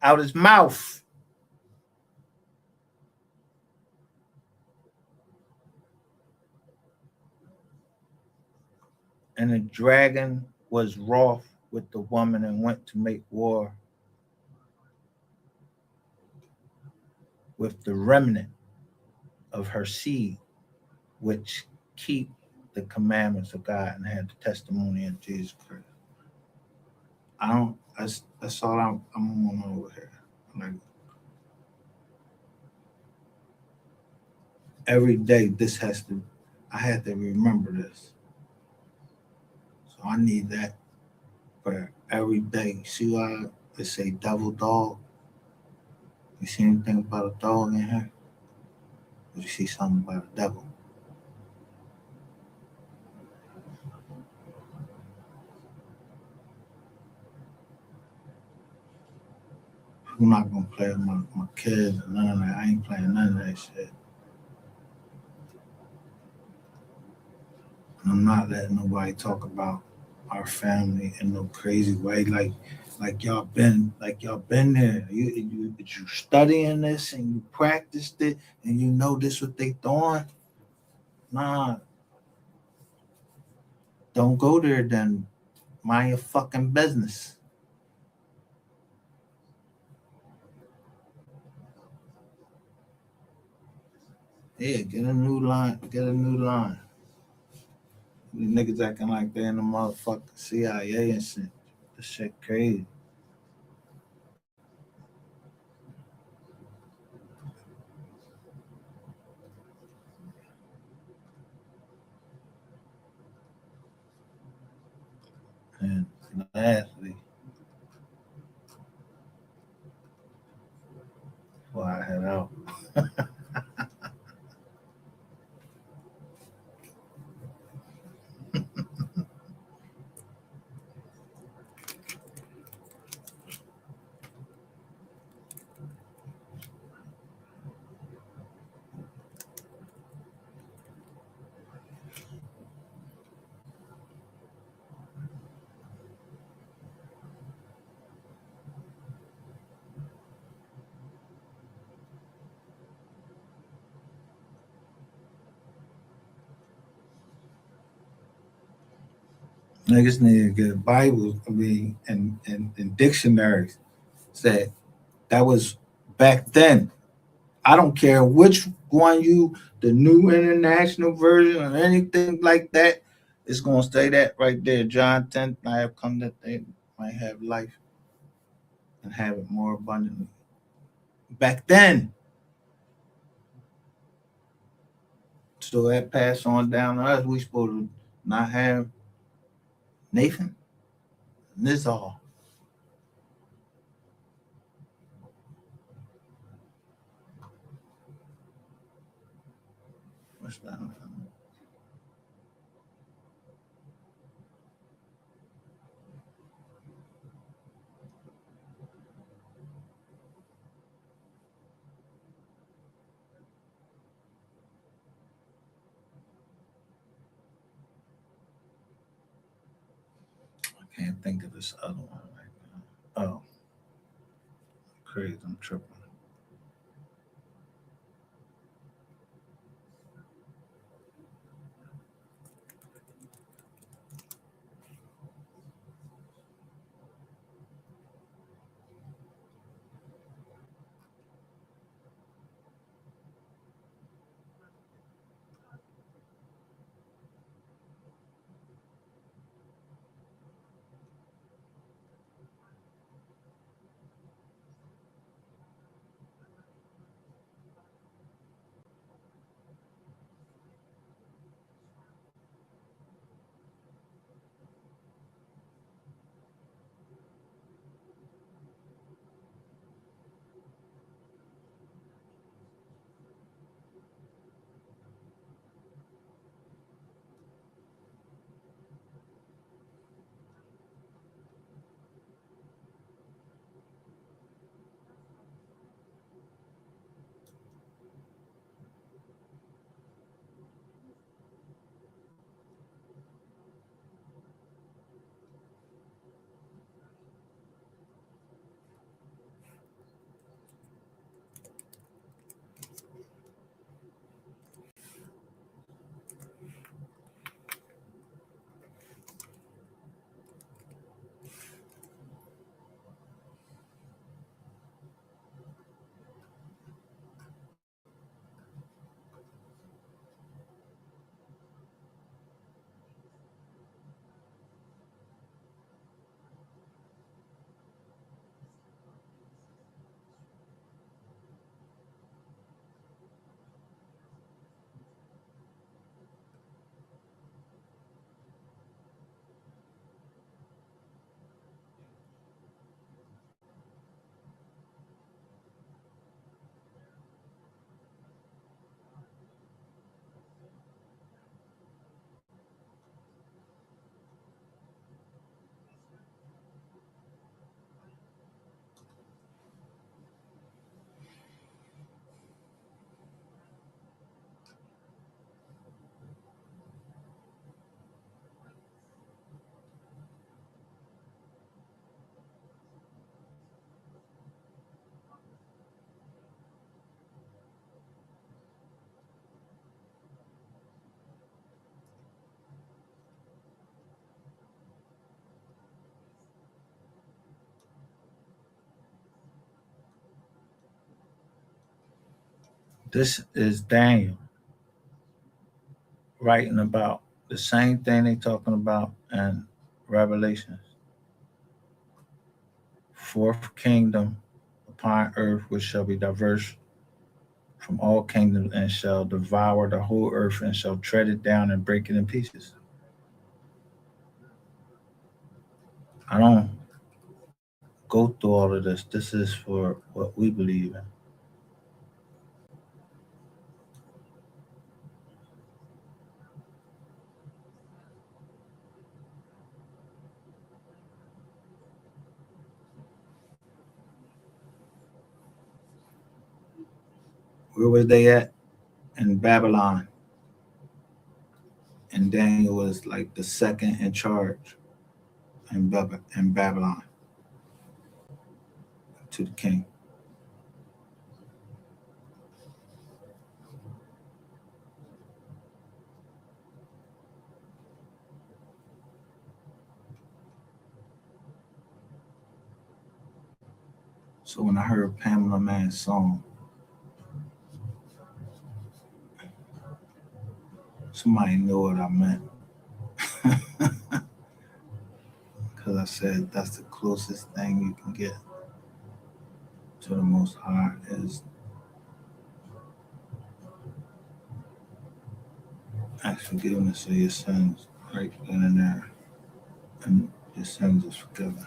Out his mouth. And the dragon was wroth with the woman and went to make war with the remnant of her seed, which keep the commandments of God and had the testimony of Jesus Christ. I don't. That's all I'm on over here. Like every day, this has to. I had to remember this. So I need that for every day. See why they say devil dog? You see anything about a dog in here? Or you see something about a devil? I'm not gonna play with my kids and none of that. I ain't playing none of that shit. And I'm not letting nobody talk about our family in no crazy way. Like y'all been there. You studying this and you practiced it and you know this what they doing. Nah, don't go there then. Mind your fucking business. Yeah, get a new line. Get a new line. These niggas acting like they in the motherfucking CIA and shit. This shit crazy. And lastly, before I head out, niggas need to get Bibles, and dictionaries. Said that was back then. I don't care which one the new international version or anything like that, it's gonna say that right there. John 10, I have come that they might have life and have it more abundantly. Back then. So that passed on down to us. We supposed to not have Nathan. Nizar. What's that? Can't think of this other one right now. Oh, crazy! I'm tripping. This is Daniel writing about the same thing they talking about in Revelations. Fourth kingdom upon earth, which shall be diverse from all kingdoms, and shall devour the whole earth, and shall tread it down and break it in pieces. I don't go through all of this. This is for what we believe in. Where was they at? In Babylon. And Daniel was like the second in charge in Babylon to the king. So when I heard Pamela Mann's song, somebody knew what I meant. Because I said that's the closest thing you can get to the Most High is ask forgiveness of your sins right then and there. And your sins is forgiven.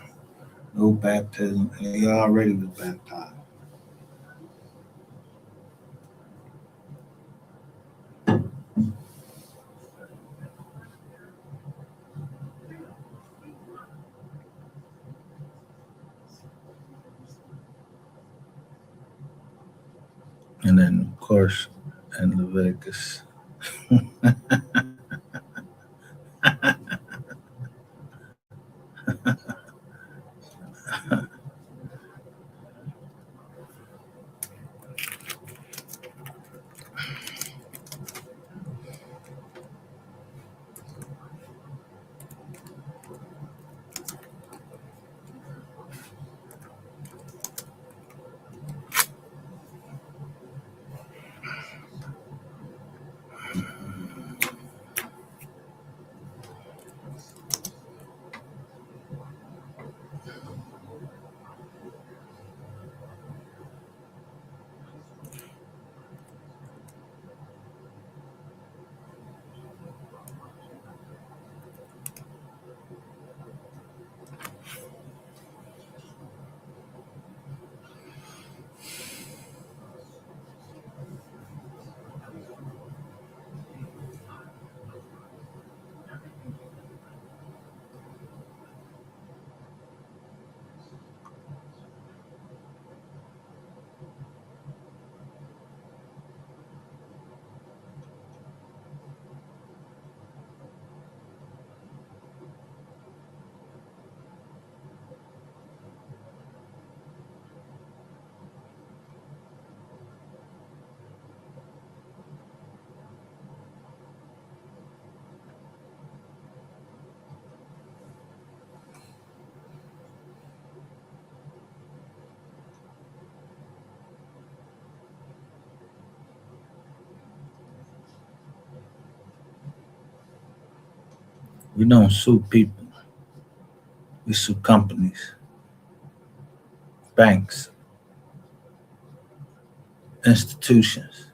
No baptism. And he already was baptized. And then, of course, in Leviticus. We don't sue people. We sue companies, banks, institutions.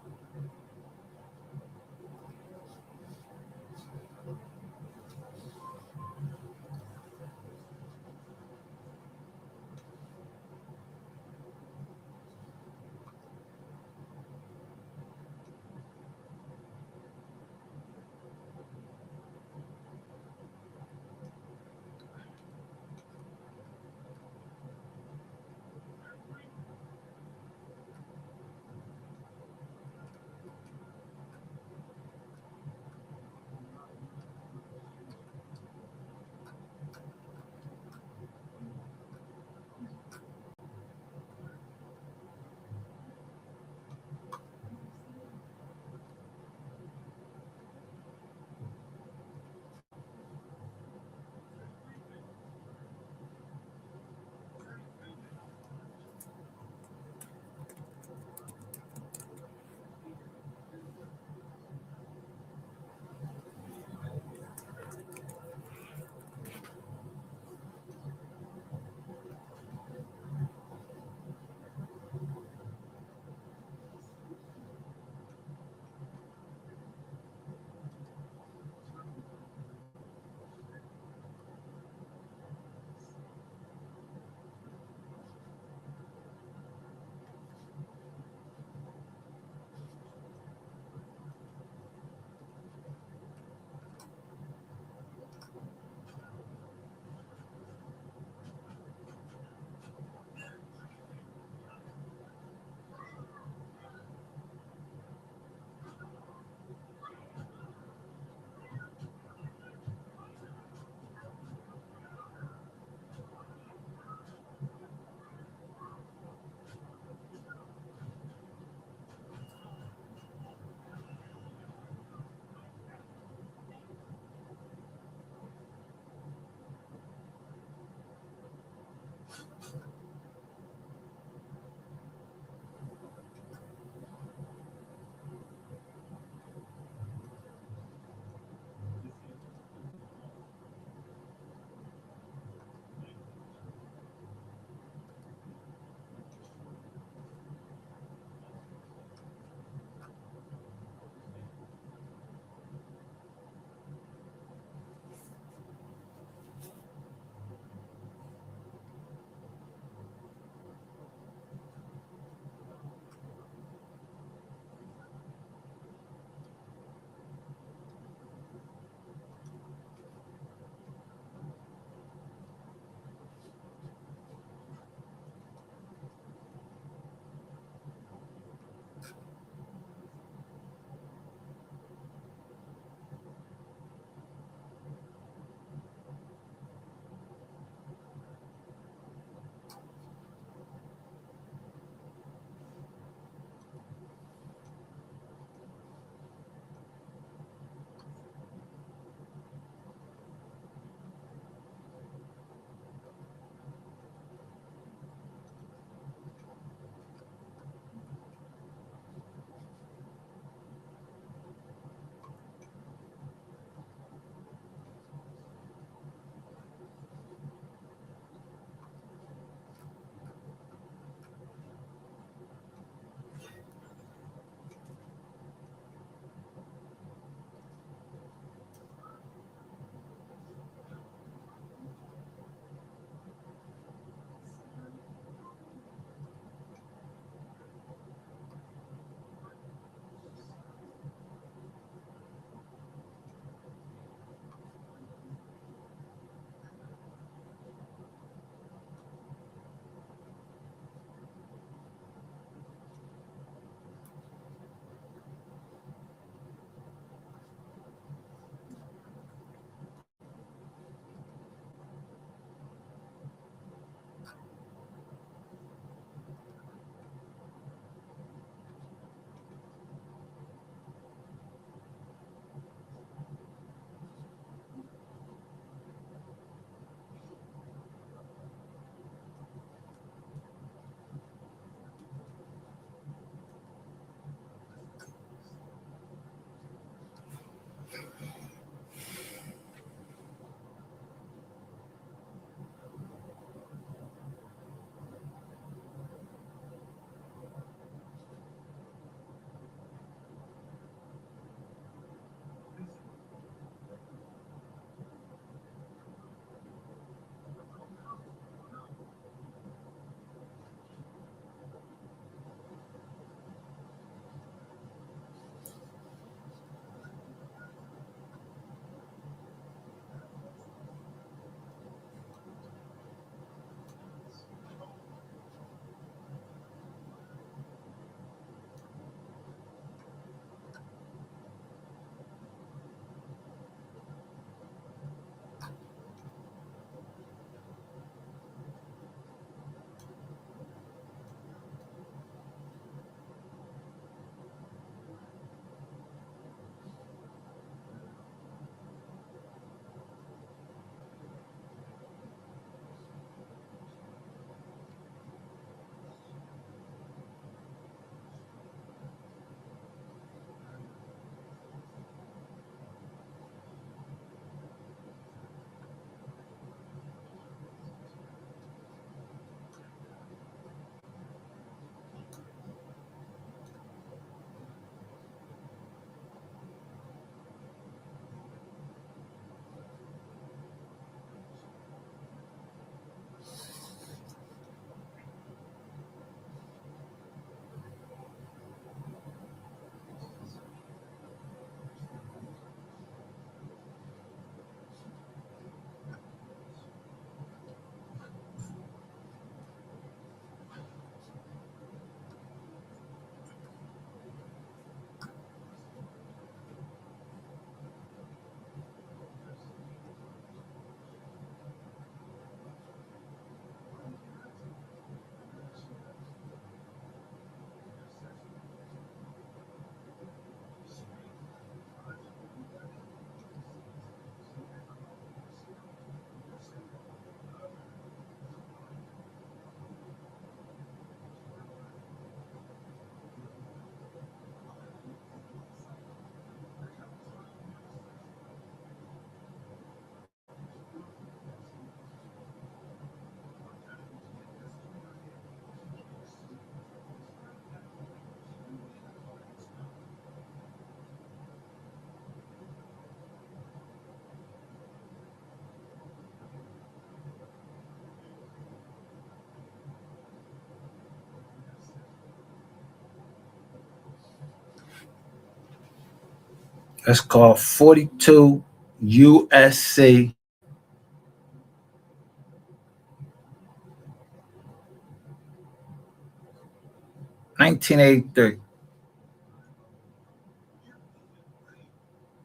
That's called 42 USC 1983.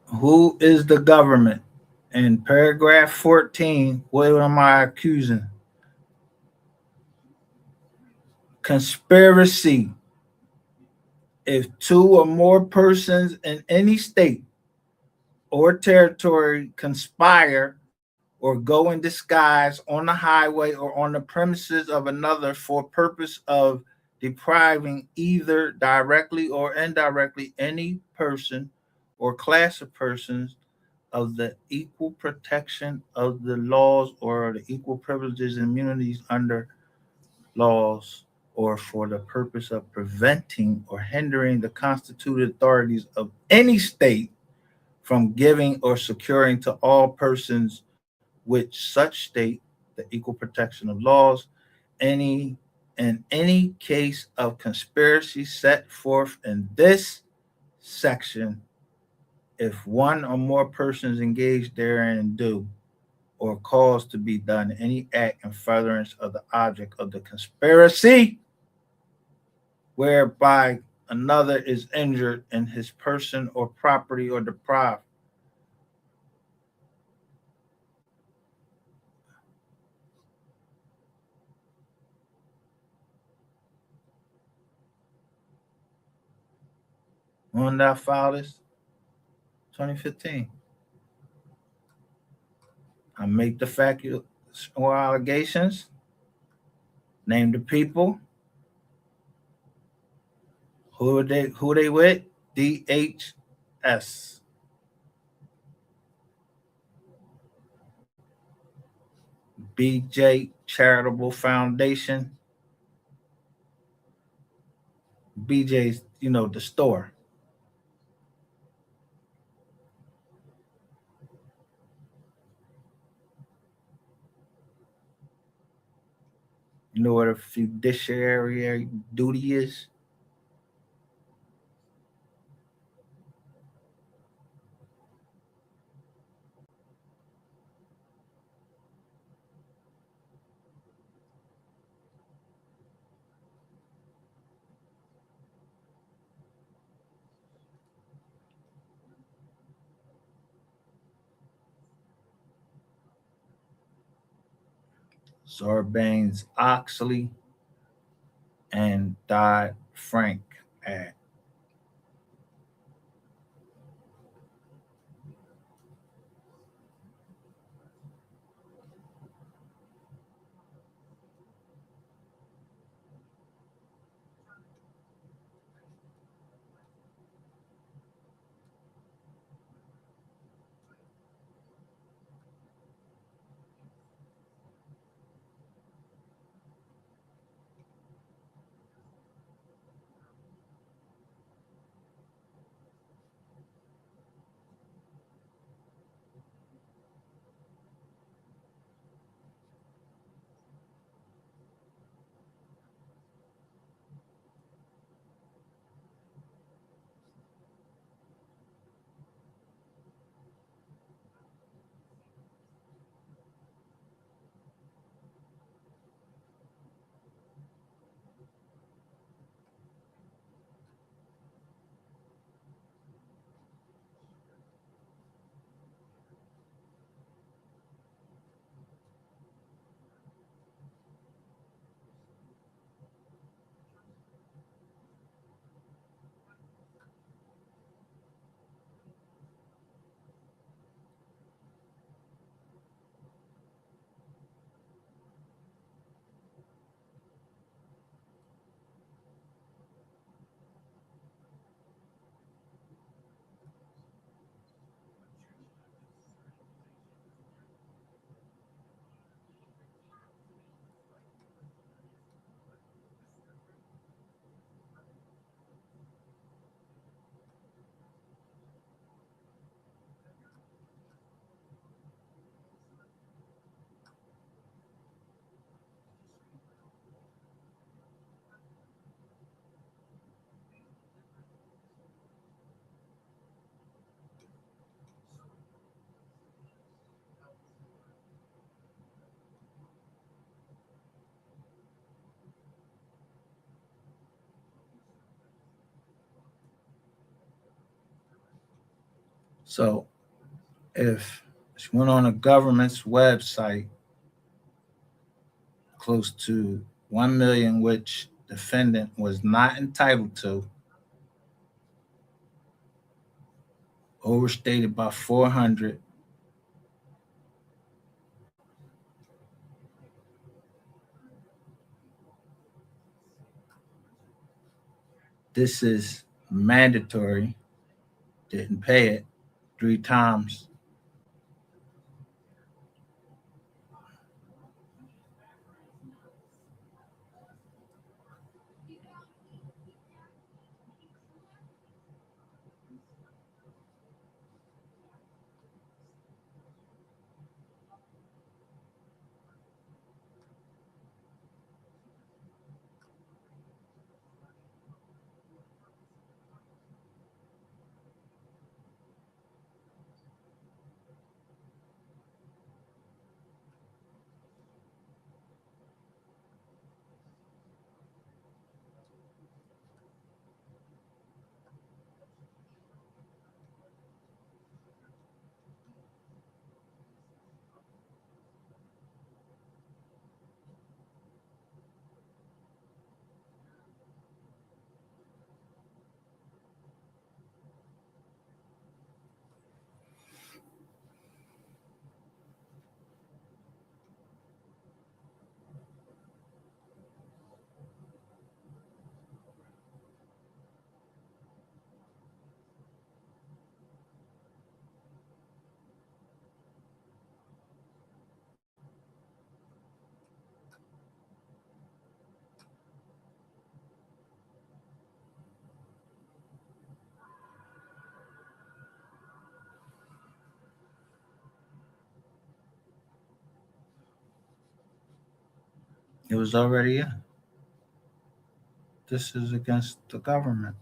Who is the government? In paragraph 14, what am I accusing? Conspiracy. If two or more persons in any state or territory conspire or go in disguise on the highway or on the premises of another for purpose of depriving either directly or indirectly any person or class of persons of the equal protection of the laws or the equal privileges and immunities under laws, or for the purpose of preventing or hindering the constituted authorities of any state from giving or securing to all persons which such state the equal protection of laws, any in any case of conspiracy set forth in this section, if one or more persons engaged therein do or cause to be done any act in furtherance of the object of the conspiracy, whereby another is injured in his person or property or deprived. When did I file this? 2015. I make the factual or allegations, name the people, who they with, DHS. BJ Charitable Foundation. BJ's, the store. You know what a fiduciary duty is? Sarbanes-Oxley and Dodd-Frank Act. So if she went on a government's website, close to 1 million, which defendant was not entitled to, overstated by 400. This is mandatory. Didn't pay it 3 times. It was already in. This is against the government.